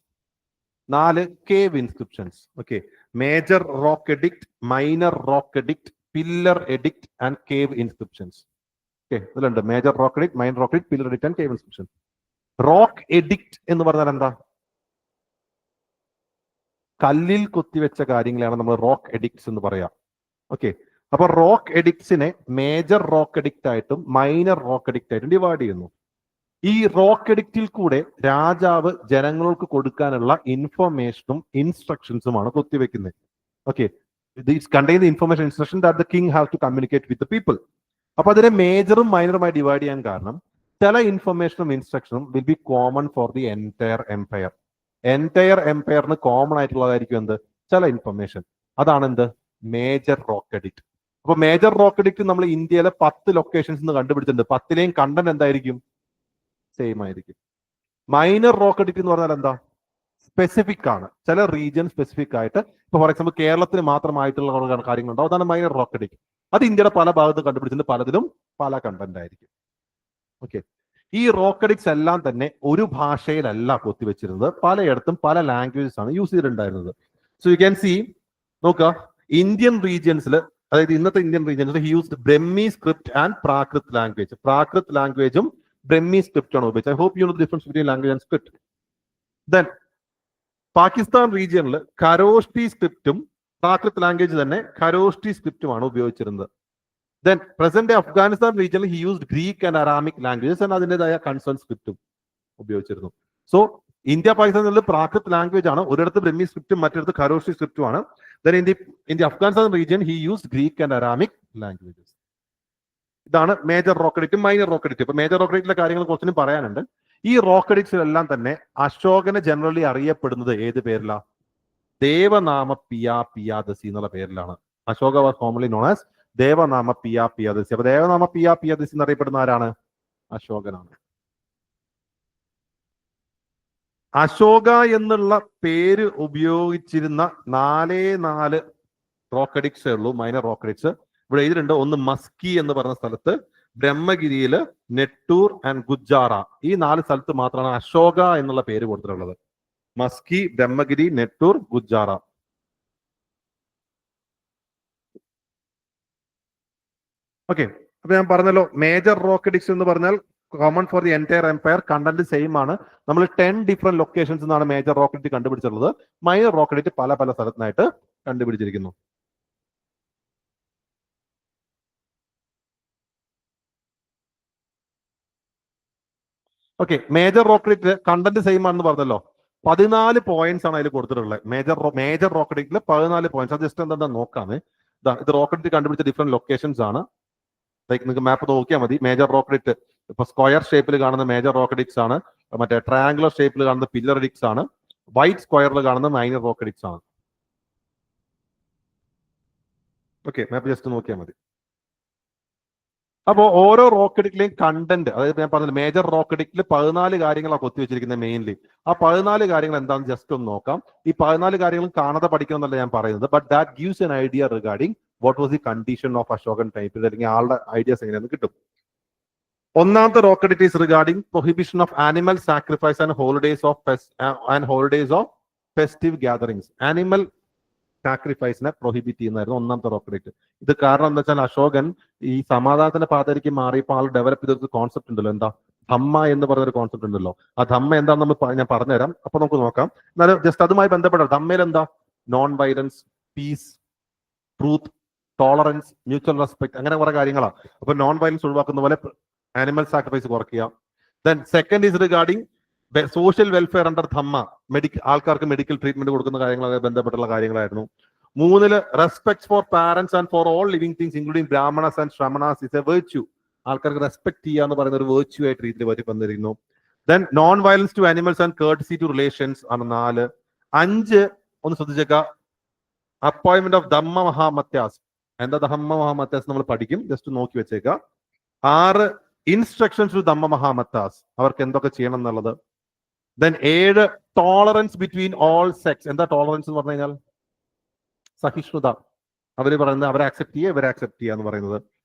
4, cave inscriptions. Okay, major rock edict, minor rock edict, pillar edict and cave inscriptions. Okay, ഇതിലുണ്ട് major rock edict, minor rock edict, pillar edict and cave inscription. Rock എഡിക്ട് എന്ന് പറഞ്ഞാൽ എന്താ? കല്ലിൽ കുത്തിവെച്ച കാര്യങ്ങളാണ് നമ്മൾ rock edicts എന്ന് പറയാം. Okay, അപ്പൊ റോക്ക് എഡിക്ട്സിനെ മേജർ റോക്ക് എഡിക്റ്റ് ആയിട്ടും മൈനർ റോക്ക് എഡിക്റ്റ് ആയിട്ടും ഡിവൈഡ് ചെയ്യുന്നു. ഈ റോക്ക് എഡിക്റ്റിൽ കൂടെ രാജാവ് ജനങ്ങൾക്ക് കൊടുക്കാനുള്ള ഇൻഫർമേഷനും ഇൻസ്ട്രക്ഷൻസുമാണ് കുത്തിവെക്കുന്നത്. Okay, this contain the information instruction that the king have to communicate with the people. അപ്പൊ അതിനെ മേജറും മൈനറുമായി ഡിവൈഡ് ചെയ്യാൻ കാരണം ചില ഇൻഫർമേഷനും ഇൻസ്ട്രക്ഷനും will be common for the entire empire. Entire എംപയറിന് കോമൺ ആയിട്ടുള്ളതായിരിക്കും എന്ത്? ചില ഇൻഫർമേഷൻ. അതാണ് എന്ത്? Major rock edict. അപ്പൊ മേജർ റോക്ക് എഡിക്റ്റ് നമ്മൾ ഇന്ത്യയിലെ 10 ലൊക്കേഷൻസ് കണ്ടുപിടിച്ചിട്ടുണ്ട്. 10ലെയും കണ്ടന്റ് എന്തായിരിക്കും? സെയിം ആയിരിക്കും. മൈനർ റോക്ക് എഡിക്റ്റ് എന്ന് പറഞ്ഞാൽ എന്താ? സ്പെസിഫിക് ആണ്, ചില റീജിയൻ സ്പെസിഫിക് ആയിട്ട്. ഇപ്പൊ ഫോർ എക്സാമ്പിൾ കേരളത്തിന് മാത്രമായിട്ടുള്ള കാര്യങ്ങളുണ്ടാവും, അതാണ് മൈനർ റോക്ക് എഡിക്റ്റ്. അത് ഇന്ത്യയുടെ പല ഭാഗത്ത് കണ്ടുപിടിച്ചിട്ടുണ്ട്, പലതിലും പല കണ്ടന്റ് ആയിരിക്കും. ഓക്കെ, ഈ റോക്ക് എഡിക്ട്സ് എല്ലാം തന്നെ ഒരു ഭാഷയിലല്ല കൊത്തിവെച്ചിരുന്നത്, പലയിടത്തും പല ലാംഗ്വേജസ് ആണ് യൂസ് ചെയ്തിട്ടുണ്ടായിരുന്നത്. സോ യു ക്യാൻ സി, നോക്കുക, ഇന്ത്യൻ റീജിയൻസിൽ, അതായത് ഇന്നത്തെ ഇന്ത്യൻ റീജിയൻസിൽ he used Brahmi script and Prakrit language. Prakrit ലാംഗ്വേജും ബ്രഹ്മി സ്ക്രിപ്റ്റ് ആണ് ഉപയോഗിച്ചത്. I hope you know the difference between language and script. Then Pakistan റീജിയനിൽ ഖരോഷ്ടി സ്ക്രിപ്റ്റും പ്രാകൃത് ലാംഗ്വേജ് തന്നെ ഖരോഷ്ടി സ്ക്രിപ്റ്റുമാണ് ഉപയോഗിച്ചിരുന്നത്. ദെൻ പ്രസന്റ് ഡേ അഫ്ഗാനിസ്ഥാൻ റീജിയനിൽ he used Greek and Aramaic languages and അതിൻ്റെതായ കൺസേൺ സ്ക്രിപ്റ്റും ഉപയോഗിച്ചിരുന്നു. സോ ഇന്ത്യ പാകിസ്ഥാനിൽ പ്രാകൃത് ലാംഗ്വേജ് ആണ്, ഒരിടത്ത് ബ്രഹ്മി സ്ക്രിപ്റ്റും മറ്റിടത്ത് ഖരോഷ്ടി സ്ക്രിപ്റ്റും ആണ്. Then in the Afghanistan region he used Greek and Aramaic languages. ഇതാണ് മേജർ റോക്ക് എഡിക്റ്റും മൈനർ റോക്ക് എഡിക്റ്റും. ഇപ്പൊ മേജർ റോക്ക് എഡിക്റ്റിലെ കാര്യങ്ങൾ കുറച്ചും പറയാനുണ്ട്. ഈ റോക്ക് എഡിക്ട്സിലെല്ലാം തന്നെ അശോകനെ ജനറലി അറിയപ്പെടുന്നത് ഏത് പേരിലാ? ദേവനാമ പിയാദസി എന്നുള്ള പേരിലാണ്. Ashoka was formally known as Devanama Piyadasi. അപ്പൊ ദേവനാമ പിയാദസി എന്നറിയപ്പെടുന്ന ആരാണ്? അശോകനാണ്. അശോക എന്നുള്ള പേര് ഉപയോഗിച്ചിരുന്ന 4 റോക്ക് എഡിക്ട്സേ ഉള്ളൂ, മൈനർ റോക്ക് എഡിക്ട്സ്. ഇവിടെ എഴുതിയിട്ടുണ്ട്. ഒന്ന് മസ്കി എന്ന് പറഞ്ഞ സ്ഥലത്ത്, ബ്രഹ്മഗിരിയില്, നെട്ടൂർ ആൻഡ് ഗുജാറ, ഈ 4 സ്ഥലത്ത് മാത്രമാണ് അശോക എന്നുള്ള പേര് കൊടുത്തിട്ടുള്ളത്. മസ്കി, ബ്രഹ്മഗിരി, നെട്ടൂർ, ഗുജാറ. ഓക്കെ, അപ്പൊ ഞാൻ പറഞ്ഞല്ലോ, മേജർ റോക്ക് എഡിക്ട്സ് എന്ന് പറഞ്ഞാൽ common for the entire empire, content same ആണ്. നമ്മൾ 10 ഡിഫറെന്റ് ലൊക്കേഷൻസ് എന്നാണ് മേജർ റോക്ക് എഡിക്റ്റ് കണ്ടുപിടിച്ചിട്ടുള്ളത്. മൈനർ റോക്ക് എഡിക്റ്റ് പല പല സ്ഥലത്തായിട്ട് കണ്ടുപിടിച്ചിരിക്കുന്നു. Okay, major rock edict content same ആണെന്ന് പറഞ്ഞല്ലോ. 14 പോയിന്റ്സ് ആണ് അതിൽ കൊടുത്തിട്ടുള്ളത്. മേജർ റോക്ക് എഡിക്റ്റിൽ 14 പോയിന്റ്സ്. അത് ജസ്റ്റ് എന്താ നോക്കാന്ന്. ഇത് റോക്ക് എഡിക്റ്റ് കണ്ടുപിടിച്ച ഡിഫറെന്റ് ലൊക്കേഷൻസ് ആണ്. ലൈക്ക് നിങ്ങൾക്ക് മാപ്പ് നോക്കിയാൽ മതി. മേജർ റോക്ക് എഡിക്റ്റ് ഇപ്പൊ സ്ക്വയർ ഷേപ്പിൽ കാണുന്ന മേജർ റോക്ക് എഡിക്ട്സ് ആണ്, മറ്റേ ട്രയാങ്കുലർ ഷേപ്പിൽ കാണുന്ന പില്ലർ എഡിക്ട്സ് ആണ്, വൈറ്റ് സ്ക്വയറിൽ കാണുന്ന മൈനർ റോക്ക് എഡിക്ട്സ് ആണ്. ഓക്കെ, മാപ്പ് ജസ്റ്റ് നോക്കിയാൽ മതി. അപ്പോൾ ഓരോ റോക്ക് എഡിക്റ്റിലെയും കണ്ടന്റ്, അതായത് ഞാൻ പറഞ്ഞത് മേജർ റോക്ക് എഡിക്റ്റിൽ 14 കാര്യങ്ങളാണ് കൊത്തിവെച്ചിരിക്കുന്നത് മെയിൻലി. ആ 14 കാര്യങ്ങൾ എന്താണെന്ന് ജസ്റ്റ് ഒന്ന് നോക്കാം. ഈ 14 കാര്യങ്ങളും കാണാതെ പഠിക്കണം എന്നല്ല ഞാൻ പറയുന്നത്, but that gives an idea regarding what was the condition of Ashokan type, അല്ലെങ്കിൽ ആളുടെ ഐഡിയാസ് എങ്ങനെയാണെന്ന് കിട്ടും. ഒന്നാമത്തെ rock edict is regarding prohibition of animal sacrifice and holidays of festive gatherings. Animal സാക്രിഫൈസിനെ പ്രൊഹിബിറ്റ് ചെയ്യുന്നതായിരുന്നു ഒന്നാമത്തെ റോക്ക് എഡിക്റ്റ്. ഇത് കാരണം എന്താ വെച്ചാൽ അശോകൻ ഈ സമാധാനത്തിന്റെ പാതയിലേക്ക് മാറിയപ്പോൾ ആൾ ഡെവലപ്പ് ചെയ്തൊരു കോൺസെപ്റ്റ് ഉണ്ടല്ലോ, എന്താ ധമ്മ എന്ന് പറഞ്ഞൊരു കോൺസെപ്റ്റ് ഉണ്ടല്ലോ. ആ ധമ്മ എന്താണെന്ന് ഞാൻ പറഞ്ഞുതരാം, അപ്പൊ നമുക്ക് നോക്കാം. എന്നാലും ജസ്റ്റ് അതുമായി ബന്ധപ്പെട്ട ധമ്മയിൽ എന്താ non violence, peace, truth, tolerance, mutual respect, അങ്ങനെ കുറെ കാര്യങ്ങളാണ്. അപ്പൊ നോൺ വയലൻസ് ഒഴിവാക്കുന്ന പോലെ ആനിമൽ സാക്രിഫൈസ് കുറയ്ക്കുക. Then second is regarding social welfare under Dhamma, ആൾക്കാർക്ക് മെഡിക്കൽ ട്രീറ്റ്മെന്റ് കൊടുക്കുന്ന കാര്യങ്ങളൊക്കെ ബന്ധപ്പെട്ടുള്ള കാര്യങ്ങളായിരുന്നു. 3 respect for parents and for all living things including Brahmanas and Shramanas is a virtue. ആൾക്കാർക്ക് റെസ്പെക്ട് ചെയ്യുക എന്ന് പറയുന്ന ഒരു വെർച്യു ആയിട്ട് രീതിയിൽ പറ്റി വന്നിരിക്കുന്നു. Then non violence to animals and courtesy to relations ആണ് 4. 5 ഒന്ന് ശ്രദ്ധിച്ചേക്ക, അപ്പോയിന്റ്മെന്റ് ഓഫ് ധമ്മ മഹാമത്യാസ്. എന്താ ധമ്മ മഹാമത്യാസ് നമ്മൾ പഠിക്കും, ജസ്റ്റ് നോക്കി വെച്ചേക്ക. 6 ഇൻസ്ട്രക്ഷൻസ് ടു ധമ്മ മഹാമത്യാസ്, അവർക്ക് എന്തൊക്കെ ചെയ്യണം എന്നുള്ളത്. Then 7 tolerance between all sex. എന്താ ടോളറൻസ് എന്ന് പറഞ്ഞു കഴിഞ്ഞാൽ സഹിഷ്ണുത. അവര് പറയുന്നത് അവരെ അക്സെപ്റ്റ് ചെയ്യുക, ഇവരെ അക്സെപ്റ്റ് ചെയ്യുക എന്ന് പറയുന്നത്.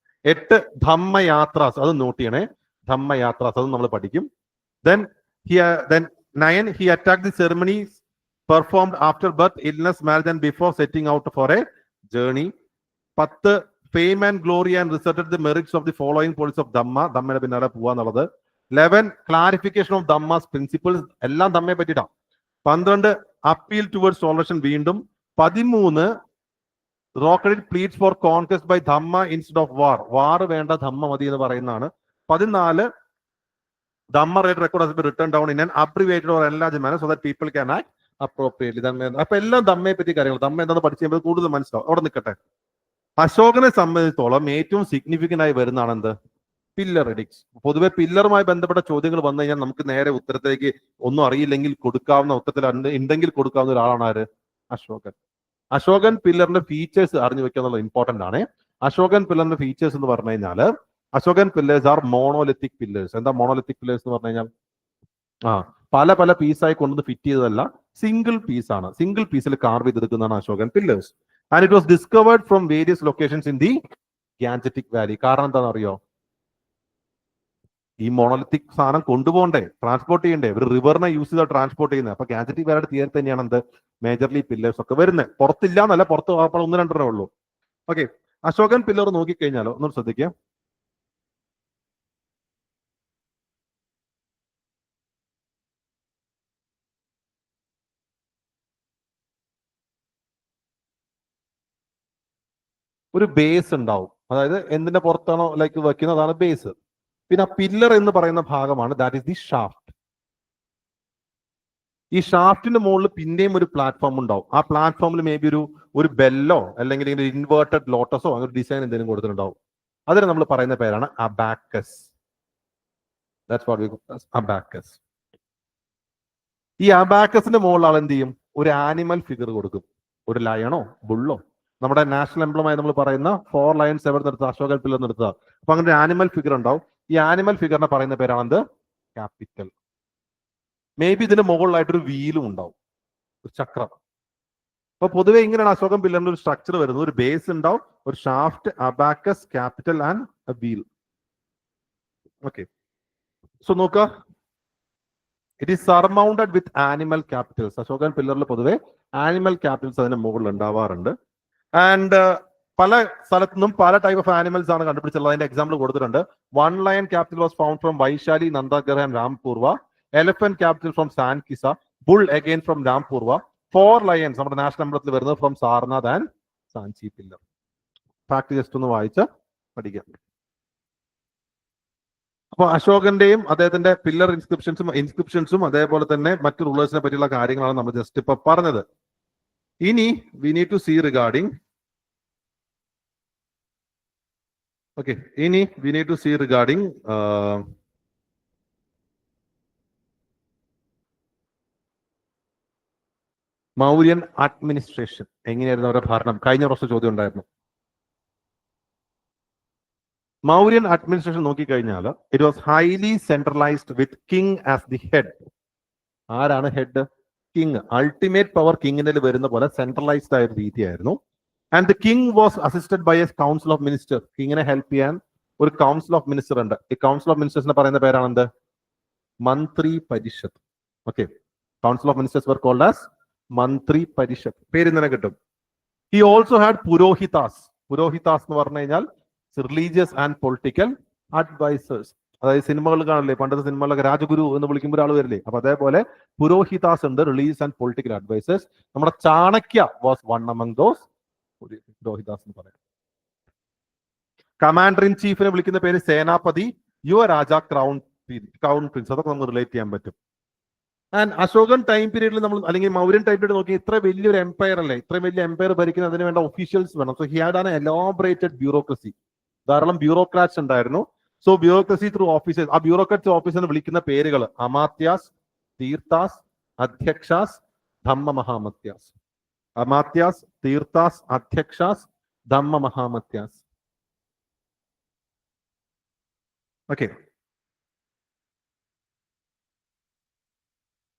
8 ധമ്മയാത്രാസ്, അത് നോട്ട് ചെയ്യണേ, ധമ്മയാത്രാസ് അത് നമ്മൾ പഠിക്കും. Then 9 he attack the ceremonies performed after birth, illness, marriage and before setting out for a journey. 10 fame and glory and reasserted the merits of the following policy of Dhamma, ധമ്മയുടെ പിന്നാലെ പോവാന്നുള്ളത്. 11 ക്ലാരിഫിക്കേഷൻ ഓഫ് ധമ്മാസ് പ്രിൻസിപ്പിൾസ്, എല്ലാം ധമ്മയെ പറ്റിയിട്ടാണ്. 12 appeal towards toleration വീണ്ടും. 13 rock edict pleads for conquest by Dhamma instead of war, war വേണ്ട ധമ്മ മതി എന്ന് പറയുന്നതാണ്. 14 Dhamma record has been written down in an abbreviated or enlarged manor so that people can act appropriately. അപ്പൊ എല്ലാം ധമ്മയെ പറ്റി കാര്യങ്ങൾ, ധമ്മ എന്താണെന്ന് പഠിച്ചു കഴിയുമ്പോൾ കൂടുതൽ മനസ്സിലാവും. അവിടെ നിൽക്കട്ടെ. അശോകനെ സംബന്ധിച്ചിടത്തോളം ഏറ്റവും സിഗ്നിഫിക്കന്റ് ആയി വരുന്നതാണ് എന്ത്, പില്ലർ എഡിക്ട്സ്. പൊതുവെ പില്ലറുമായി ബന്ധപ്പെട്ട ചോദ്യങ്ങൾ വന്നു കഴിഞ്ഞാൽ നമുക്ക് നേരെ ഉത്തരത്തിലേക്ക് ഒന്നും അറിയില്ലെങ്കിൽ കൊടുക്കാവുന്ന ഉത്തരത്തിൽ ഉണ്ടെങ്കിൽ കൊടുക്കാവുന്ന ഒരാളാണ് ആര്, അശോകൻ. അശോകൻ പില്ലറിന്റെ ഫീച്ചേഴ്സ് അറിഞ്ഞു വെക്കുക എന്നുള്ളത് ഇമ്പോർട്ടന്റ് ആണ്. അശോകൻ പില്ലറിന്റെ ഫീച്ചേഴ്സ് എന്ന് പറഞ്ഞു കഴിഞ്ഞാൽ Ashokan pillars are monolithic pillars. എന്താ മോണോലിത്തിക് പില്ലേഴ്സ് എന്ന് പറഞ്ഞു കഴിഞ്ഞാൽ പല പല പീസായി കൊണ്ടുവന്ന് ഫിറ്റ് ചെയ്തതല്ല, സിംഗിൾ പീസ് ആണ്. സിംഗിൾ പീസിൽ കാർവ് ചെയ്തെടുക്കുന്നതാണ് Ashokan pillars. And it was discovered from various locations in the Gangetic valley. കാരണം എന്താണെന്ന് അറിയോ, ഈ മോണോലിത്തിക് സാധനം കൊണ്ടുപോകണ്ടേ, ട്രാൻസ്പോർട്ട് ചെയ്യണ്ടേ, ഒരു റിവറിനെ യൂസ് ചെയ്താൽ ട്രാൻസ്പോർട്ട് ചെയ്യുന്നത്. അപ്പൊ ഗാൻജറ്റിക് വാലിയുടെ തീയതി തന്നെയാണ് എന്ത് മേജർലി പില്ലേഴ്സ് ഒക്കെ വരുന്നത്. പുറത്തില്ല എന്നല്ല, പുറത്ത് 1-2 ഉള്ളൂ. ഓക്കെ, അശോകൻ പില്ലർ നോക്കിക്കഴിഞ്ഞാലോ ഒന്ന് ശ്രദ്ധിക്കുക. ഒരു ബേസ് ഉണ്ടാവും, അതായത് എന്തിന്റെ പുറത്താണോ ലൈക്ക് വെക്കുന്നത് അതാണ് ബേസ്. പിന്നെ പില്ലർ എന്ന് പറയുന്ന ഭാഗമാണ് ദാറ്റ് ഈസ് ദി ഷാഫ്റ്റ്. ഈ ഷാഫ്റ്റിന്റെ മുകളിൽ പിന്നെയും ഒരു പ്ലാറ്റ്ഫോം ഉണ്ടാവും. ആ പ്ലാറ്റ്ഫോമിൽ മേ ബി ഒരു ബെല്ലോ അല്ലെങ്കിൽ ഇൻവേർട്ടഡ് ലോട്ടസോ അങ്ങനെ ഡിസൈൻ എന്തെങ്കിലും കൊടുത്തിട്ടുണ്ടാവും. അതിന് നമ്മൾ പറയുന്ന പേരാണ് abacus. That's what we call abacus. ഈ അബാക്കസിന്റെ മുകളിൽ ആൾ എന്ത് ചെയ്യും, ഒരു ആനിമൽ ഫിഗർ കൊടുക്കും. ഒരു ലയണോ ബുള്ളോ, നമ്മുടെ നാഷണൽ എംബ്ലമായി നമ്മൾ പറയുന്ന 4 ലയൺസ് എവിടെ നിർത്തുക, അശോകൻ പില്ലർ നിർത്തുക. അപ്പൊ അങ്ങനെ ഒരു ആനിമൽ ഫിഗർ ഉണ്ടാവും. ഈ ആനിമൽ ഫിഗറിനെ പറയുന്ന പേരാണ് എന്ത്, ക്യാപിറ്റൽ. മേ ബി ഇതിന്റെ മുകളിലായിട്ടൊരു വീലും ഉണ്ടാവും, ഒരു ചക്രം. അപ്പൊ പൊതുവെ ഇങ്ങനെയാണ് അശോകൻ പില്ലറിന്റെ ഒരു സ്ട്രക്ചർ വരുന്നത്. ഒരു ബേസ് ഉണ്ടാവും, ഒരു shaft, abacus, capital and a wheel. Okay, so നോക്കുക, it is surmounted with animal capitals. Ashokan പില്ലറിൽ പൊതുവെ ആനിമൽ ക്യാപിറ്റൽസ് അതിന്റെ മുകളിൽ ഉണ്ടാവാറുണ്ട്. ആൻഡ് പല സ്ഥലത്തു നിന്നും പല ടൈപ്പ് ഓഫ് ആനിമൽസ് ആണ് കണ്ടുപിടിച്ചുള്ളത്. അതിന്റെ എക്സാമ്പിൾ കൊടുത്തിട്ടുണ്ട്. 1 lion capital was found from Vaishali, Nandangarh and Rampurva. Elephant capital from Sankisa. Bull again from രാംപൂർവ. 4 lions നമ്മുടെ നാഷണൽ എംബ്ലത്തിൽ വരുന്നത് from Sarnath and Sanchi pillar. Fact just ഒന്ന് വായിച്ച് പഠിക്കാം. അപ്പൊ അശോകന്റെയും അദ്ദേഹത്തിന്റെ പില്ലർ ഇൻസ്ക്രിപ്ഷൻസും അതേപോലെ തന്നെ മറ്റു റൂളേഴ്സിനെ പറ്റിയുള്ള കാര്യങ്ങളാണ് നമ്മൾ ജസ്റ്റ് ഇപ്പൊ പറഞ്ഞത്. ഇനി we need to see regarding Mauryan administration. എങ്ങനെയായിരുന്നു അവരുടെ ഭരണം? കഴിഞ്ഞ വർഷം ചോദ്യം ഉണ്ടായിരുന്നു. മൗര്യൻ അഡ്മിനിസ്ട്രേഷൻ നോക്കിക്കഴിഞ്ഞാൽ it was highly centralised with king as the head. ആരാണ് ഹെഡ്? കിങ്. അൾട്ടിമേറ്റ് പവർ കിങ്ങിനിൽ വരുന്ന പോലെ സെൻട്രലൈസ്ഡ് ആയ ഒരു രീതിയായിരുന്നു. And the king was assisted by a council of minister. കിങ്ങിനെ ഹെൽപ്പ് ചെയ്യാൻ ഒരു കൗൺസിൽ ഓഫ് മിനിസ്റ്റർ ഉണ്ട്. ഈ കൗൺസിൽ ഓഫ് മിനിസ്റ്റേഴ്സിനെ പറയുന്ന പേരാണെന്ത്? Mantri Parishad. Okay, council of ministers were called as Mantri Parishad. പേര് ഇങ്ങനെ കിട്ടും. He also had purohitas. Purohitas എന്ന് പറഞ്ഞു കഴിഞ്ഞാൽ റിലീജിയസ് ആൻഡ് പൊളിറ്റിക്കൽ അഡ്വൈസേഴ്സ്. അതായത് സിനിമകൾ കാണില്ലേ, പണ്ടത്തെ സിനിമകളിലൊക്കെ രാജഗുരു എന്ന് വിളിക്കുമ്പോൾ ഒരാൾ വരില്ലേ, അപ്പൊ അതേപോലെ പുരോഹിതാസ് ഉണ്ട്, റിലീജിയസ് ആൻഡ് പൊളിറ്റിക്കൽ അഡ്വൈസേഴ്സ്. നമ്മുടെ Chanakya was one among those purohitas എന്ന് പറയാം. കമാൻഡർ ഇൻ ചീഫിനെ വിളിക്കുന്ന പേര് സേനാപതി, യുവരാജ, ക്രൗൺ പ്രിൻസ്. അതൊക്കെ നമുക്ക് റിലേറ്റ് ചെയ്യാൻ പറ്റും. ആൻഡ് അശോകൻ ടൈം പീരീഡിൽ നമ്മൾ, അല്ലെങ്കിൽ മൗര്യൻ ടൈം പീരീഡ് നോക്കി, ഇത്ര വലിയൊരു എംപയർ അല്ലേ, ഇത്രയും വലിയ എംപയർ ഭരിക്കുന്നതിന് വേണ്ട ഒഫീഷ്യൽസ് വേണം. So he had an elaborated bureaucracy. ധാരാളം ബ്യൂറോക്രാറ്റ്സ് ഉണ്ടായിരുന്നു. So bureaucracy through officers. ആ ബ്യൂറോക്രാറ്റ്സ് ഓഫീസറിന് വിളിക്കുന്ന പേരുകൾ അമാത്യാസ്, തീർത്ഥാസ്, അധ്യക്ഷാസ്, ധമ്മ മഹാമത്യാസ്. അമാത്യാസ്, തീർത്ഥാസ്, അധ്യക്ഷാസ്, ധമ്മ മഹാമത്യാസ്. ഓക്കെ,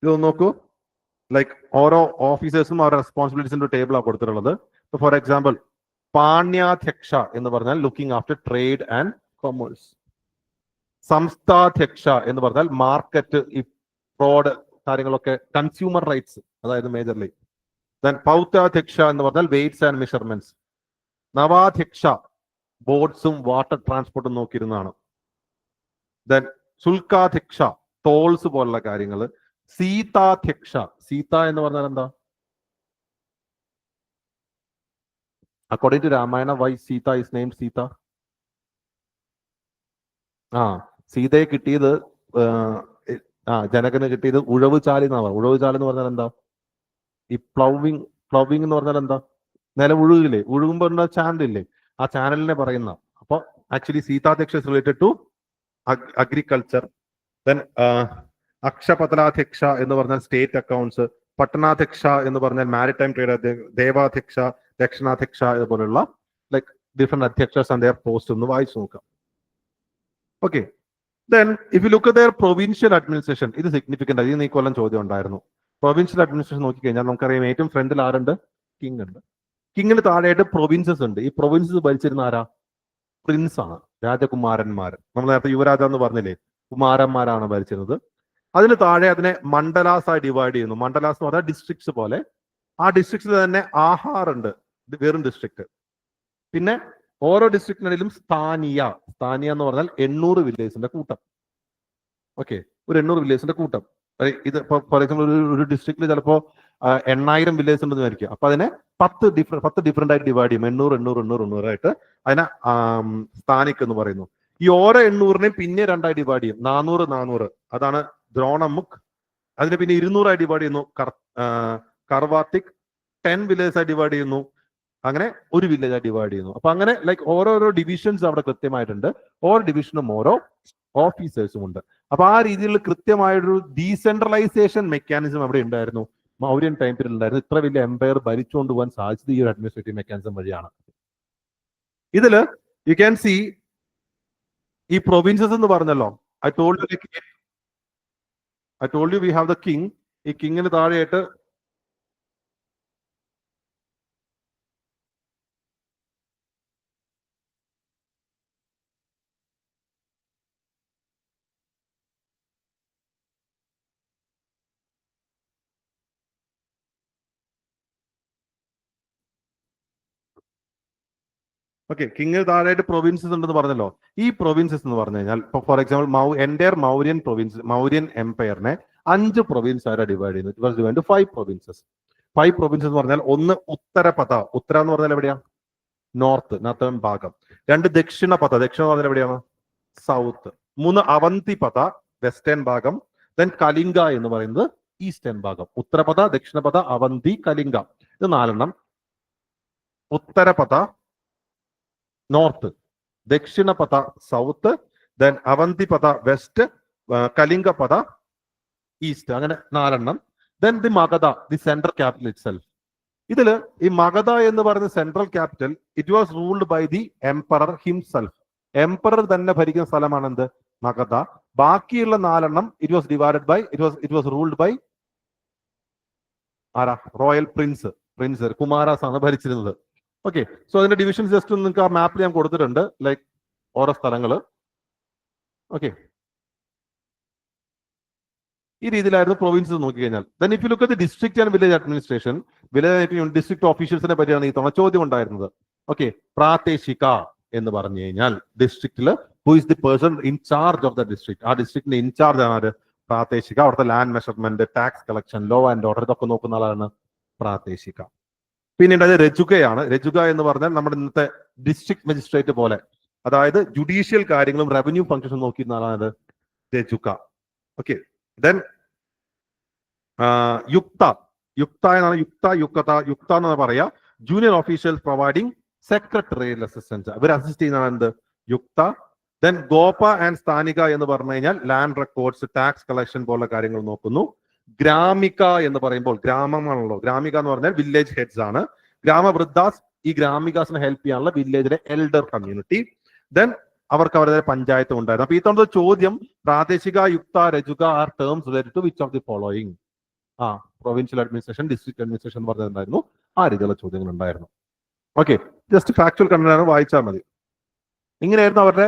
ഇത് നോക്കൂ. ലൈക്ക് ഓരോ ഓഫീസേഴ്സും അവരുടെ റെസ്പോൺസിബിലിറ്റീസിന്റെ ടേബിളാണ് കൊടുത്തിട്ടുള്ളത്. ഫോർ എക്സാമ്പിൾ, പാണ്യാധ്യക്ഷ എന്ന് പറഞ്ഞാൽ looking after trade and commerce. Samsthadhyaksha എന്ന് പറഞ്ഞാൽ മാർക്കറ്റ്, ഈ ഫ്രോഡ് കാര്യങ്ങളൊക്കെ, കൺസ്യൂമർ റൈറ്റ്സ്, അതായത് മേജർലി. ദെൻ പൗത്യാധ്യക്ഷ എന്ന് പറഞ്ഞാൽ വെയ്റ്റ്സ് ആൻഡ് മെഷർമെന്റ്സ്. നവാധ്യക്ഷ ബോട്ട്സും വാട്ടർ ട്രാൻസ്പോർട്ടും നോക്കിയിരുന്നതാണ്. ദെൻ ശുൽക്കാധ്യക്ഷ ടോൾസ് പോലുള്ള കാര്യങ്ങൾ. സീതാധ്യക്ഷ, സീത എന്ന് പറഞ്ഞാൽ എന്താ? According to Ramayana, why Sita is named Sita? സീതയെ കിട്ടിയത്, ജനകന് കിട്ടിയത് ഉഴവ് ചാലി എന്നാ പറയുക. ഉഴവ് ചാൽ എന്ന് പറഞ്ഞാൽ എന്താ? ഈ പ്ലവിങ് എന്ന് പറഞ്ഞാൽ എന്താ? നില ഉഴുകില്ലേ, ഉഴുകുമ്പോ എന്താ ചാനലില്ലേ, ആ ചാനലിനെ പറയുന്ന. അപ്പൊ actually Sitadhyaksha is related to agriculture. Then Akshapatanadhyaksha എന്ന് പറഞ്ഞാൽ സ്റ്റേറ്റ് അക്കൗണ്ട്സ്. പട്ടണാധ്യക്ഷ എന്ന് പറഞ്ഞാൽ മാരിടൈം ട്രേഡ്. ദേവാധ്യക്ഷ, ദക്ഷിണാധ്യക്ഷ, ഇതുപോലുള്ള like different adhyakshas and their post ഒന്ന് വായിച്ചു നോക്കാം. Okay, then if you look at their provincial administration, ഇത് സിഗ്നിഫിക്കന്റ്. ഇത് ഈ കൊല്ലം ചോദ്യം ഉണ്ടായിരുന്നു. പ്രൊവിൻഷ്യൽ അഡ്മിനിസ്ട്രേഷൻ നോക്കിക്കഴിഞ്ഞാൽ നമുക്കറിയാം, ഏറ്റവും ഫ്രണ്ടിൽ ആരുണ്ട്? കിങ് ഉണ്ട്. കിങ്ങിന് താഴെയായിട്ട് പ്രൊവിൻസസ് ഉണ്ട്. ഈ പ്രൊവിൻസസ് ഭരിച്ചിരുന്ന ആരാ? പ്രിൻസ് ആണ്, രാജകുമാരന്മാർ. നമ്മൾ നേരത്തെ യുവരാജ എന്ന് പറഞ്ഞില്ലേ, കുമാരന്മാരാണ് ഭരിച്ചിരുന്നത്. അതിന് താഴെ അതിനെ മണ്ഡലാസ് ആയി ഡിവൈഡ് ചെയ്യുന്നു. മണ്ഡലാസ് എന്ന് പറഞ്ഞാൽ ഡിസ്ട്രിക്ട്സ് പോലെ. ആ ഡിസ്ട്രിക്ട്സിൽ തന്നെ ആഹാറുണ്ട്, വെറും ഡിസ്ട്രിക്ട്. പിന്നെ ഓരോ ഡിസ്ട്രിക്റ്റിനിടയിലും സ്ഥാനീയ എന്ന് പറഞ്ഞാൽ 800 വില്ലേജിന്റെ കൂട്ടം. ഓക്കെ, ഒരു 800 വില്ലേജിന്റെ കൂട്ടം. ഇത് ഫോർ എക്സാമ്പിൾ ഒരു ഡിസ്ട്രിക്റ്റിൽ ചിലപ്പോ 8000 വില്ലേജ് ഉണ്ടെന്ന് വിചാരിക്കുക. അപ്പൊ അതിനെ 10 ഡിഫറെന്റ് ആയിട്ട് ഡിവൈഡ് ചെയ്യും. 800 ആയിട്ട് അതിനെ സ്ഥാനിക് എന്ന് പറയുന്നു. ഈ ഓരോ 800നെയും പിന്നെ 2ആയി ഡിവൈഡ് ചെയ്യും. 400 അതാണ് ദ്രോണമുഖ്. അതിനെ പിന്നെ 200 ആയി ഡിവൈഡ് ചെയ്യുന്നു. കർവാത്തിക് 10 വില്ലേജ് ആയി ഡിവൈഡ് ചെയ്യുന്നു. അങ്ങനെ ഒരു വില്ലേജ് ആയി ഡിവൈഡ് ചെയ്യുന്നു. അപ്പൊ അങ്ങനെ ലൈക്ക് ഓരോരോ ഡിവിഷൻസ് അവിടെ കൃത്യമായിട്ടുണ്ട്. ഓരോ ഡിവിഷനും ഓരോ ഓഫീസേഴ്സും ഉണ്ട്. അപ്പൊ ആ രീതിയിൽ കൃത്യമായൊരു ഡീസെൻട്രലൈസേഷൻ മെക്കാനിസം അവിടെ ഉണ്ടായിരുന്നു. മൗര്യൻ ടൈം പീരീഡ് ഉണ്ടായിരുന്നു. ഇത്ര വലിയ എംപയർ ഭരിച്ചുകൊണ്ട് പോകാൻ സാധിച്ചത് ഈ ഒരു അഡ്മിനിസ്ട്രേറ്റീവ് മെക്കാനിസം വഴിയാണ്. ഇതില് യു ക്യാൻ സി ഈ പ്രൊവിൻസസ് എന്ന് പറഞ്ഞല്ലോ. I told you we have the king. ഈ കിങ്ങിന് താഴെയായിട്ട് ഓക്കെ, കിങ്ങിന് താഴെയായിട്ട് പ്രൊവിൻസസ് ഉണ്ടെന്ന് പറഞ്ഞല്ലോ. ഈ പ്രൊവിൻസസ് എന്ന് പറഞ്ഞു കഴിഞ്ഞാൽ ഇപ്പൊ for example entire Mauryan province, Mauryan എംപയറിനെ 5 പ്രൊവിൻസ് ആയിട്ട് ഡിവൈഡ് ചെയ്യുന്നു. It was divide to 5 provinces. 5 provinces എന്ന് പറഞ്ഞാൽ ഒന്ന് ഉത്തരപഥ. ഉത്തര എന്ന് പറഞ്ഞാൽ എവിടെയാ? നോർത്തേൺ ഭാഗം. 2 ദക്ഷിണപഥ. ദക്ഷിണം എന്ന് പറഞ്ഞാൽ എവിടെയാണ്? സൗത്ത്. 3 അവന്തിപഥ, വെസ്റ്റേൺ ഭാഗം. ദെൻ കലിംഗ എന്ന് പറയുന്നത് ഈസ്റ്റേൺ ഭാഗം. ഉത്തരപഥ, ദക്ഷിണപഥ, അവന്തി, കലിംഗ. ഇത് 4 Uttarapatha north, Dakshinapatha south, then Avantipatha west, Kalingapatha east. അങ്ങനെ 4. Then the Magadha, the central capital itself. ഇതില് ഈ മഗധ എന്ന് പറയുന്ന central capital, it was ruled by the emperor himself. Emperor തന്നെ ഭരിക്കുന്ന സ്ഥലമാണ് എന്ത്? മഗധ. ബാക്കിയുള്ള 4 it was divided by it was ruled by ആരാ? റോയൽ പ്രിൻസ് കുമാരാസ് ആണ് ഭരിച്ചിരുന്നത്. ഓക്കെ, സോ അതിന്റെ ഡിവിഷൻസ് ജസ്റ്റ് നിങ്ങൾക്ക് ആ മാപ്പിൽ ഞാൻ കൊടുത്തിട്ടുണ്ട്, ലൈക്ക് ഓരോ സ്ഥലങ്ങള്. ഓക്കെ, ഈ രീതിയിലായിരുന്നു പ്രൊവിൻസ് നോക്കിക്കഴിഞ്ഞാൽ. Then if you look at the district and village administration, village district ഓഫീഷ്യൽസിനെ പറ്റിയാണ് ഈ തവണ ചോദ്യം ഉണ്ടായിരുന്നത്. ഓക്കെ, പ്രാദേശിക എന്ന് പറഞ്ഞു കഴിഞ്ഞാൽ ഡിസ്ട്രിക്റ്റില് who is the person in charge of the district, ആ ഡിസ്ട്രിക്റ്റിന്റെ ഇൻചാർജ് ആണ് പ്രാദേശിക. അവിടുത്തെ land measurement, tax collection, law and order ഇതൊക്കെ നോക്കുന്ന ആളാണ് പ്രാദേശിക. പിന്നീട് അത് രജുകയാണ്. രജുക എന്ന് പറഞ്ഞാൽ നമ്മുടെ ഇന്നത്തെ ഡിസ്ട്രിക്ട് മജിസ്ട്രേറ്റ് പോലെ, അതായത് ജുഡീഷ്യൽ കാര്യങ്ങളും റവന്യൂ ഫംഗ്ഷനും നോക്കിയിരുന്ന ആളാണ് രജുക. ഓക്കെ, ദെൻ യുക്ത എന്നാണ്, യുക്ത എന്ന് പറയാ junior officials providing secretarial assistance, ഇവർ അസിസ്റ്റ് ചെയ്യുന്നതാണ് എന്ത്? യുക്ത. ദെൻ ഗോപ ആൻഡ് സ്ഥാനിക എന്ന് പറഞ്ഞു കഴിഞ്ഞാൽ ലാൻഡ് റെക്കോർഡ്സ്, ടാക്സ് കളക്ഷൻ പോലുള്ള കാര്യങ്ങൾ നോക്കുന്നു. ഗ്രാമിക എന്ന് പറയുമ്പോൾ ഗ്രാമമാണല്ലോ, ഗ്രാമിക എന്ന് പറഞ്ഞാൽ വില്ലേജ് ഹെഡ്സ് ആണ്. ഗ്രാമവൃദ്ധാസ്, ഈ ഗ്രാമികാസിനെ ഹെൽപ്പ് ചെയ്യാനുള്ള വില്ലേജിലെ എൽഡർ കമ്മ്യൂണിറ്റി. ദെൻ അവർക്ക് അവരുടെ പഞ്ചായത്ത് ഉണ്ടായിരുന്നു. അപ്പൊ ഈ തവണ ചോദ്യം Pradeshika, Yukta, Rajuka are terms related to which of the following? Provincial administration, district administration പറഞ്ഞിട്ടുണ്ടായിരുന്നു. ആ രീതിയിലുള്ള ചോദ്യങ്ങൾ ഉണ്ടായിരുന്നു. ഓക്കെ, ജസ്റ്റ് ഫാക്ച്വൽ കണ്ടന്റ് വായിച്ചാൽ മതി. ഇങ്ങനെയായിരുന്നു അവരുടെ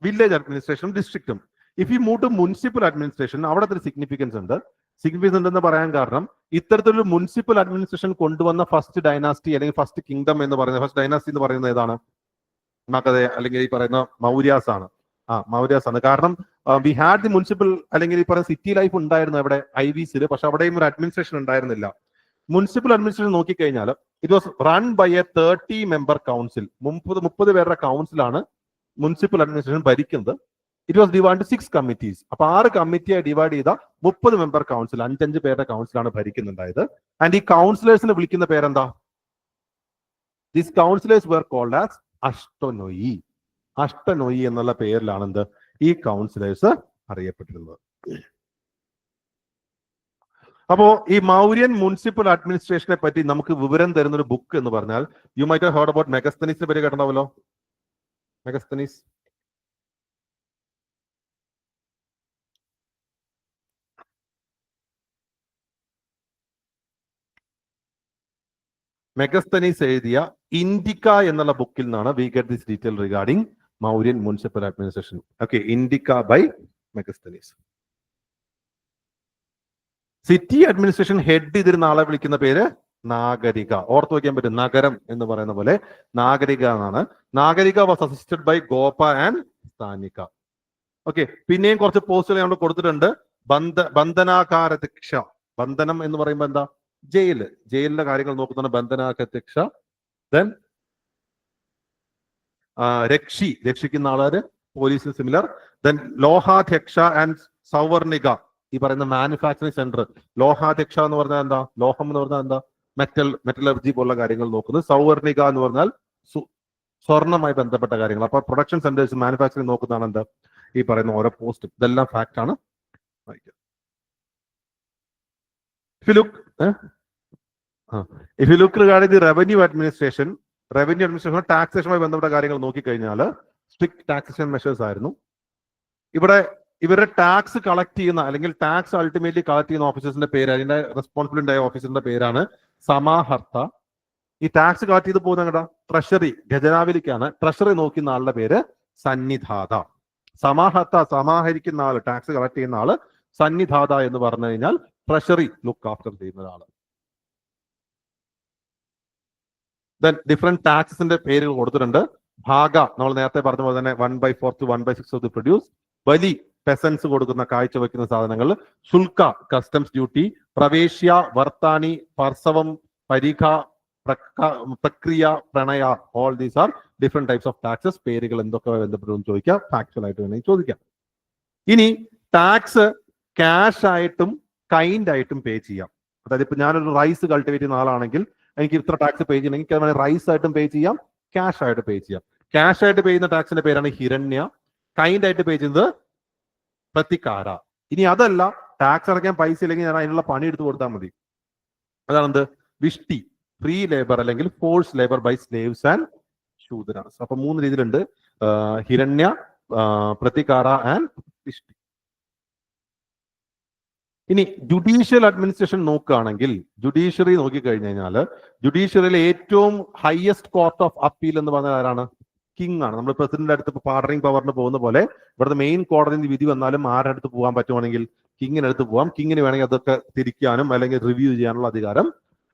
വില്ലേജ് അഡ്മിനിസ്ട്രേഷനും ഡിസ്ട്രിക്റ്റും. If you move to municipal administration, അവിടെ ഒരു സിഗ്നിഫിക്കൻസ് ഉണ്ട്. സിഗ്നിഫിക്കൻസ് ഉണ്ടെന്ന് പറയാൻ കാരണം ഇത്തരത്തിലൊരു മുനിസിപ്പൽ അഡ്മിനിസ്ട്രേഷൻ കൊണ്ടുവന്ന ഫസ്റ്റ് ഡൈനാസ്റ്റി അല്ലെങ്കിൽ ഫസ്റ്റ് കിങ്ഡം എന്ന് പറയുന്നത്, ഫസ്റ്റ് ഡൈനാസ്റ്റി എന്ന് പറയുന്നത് ഏതാണ്? മഗധ അല്ലെങ്കിൽ ഈ പറയുന്ന മൗര്യാസ് ആണ്. മൗര്യാസ് ആണ്. കാരണം വി ഹാഡ് ദി മുനിസിപ്പൽ അല്ലെങ്കിൽ ഈ പറയുന്ന സിറ്റി ലൈഫ് ഉണ്ടായിരുന്നു അവിടെ IVCയിൽ, പക്ഷെ അവിടെയും ഒരു അഡ്മിനിസ്ട്രേഷൻ ഉണ്ടായിരുന്നില്ല. മുനിസിപ്പൽ അഡ്മിനിസ്ട്രേഷൻ നോക്കിക്കഴിഞ്ഞാൽ it was run by a 30 member council. 30 പേരുടെ കൗൺസിലാണ് മുനിസിപ്പൽ അഡ്മിനിസ്ട്രേഷൻ ഭരിക്കുന്നത്. It was divide 6 committees. അപ്പൊ 6 കമ്മിറ്റിയായി ഡിവൈഡ് ചെയ്ത 30 മെമ്പർ കൗൺസിൽ, 5 പേരുടെ കൗൺസിലാണ് ഭരിക്കുന്നുണ്ടായത്. ആൻഡ് ഈ കൗൺസിലേഴ്സിനെ വിളിക്കുന്ന പേരെന്താ? These councillors were called as astynomoi. Astynomoi എന്നുള്ള പേരിലാണ് എന്ത് ഈ കൗൺസിലേഴ്സ് അറിയപ്പെട്ടിരുന്നത്. അപ്പോ ഈ മൗര്യൻ മുനിസിപ്പൽ അഡ്മിനിസ്ട്രേഷനെ പറ്റി നമുക്ക് വിവരം തരുന്ന ഒരു ബുക്ക് എന്ന് പറഞ്ഞാൽ, you might have heard about മെഗസ്തനീസിനെ പറ്റി കേട്ടിട്ടുണ്ടാവല്ലോ. മെഗസ്തനീസ് മെഗസ്തനീസ് എഴുതിയ ഇൻഡിക്ക എന്നുള്ള ബുക്കിൽ നിന്നാണ് we get this detail regarding Mauryan municipal administration. Okay, Indica by Megasthenes. City administration head ചെയ്തിരുന്ന ആളെ വിളിക്കുന്ന പേര് നാഗരിക. ഓർത്തു വയ്ക്കാൻ പറ്റും, നഗരം എന്ന് പറയുന്ന പോലെ നാഗരിക എന്നാണ്. Nagarika was assisted by Gopa and Sthanika. Okay, പിന്നെയും കുറച്ച് പോസ്റ്റുകൾ നമ്മൾ കൊടുത്തിട്ടുണ്ട്. ബന്ധനാകാരധ്യക്ഷ, ബന്ധനം എന്ന് പറയുമ്പോൾ എന്താ? ജയിലിലെ കാര്യങ്ങൾ നോക്കുന്നതാണ് ബന്ധനാകാരധ്യക്ഷ. ദെൻ രക്ഷിക്കുന്ന ആളാര് പോലീസിന് സിമിലർ. ദെൻ ലോഹാധ്യക്ഷ ആൻഡ് സൗവർണിക, ഈ പറയുന്ന മാനുഫാക്ചറിംഗ് സെന്റർ. ലോഹാധ്യക്ഷ എന്ന് പറഞ്ഞാൽ എന്താ? ലോഹം എന്ന് പറഞ്ഞാൽ എന്താ? മെറ്റലർജി പോലുള്ള കാര്യങ്ങൾ നോക്കുന്നത്. സൗവർണിക എന്ന് പറഞ്ഞാൽ സ്വർണ്ണമായി ബന്ധപ്പെട്ട കാര്യങ്ങൾ. അപ്പൊ പ്രൊഡക്ഷൻ സെന്റേഴ്സ്, മാനുഫാക്ചറിംഗ് നോക്കുന്നതാണ് എന്താ? ഈ പറയുന്ന ഓരോ പോസ്റ്റും. ഇതെല്ലാം ഫാക്ട് ആണ്. If you look regarding the revenue administration ടാക്സേഷനുമായി ബന്ധപ്പെട്ട കാര്യങ്ങൾ നോക്കിക്കഴിഞ്ഞാൽ സ്ട്രിക്ട് ടാക്സേഷൻ മെഷേഴ്സ് ആയിരുന്നു. ഇവിടെ ഇവരുടെ ടാക്സ് കളക്ട് ചെയ്യുന്ന അല്ലെങ്കിൽ ടാക്സ് അൾട്ടിമേറ്റ്ലി കളക്ട് ചെയ്യുന്ന ഓഫീസേഴ്സിന്റെ പേര്, അതിന്റെ റെസ്പോൺസിബിലിറ്റി ആയ ഓഫീസറിന്റെ പേരാണ് സമാഹർത്ത. ഈ ടാക്സ് കളക്ട് ചെയ്ത് പോകുന്ന ട്രഷറി, ഖജനാവിലേക്കാണ്. ട്രഷറി നോക്കുന്ന ആളുടെ പേര് സന്നിധാത. സമാഹർത്ത സമാഹരിക്കുന്ന ആള്, ടാക്സ് കളക്ട് ചെയ്യുന്ന ആള്. സന്നിധാത എന്ന് പറഞ്ഞു കഴിഞ്ഞാൽ ട്രഷറി ലുക്ക് ആഫ്റ്റർ ചെയ്യുന്ന ഒരാള്. ദെൻ ഡിഫറെന്റ് ടാക്സസിന്റെ പേരുകൾ കൊടുത്തിട്ടുണ്ട്. ഭാഗ നമ്മൾ നേരത്തെ പറഞ്ഞ പോലെ തന്നെ 1/4 to 1/6 ഓഫ് ദി പ്രൊഡ്യൂസ്. ബലി പെസൻസ് കൊടുക്കുന്ന, കാഴ്ചവെക്കുന്ന സാധനങ്ങൾ. ശുൽക്ക കസ്റ്റംസ് ഡ്യൂട്ടി. പ്രവേശ്യ, വർത്താനി, പർസവം, പരിഖ, പ്രക്രിയ, പ്രണയ, all these are different types of taxes. പേരുകൾ എന്തൊക്കെ ബന്ധപ്പെട്ടു ചോദിക്കാം, ഫാക്ച്വൽ ആയിട്ട് വേണമെങ്കിൽ ചോദിക്കാം. ഇനി ടാക്സ് ക്യാഷ് ആയിട്ടും കൈൻഡ് ആയിട്ടും പേ ചെയ്യാം. അതായത് ഇപ്പൊ ഞാനൊരു റൈസ് കൾട്ടിവേറ്റ് ചെയ്യുന്ന ആളാണെങ്കിൽ എനിക്ക് ഇത്ര ടാക്സ് പേ ചെയ്യണമെങ്കിൽ അത് റൈസ് ആയിട്ടും പേ ചെയ്യാം, ക്യാഷ് ആയിട്ട് പേ ചെയ്യാം. ക്യാഷ് ആയിട്ട് പേ ചെയ്യുന്ന ടാക്സിന്റെ പേരാണ് ഹിരണ്യ. കൈൻഡ് ആയിട്ട് പേ ചെയ്യുന്നത് പ്രതികാര. ഇനി അതല്ല, ടാക്സ് അടയ്ക്കാൻ പൈസ ഇല്ലെങ്കിൽ ഞാൻ അതിനുള്ള പണി എടുത്ത് കൊടുത്താൽ മതി. അതാണെന്ത്? വിഷ്ടി, ഫ്രീ ലേബർ അല്ലെങ്കിൽ force labour by slaves and Shudras. അപ്പൊ 3 രീതിയിലുണ്ട്. ഹിരണ്യ, പ്രതികാര ആൻഡ് വിഷ്ണു. ഇനി ജുഡീഷ്യൽ അഡ്മിനിസ്ട്രേഷൻ നോക്കുകയാണെങ്കിൽ, ജുഡീഷ്യറി നോക്കിക്കഴിഞ്ഞു കഴിഞ്ഞാൽ ജുഡീഷ്യറിയിലെ ഏറ്റവും ഹയസ്റ്റ് കോർട്ട് ഓഫ് അപ്പീൽ എന്ന് പറഞ്ഞാൽ ആരാണ്? കിങ് ആണ്. നമ്മൾ പ്രസിഡന്റ് അടുത്ത് പാർഡറിംഗ് പവറിന് പോകുന്ന പോലെ ഇവിടുത്തെ മെയിൻ കോടതിയിൽ വിധി വന്നാലും ആരുടെ അടുത്ത് പോകാൻ പറ്റുവാണെങ്കിൽ കിങ്ങിനടുത്ത് പോകാം. കിങ്ങിന് വേണമെങ്കിൽ അതൊക്കെ തിരിക്കാനും അല്ലെങ്കിൽ റിവ്യൂ ചെയ്യാനുള്ള അധികാരം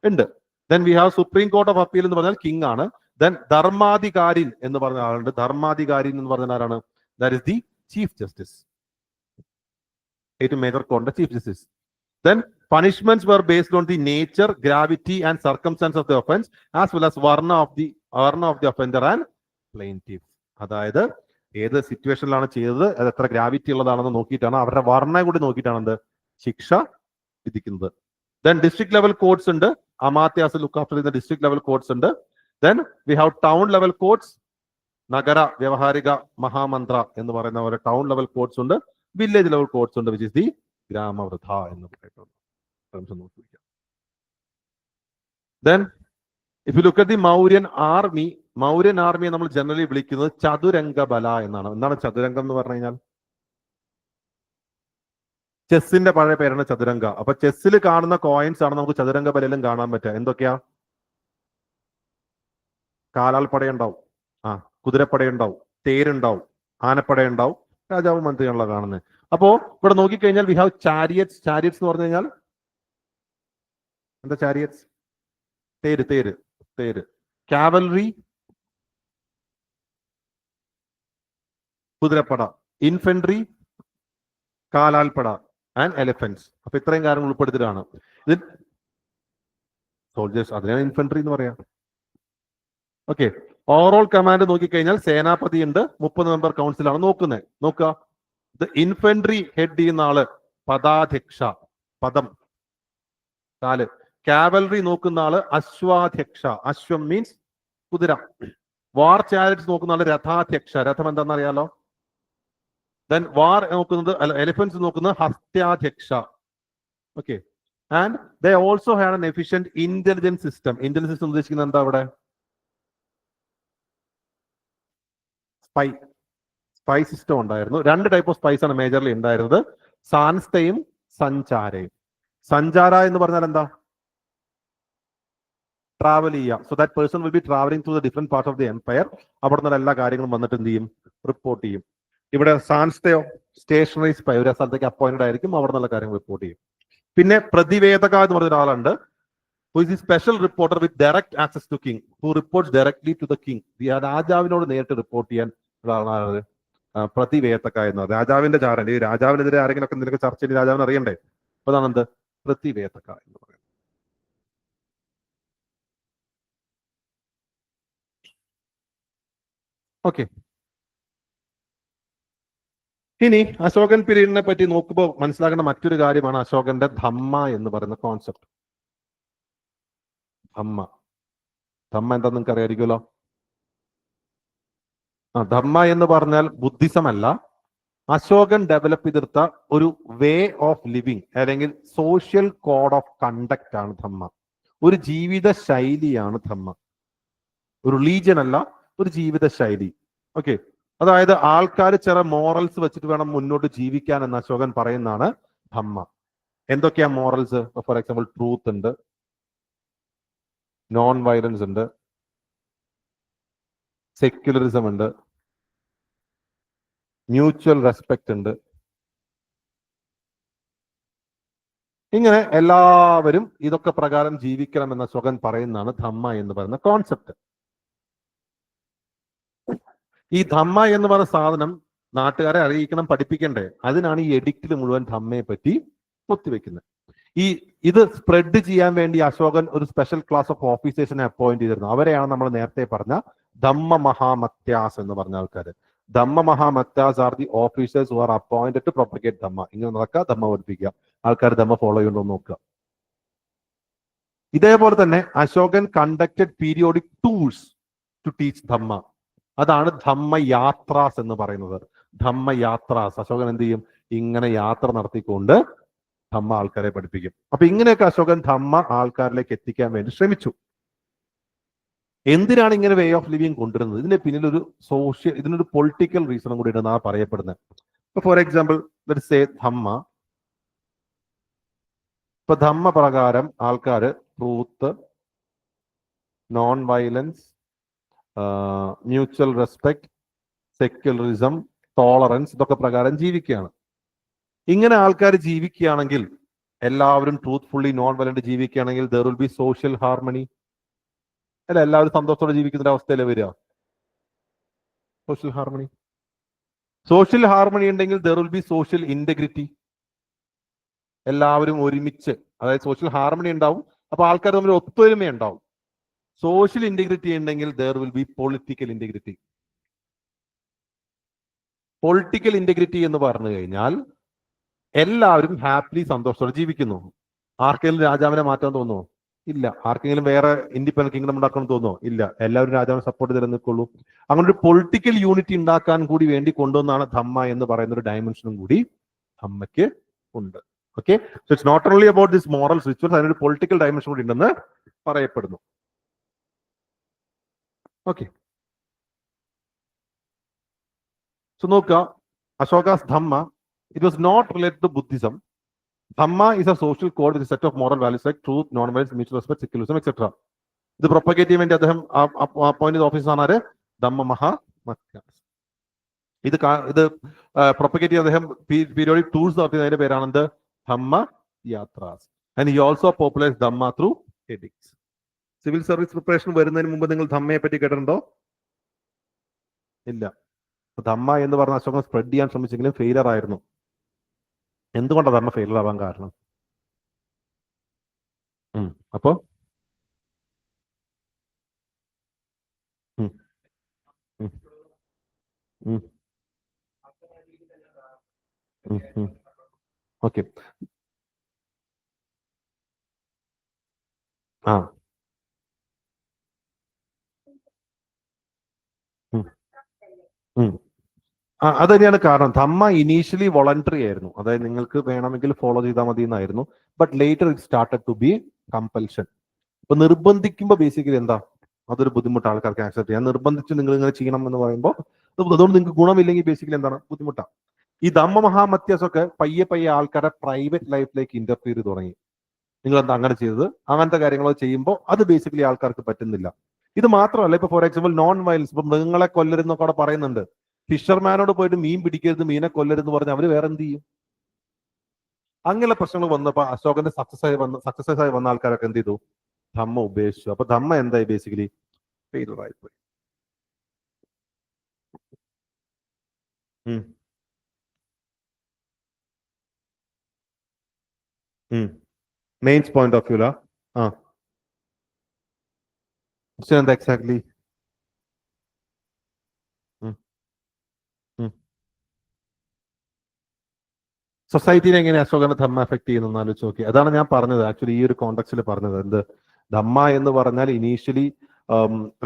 ഉണ്ട്. Then we have supreme court of appeal എന്ന് പറഞ്ഞാൽ കിങ് ആണ്. ദെൻ ധർമാധികാരിൻ എന്ന് പറഞ്ഞ ആളുണ്ട്. ധർമാധികാരി എന്ന് പറഞ്ഞാൽ ആരാണ്? That is the chief justice, ഏറ്റവും മേജർ കോർട്ടിന്റെ chief justice. Then punishments were based on the nature, gravity and circumstance of the offense as well as varna of the offender and plaintiff. അതായത് ഏത് സിറ്റുവേഷനിലാണ് ചെയ്തത്, അത് എത്ര ഗ്രാവിറ്റി ഉള്ളതാണെന്ന് നോക്കിയിട്ടാണ്, അവരുടെ വർണ്ണ കൂടി നോക്കിയിട്ടാണ് എന്ത് ശിക്ഷ വിധിക്കുന്നത്. ദെൻ ഡിസ്ട്രിക്ട് ലെവൽ കോർട്സ് ഉണ്ട്. Amatyas look after the district level courts ഉണ്ട്. Then we have town level courts, Nagara Vyavaharika Mahamatra എന്ന് പറയുന്ന പോലെ ടൗൺ ലെവൽ കോർട്സ് ഉണ്ട്. വില്ലേജ് ലെവൽ കോർട്സ് ഉണ്ട്, വിച്ച് ഇസ് ദി ഗ്രാമവൃഥ എന്ന് പറയുന്നത്. Then if you look at the Mauryan army നമ്മൾ ജനറലി വിളിക്കുന്നത് ചതുരംഗ ബല എന്നാണ്. എന്താണ് ചതുരംഗം എന്ന് പറഞ്ഞു കഴിഞ്ഞാൽ? ചെസ്സിന്റെ പഴയ പേരാണ് ചതുരംഗ. അപ്പൊ ചെസ്സിൽ കാണുന്ന കോയിൻസ് ആണ് നമുക്ക് ചതുരംഗ ബലയിലും കാണാൻ പറ്റുക. എന്തൊക്കെയാ? കാലാൾപ്പടയുണ്ടാവും, കുതിരപ്പടയുണ്ടാവും, തേരുണ്ടാവും, ആനപ്പടയുണ്ടാവും, രാജാവ് മന്ത്രിയാണല്ലോ കാണുന്നത്. അപ്പോ ഇവിടെ നോക്കിക്കഴിഞ്ഞാൽ വി ഹാവ് ചാരിയറ്റ്സ്. ചാരിയറ്റ്സ് എന്ന് പറഞ്ഞു കഴിഞ്ഞാൽ എന്താ? ചാരിയറ്റ്സ് തേര്. കാവലറി കുതിരപ്പട, ഇൻഫൻട്രി കാലാൽപ്പട ആൻഡ് എലിഫന്റ്സ്. അപ്പൊ ഇത്രയും കാര്യങ്ങൾ ഉൾപ്പെടുത്തിയിട്ടാണ് ഇത് സോൾജേഴ്സ്. അതിനാണ് ഇൻഫൻട്രി എന്ന് പറയാം. ഓക്കെ, ഓവറോൾ കമാൻഡ് നോക്കിക്കഴിഞ്ഞാൽ സേനാപതി ഉണ്ട്, 30 മെമ്പർ കൗൺസിലാണ് നോക്കുന്നത്. നോക്കുക, ഇൻഫൻട്രി ഹെഡ് ചെയ്യുന്ന ആള് പദാധ്യക്ഷ, പദം 4. കാവലറി നോക്കുന്ന ആള് അശ്വാധ്യക്ഷ, അശ്വം മീൻസ് കുതിര. വാർ ചാരിറ്റ്സ് നോക്കുന്ന ആള് രഥാധ്യക്ഷ, രഥം എന്താണെന്ന് അറിയാലോ. ദെൻ വാർ നോക്കുന്നത് എലിഫന്റ്സ് നോക്കുന്നത് Hastyadhyaksha. Okay, and they also had an efficient intelligence system. Intelligence system ഉദ്ദേശിക്കുന്നത് എന്താ? അവിടെ സ്പൈ സിസ്റ്റം ഉണ്ടായിരുന്നു. 2 ടൈപ്പ് ഓഫ് സ്പൈസ് ആണ് മേജർലി ഉണ്ടായിരുന്നത്, സാൻസ്റ്റയും സഞ്ചാരയും. സഞ്ചാര എന്ന് പറഞ്ഞാൽ എന്താ? ട്രാവൽ ചെയ്യുക. So that person will be travelling to the different part of the empire. അവിടെ നിന്ന് എല്ലാ കാര്യങ്ങളും വന്നിട്ട് എന്ത് ചെയ്യും? റിപ്പോർട്ട് ചെയ്യും. ഇവിടെ സാൻസ്റ്റയോ സ്റ്റേഷനറി സ്പൈ, ഒരു സ്ഥലത്തേക്ക് അപ്പോയിന്റഡ് ആയിരിക്കും, അവിടെ നിന്നുള്ള കാര്യങ്ങൾ റിപ്പോർട്ട് ചെയ്യും. പിന്നെ പ്രതിവേദക എന്ന് പറഞ്ഞ ഒരാളുണ്ട്, who is the special reporter with direct access to king, who reports directly to the king. രാജാവിനോട് നേരിട്ട് റിപ്പോർട്ട് ചെയ്യാൻ ഒരാളാണ് പ്രതിവേദക എന്ന്. രാജാവിന്റെ ചാരൻ, ഈ രാജാവിനെതിരെ ആരെങ്കിലും ഒക്കെ എന്തെങ്കിലും ചർച്ച ചെയ്ത് രാജാവിന് അറിയണ്ടേ? അപ്പൊ അതാണ് എന്ത്? പ്രതിവേദക എന്ന് പറയുന്നത്. ഓക്കെ, ഇനി അശോകൻ പീരീഡിനെ പറ്റി നോക്കുമ്പോൾ മനസ്സിലാക്കേണ്ട മറ്റൊരു കാര്യമാണ് അശോകന്റെ ധമ്മ എന്ന് പറയുന്ന കോൺസെപ്റ്റ്. ധമ്മ എന്താന്ന് നിങ്ങൾക്ക് അറിയായിരിക്കുമല്ലോ. ധമ്മ എന്ന് പറഞ്ഞാൽ ബുദ്ധിസം അല്ല, അശോകൻ ഡെവലപ്പ് ചെയ്തെടുത്ത ഒരു വേ ഓഫ് ലിവിങ് അല്ലെങ്കിൽ സോഷ്യൽ കോഡ് ഓഫ് കണ്ടക്ട് ആണ് ധമ്മ. ഒരു ജീവിത ശൈലിയാണ് ധമ്മ, ഒരു റിലീജിയൻ അല്ല, ഒരു ജീവിത ശൈലി. ഓക്കെ, അതായത് ആൾക്കാർ ചില മോറൽസ് വെച്ചിട്ട് വേണം മുന്നോട്ട് ജീവിക്കാൻ എന്ന് അശോകൻ പറയുന്നതാണ് ധമ്മ. എന്തൊക്കെയാ മോറൽസ്? ഫോർ എക്സാമ്പിൾ ട്രൂത്ത് ഉണ്ട്, നോൺ വയലൻസ് ഉണ്ട്, സെക്യുലറിസം ഉണ്ട്, മ്യൂച്വൽ റെസ്പെക്ട് ഉണ്ട്. ഇങ്ങനെ എല്ലാവരും ഇതൊക്കെ പ്രകാരം ജീവിക്കണം എന്ന അശോകൻ പറയുന്നതാണ് ധമ്മ എന്ന് പറയുന്ന കോൺസെപ്റ്റ്. ഈ ധമ്മ എന്ന് പറയുന്ന സാധനം നാട്ടുകാരെ അറിയിക്കണം, പഠിപ്പിക്കണ്ടേ? അതിനാണ് ഈ എഡിക്റ്റിൽ മുഴുവൻ ധമ്മയെ പറ്റി ഒത്തുവെക്കുന്നത്. ഇത് സ്പ്രെഡ് ചെയ്യാൻ വേണ്ടി അശോകൻ ഒരു സ്പെഷ്യൽ ക്ലാസ് ഓഫ് ഓഫീസേഴ്സിനെ അപ്പോയിന്റ് ചെയ്തിരുന്നു. അവരെയാണ് നമ്മൾ നേരത്തെ പറഞ്ഞ ധമ്മ മഹാമത്യാസ് എന്ന് പറഞ്ഞ ആൾക്കാർ. Dhamma mahamatyas are the officers who are appointed to propagate dhamma. ഇങ്ങനെ നടക്കുക, ധമ്മ പഠിപ്പിക്കുക, ആൾക്കാർ ധമ്മ ഫോളോ ചെയ്യുന്നുണ്ടോ നോക്കുക. ഇതേപോലെ തന്നെ അശോകൻ conducted periodic tours to teach Dhamma. അതാണ് ധമ്മയാത്രാസ് എന്ന് പറയുന്നത്. ധമ്മയാത്രാസ് അശോകൻ എന്ത് ചെയ്യും? ഇങ്ങനെ യാത്ര നടത്തിക്കൊണ്ട് ധമ്മ ആൾക്കാരെ പഠിപ്പിക്കും. അപ്പൊ ഇങ്ങനെയൊക്കെ അശോകൻ ധമ്മ ആൾക്കാരിലേക്ക് എത്തിക്കാൻ വേണ്ടി ശ്രമിച്ചു. എന്തിനാണ് ഇങ്ങനെ വേ ഓഫ് ലിവിങ് കൊണ്ടുവരുന്നത്? ഇതിന്റെ പിന്നിൽ ഒരു ഇതിനൊരു പൊളിറ്റിക്കൽ റീസണും കൂടി ഉണ്ടെന്നാണ് പറയപ്പെടുന്നത്. ഇപ്പൊ ഫോർ എക്സാമ്പിൾ സേ ധമ്മ. ഇപ്പൊ ധമ്മ പ്രകാരം ആൾക്കാർ truth, non violence, mutual respect, secularism, tolerance ഇതൊക്കെ പ്രകാരം ജീവിക്കുകയാണ്. ഇങ്ങനെ ആൾക്കാർ ജീവിക്കുകയാണെങ്കിൽ, എല്ലാവരും ട്രൂത്ത്ഫുള്ളി നോൺ വയലന്റ് ജീവിക്കുകയാണെങ്കിൽ there will be social harmony. അല്ല, എല്ലാവരും സന്തോഷത്തോടെ ജീവിക്കുന്ന അവസ്ഥയിൽ വരിക സോഷ്യൽ ഹാർമണി. സോഷ്യൽ ഹാർമണി ഉണ്ടെങ്കിൽ there will be social integrity. എല്ലാവരും ഒരുമിച്ച്, അതായത് സോഷ്യൽ ഹാർമണി ഉണ്ടാവും, അപ്പൊ ആൾക്കാർ തമ്മിൽ ഒത്തൊരുമ ഉണ്ടാവും. സോഷ്യൽ ഇന്റഗ്രിറ്റി ഉണ്ടെങ്കിൽ there will B political integrity. Political integrity എന്ന് പറഞ്ഞു കഴിഞ്ഞാൽ എല്ലാവരും ഹാപ്പിലി സന്തോഷത്തോടെ ജീവിക്കുന്നു. ആർക്കെങ്കിലും രാജാവിനെ മാറ്റാൻ തോന്നുമോ? ഇല്ല. ആർക്കെങ്കിലും വേറെ ഇൻഡിപെൻഡന്റ് കിങ്ഡം ഉണ്ടാക്കണം തോന്നുമോ? ഇല്ല. എല്ലാവരും രാജാവിനെ സപ്പോർട്ട് ചെയ്ത് നിൽക്കുള്ളൂ. അങ്ങനെ ഒരു പൊളിറ്റിക്കൽ യൂണിറ്റി ഉണ്ടാക്കാൻ കൂടി വേണ്ടി കൊണ്ടുവന്നാണ് ധമ്മ എന്ന് പറയുന്ന ഒരു ഡയമെൻഷനും കൂടി ധമ്മയ്ക്ക് ഉണ്ട്. Okay, so it's not only about this moral rituals, അതിനൊരു പൊളിറ്റിക്കൽ ഡയമെൻഷൻ കൂടി ഉണ്ടെന്ന് പറയപ്പെടുന്നു. ഓക്കെ, സോ നോക്കുക, Ashoka's Dhamma, it was not related to Buddhism. Dhamma is a social code with a set of moral values like truth, non-violence, mutual respect, secularism, etc. ഇത് propagate ചെയ്യാൻ വേണ്ടി അദ്ദേഹം appoint ചെയ്ത ഓഫീസറാണ് ആര്? ധമ്മ മഹാമത്യ. ഇത് പ്രൊപ്പഗേറ്റ് ചെയ്ത അദ്ദേഹം പീരിയോഡിക് ടൂർസ് നടത്തുന്നതിന്റെ പേരാണ് എന്ത്? Dhamma yatras. And he also popularised dhamma through edicts. Civil service preparation വരുന്നതിന് മുമ്പ് നിങ്ങൾ ധമ്മയെ പറ്റി കേട്ടിട്ടുണ്ടോ? ഇല്ല. ധമ്മ എന്ന് പറഞ്ഞ അശോകൻ സ്പ്രെഡ് ചെയ്യാൻ ശ്രമിച്ചെങ്കിലും ഫെയിലർ ആയിരുന്നു. എന്തുകൊണ്ടാണ് ധർമ്മ ഫെയിലർ ആവാൻ കാരണം? അപ്പോ ഓക്കെ, അത് തന്നെയാണ് കാരണം. ധമ്മ ഇനീഷ്യലി വോളണ്ടറി ആയിരുന്നു, അതായത് നിങ്ങൾക്ക് വേണമെങ്കിൽ ഫോളോ ചെയ്താൽ മതി എന്നായിരുന്നു. But later it started to be compulsion. ഇപ്പൊ നിർബന്ധിക്കുമ്പോൾ ബേസിക്കലി എന്താ, അതൊരു ബുദ്ധിമുട്ട് ആൾക്കാർക്ക് ആക്സെപ്റ്റ് ചെയ്യാൻ. നിർബന്ധിച്ച് നിങ്ങൾ ഇങ്ങനെ ചെയ്യണം എന്ന് പറയുമ്പോൾ അതുകൊണ്ട് നിങ്ങൾക്ക് ഗുണമില്ലെങ്കിൽ ബേസിക്കലി എന്താണ്, ബുദ്ധിമുട്ടാണ്. ഈ ധമ്മ മഹാമത്യാസൊക്കെ പയ്യെ ആൾക്കാരുടെ പ്രൈവറ്റ് ലൈഫിലേക്ക് ഇന്റർഫിയർ ചെയ്ത് തുടങ്ങി. നിങ്ങൾ എന്താ അങ്ങനെ ചെയ്തത്, അങ്ങനത്തെ കാര്യങ്ങൾ ചെയ്യുമ്പോൾ അത് ബേസിക്കലി ആൾക്കാർക്ക് പറ്റുന്നില്ല. ഇത് മാത്രമല്ല, ഇപ്പൊ ഫോർ എക്സാമ്പിൾ നോൺ വയലൻസ്, ഇപ്പൊ മൃഗങ്ങളെ കൊല്ലരുന്നൊക്കെ അവിടെ പറയുന്നുണ്ട്. ഫിഷർമാനോട് പോയിട്ട് മീൻ പിടിക്കരുത്, മീനെ കൊല്ലരുതെന്ന് പറഞ്ഞ് അവര് വേറെ എന്ത് ചെയ്യും? അങ്ങനെ പ്രശ്നങ്ങൾ വന്നപ്പോ അശോകന്റെ സക്സസ് ആയി വന്ന ആൾക്കാരൊക്കെ എന്ത് ചെയ്തു? ധമ്മ ഉപേക്ഷിച്ചു. അപ്പൊ ധമ്മ എന്തായി? ബേസിക്കലി ഫെയിലർ ആയിപ്പോയി. മെയിൻസ് പോയിന്റ് ഓഫ് വ്യൂലാ? എന്താ എക്സാക്ട്ലി? സൊസൈറ്റിനെ എങ്ങനെ അശോകന്റെ ധമ്മ എഫക്ട് ചെയ്യുന്നു ആലോചിച്ച് നോക്കി. അതാണ് ഞാൻ പറഞ്ഞത്, ആക്ച്വലി ഈ ഒരു കോണ്ടെക്സ്റ്റിൽ പറഞ്ഞത്. എന്ത് ധമ്മ എന്ന് പറഞ്ഞാൽ ഇനീഷ്യലി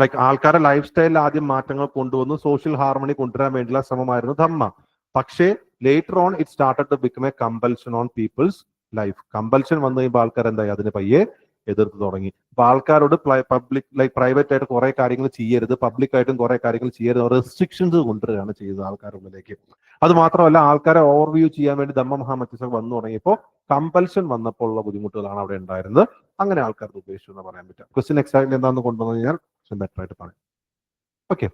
ലൈക്ക് ആൾക്കാരുടെ ലൈഫ് സ്റ്റൈലിൽ ആദ്യം മാറ്റങ്ങൾ കൊണ്ടുവന്നു, സോഷ്യൽ ഹാർമണി കൊണ്ടുവരാൻ വേണ്ടിയുള്ള ശ്രമമായിരുന്നു ധമ്മ. പക്ഷേ later on it started to become a compulsion on people's life. Compulsion വന്നു കഴിയുമ്പോൾ ആൾക്കാർ എന്തായി? അതിന് പയ്യെ എതിർത്ത് തുടങ്ങി. അപ്പൊ ആൾക്കാരോട് പബ്ലിക് ലൈക്ക് പ്രൈവറ്റ് ആയിട്ട് കുറെ കാര്യങ്ങൾ ചെയ്യരുത്, പബ്ലിക്കായിട്ടും കുറെ കാര്യങ്ങൾ ചെയ്യരുത്, റെസ്ട്രിക്ഷൻസ് കൊണ്ടുവരികയാണ് ചെയ്തത് ആൾക്കാരുടെ ഉള്ളിലേക്ക്. അത് മാത്രമല്ല, ആൾക്കാരെ ഓവർവ്യൂ ചെയ്യാൻ വേണ്ടി ധമ്മ മഹാമത്യാസം വന്നു തുടങ്ങിയപ്പോൾ കമ്പൽഷൻ വന്നപ്പോൾ ഉള്ള ബുദ്ധിമുട്ടുകളാണ് അവിടെ ഉണ്ടായിരുന്നത്. അങ്ങനെ ആൾക്കാർക്ക് ഉപേക്ഷിച്ചു എന്ന് പറയാൻ പറ്റും. ക്വസ്റ്റ്യൻ എക്സാക്ട്ലി എന്താണെന്ന് കൊണ്ടുവന്നു കഴിഞ്ഞാൽ ബെറ്റർ ആയിട്ട് പറയാം. ഓക്കെ,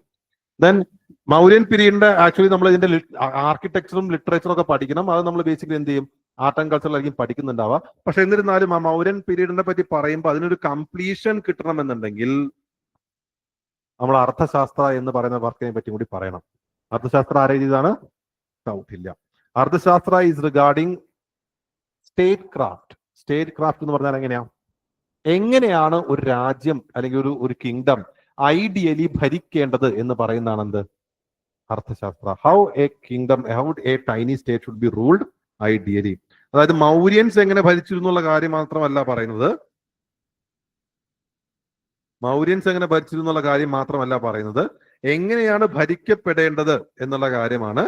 ദെൻ മൗര്യൻ പീരീഡിന്റെ ആക്ച്വലി നമ്മൾ ഇതിന്റെ ആർക്കിടെക്ചറും ലിറ്ററേച്ചറും ഒക്കെ പഠിക്കണം. അത് നമ്മൾ ബേസിക്കലി എന്ത് ചെയ്യും? ആർട്ട് ആൻഡ് കൾച്ചറിലായിരിക്കും പഠിക്കുന്നുണ്ടാവുക. പക്ഷെ എന്നിരുന്നാലും ആ മൗര്യൻ പീരീഡിനെ പറ്റി പറയുമ്പോൾ അതിനൊരു കംപ്ലീഷൻ കിട്ടണമെന്നുണ്ടെങ്കിൽ നമ്മൾ അർത്ഥശാസ്ത്ര എന്ന് പറയുന്ന വർക്കിനെ പറ്റി കൂടി പറയണം. അർത്ഥശാസ്ത്ര ആരെ ചെയ്താണ്? ഡൗട്ടില്ല. Arthashastra is regarding statecraft. Statecraft എന്ന് പറഞ്ഞാൽ എങ്ങനെയാണ് ഒരു രാജ്യം അല്ലെങ്കിൽ ഒരു കിങ്ഡം ഐഡിയലി ഭരിക്കേണ്ടത് എന്ന് പറയുന്നതാണ് എന്ത്? Arthashastra. How A kingdom, how a tiny state should be ruled ideally. അതായത് മൗര്യൻസ് എങ്ങനെ ഭരിച്ചിരുന്നു എന്നുള്ള കാര്യം മാത്രമല്ല പറയുന്നത്, എങ്ങനെയാണ് ഭരിക്കപ്പെടേണ്ടത് എന്നുള്ള കാര്യമാണ്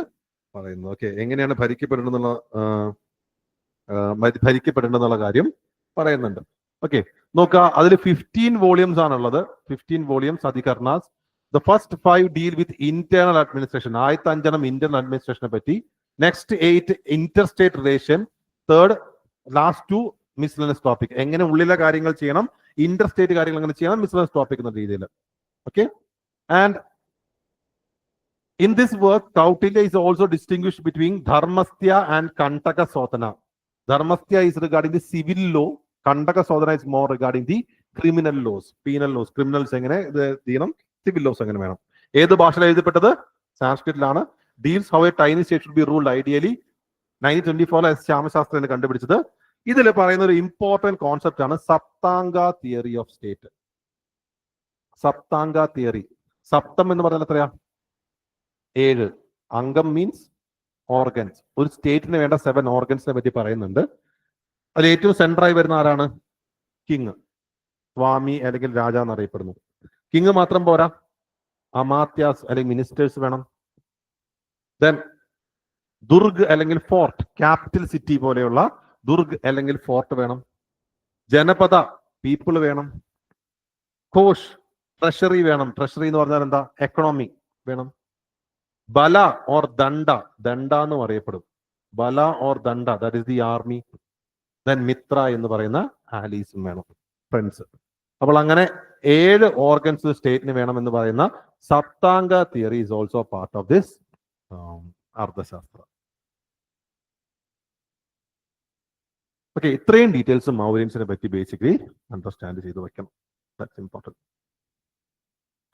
പറയുന്നത്. ഓക്കെ, എങ്ങനെയാണ് ഭരിക്കപ്പെടേണ്ടെന്നുള്ള കാര്യം പറയുന്നുണ്ട്. ഓക്കെ, നോക്കുക, അതിൽ 15 വോളിയംസ് ആണുള്ളത്. 15 volumes adhikaranas. The first 5 deal with internal administration. ആദ്യത്തെ 5 ഇന്റേണൽ അഡ്മിനിസ്ട്രേഷനെ പറ്റി. Next 8 interstate relation. Third last 2 miscellaneous topic. എങ്ങനെ ഉള്ളിലെ കാര്യങ്ങൾ ചെയ്യണം, ഇന്റർസ്റ്റേറ്റ് കാര്യങ്ങൾ എങ്ങനെ ചെയ്യണം, മിസ്ലനസ് ടോപ്പിക് എന്ന രീതിയിൽ. Okay, and in this work, Kautilya is also distinguished between Dharmastya and Kantaka Sodhana. Dharmastya is regarding the civil law. Kantaka Sodhana is more regarding the criminal laws, penal laws. Criminals എങ്ങനെ ഇത് ചെയ്യണം, civil loss എങ്ങനെ വേണം. ഏത് ഭാഷയിലാണ് എഴുതപ്പെട്ടത്? സാൻസ്ക്രിറ്റിലാണ്. Deals how a tiny state should be ruled ideally. 1924 Shamasastry കണ്ടുപിടിച്ചത്. ഇതിൽ പറയുന്ന ഒരു ഇമ്പോർട്ടന്റ് കോൺസെപ്റ്റ് ആണ് Saptanga theory of state. Saptanga theory. സപ്തം എന്ന് പറഞ്ഞാൽ എത്രയാ? 7. അംഗം മീൻസ് ഓർഗൻസ്. ഒരു സ്റ്റേറ്റിന് വേണ്ട 7 ഓർഗൻസിനെ പറ്റി പറയുന്നുണ്ട്. അതിൽ ഏറ്റവും സെൻട്രായി വരുന്ന ആരാണ്? കിങ്, സ്വാമി അല്ലെങ്കിൽ രാജ എന്നറിയപ്പെടുന്നു. കിങ് മാത്രം പോരാ, അമാത്യാസ് അല്ലെങ്കിൽ മിനിസ്റ്റേഴ്സ് വേണം. ദെൻ ദുർഗ് അല്ലെങ്കിൽ ഫോർട്ട്, ക്യാപിറ്റൽ സിറ്റി പോലെയുള്ള ദുർഗ് അല്ലെങ്കിൽ ഫോർട്ട് വേണം. ജനപദ, പീപ്പിൾ വേണം. കോഷ്, ട്രഷറി വേണം. ട്രഷറി എന്ന് പറഞ്ഞാൽ എന്താ? എക്കണോമി വേണം. ബല ഓർ ദണ്ഡ, ദണ്ഡ എന്നും അറിയപ്പെടും. Bala or Danda, that is the army. Then Mitra എന്ന് പറയുന്ന ആലീസും വേണം, ഫ്രണ്ട്സ്. അപ്പോൾ അങ്ങനെ 7 ഓർഗൻസ് സ്റ്റേറ്റിന് വേണമെന്ന് പറയുന്ന Saptanga theory is also part of this Arthashastra. Okay, ഇത്രയും ഡീറ്റെയിൽസ് മൗര്യൻസിനെ പറ്റി ബേസിക്കലി അണ്ടർസ്റ്റാൻഡ് ചെയ്ത് വെക്കണം. That's important.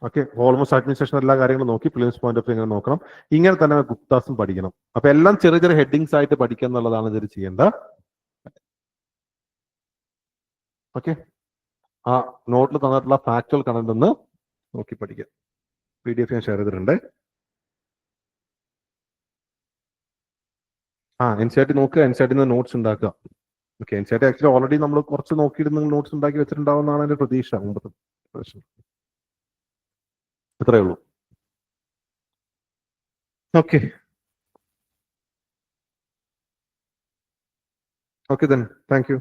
Okay, almost administration എല്ലാ കാര്യങ്ങളും നോക്കി. പ്രിലിംസ് പോയിന്റ് ഓഫ് വ്യൂ ഇങ്ങനെ നോക്കണം. ഇങ്ങനെ തന്നെ ഗുപ്താസും പഠിക്കണം. അപ്പൊ എല്ലാം ചെറിയ ചെറിയ ഹെഡിങ്സ് ആയിട്ട് പഠിക്കുക എന്നുള്ളതാണ് ഇതിൽ ചെയ്യേണ്ട. ഓക്കെ, ആ നോട്ടിൽ തന്നിട്ടുള്ള ഫാക്ച്വൽ കണ്ടന്റ് ഒന്ന് നോക്കി പഠിക്കുക. PDF ഞാൻ ഷെയർ ചെയ്തിട്ടുണ്ട്. NCERT നോക്കുക, NCERT നോട്ട്സ് ഉണ്ടാക്കുക. ഓക്കെ, NCERT ആക്ച്വലി ഓൾറെഡി നമ്മൾ കുറച്ച് നോക്കിയിട്ട് നിങ്ങൾ നോട്ട്സ് ഉണ്ടാക്കി വെച്ചിട്ടുണ്ടാവുന്നതാണ് എന്റെ പ്രതീക്ഷ. മുമ്പത്തെ അത്രേ ഉള്ളൂ. Okay, okay, then thank you.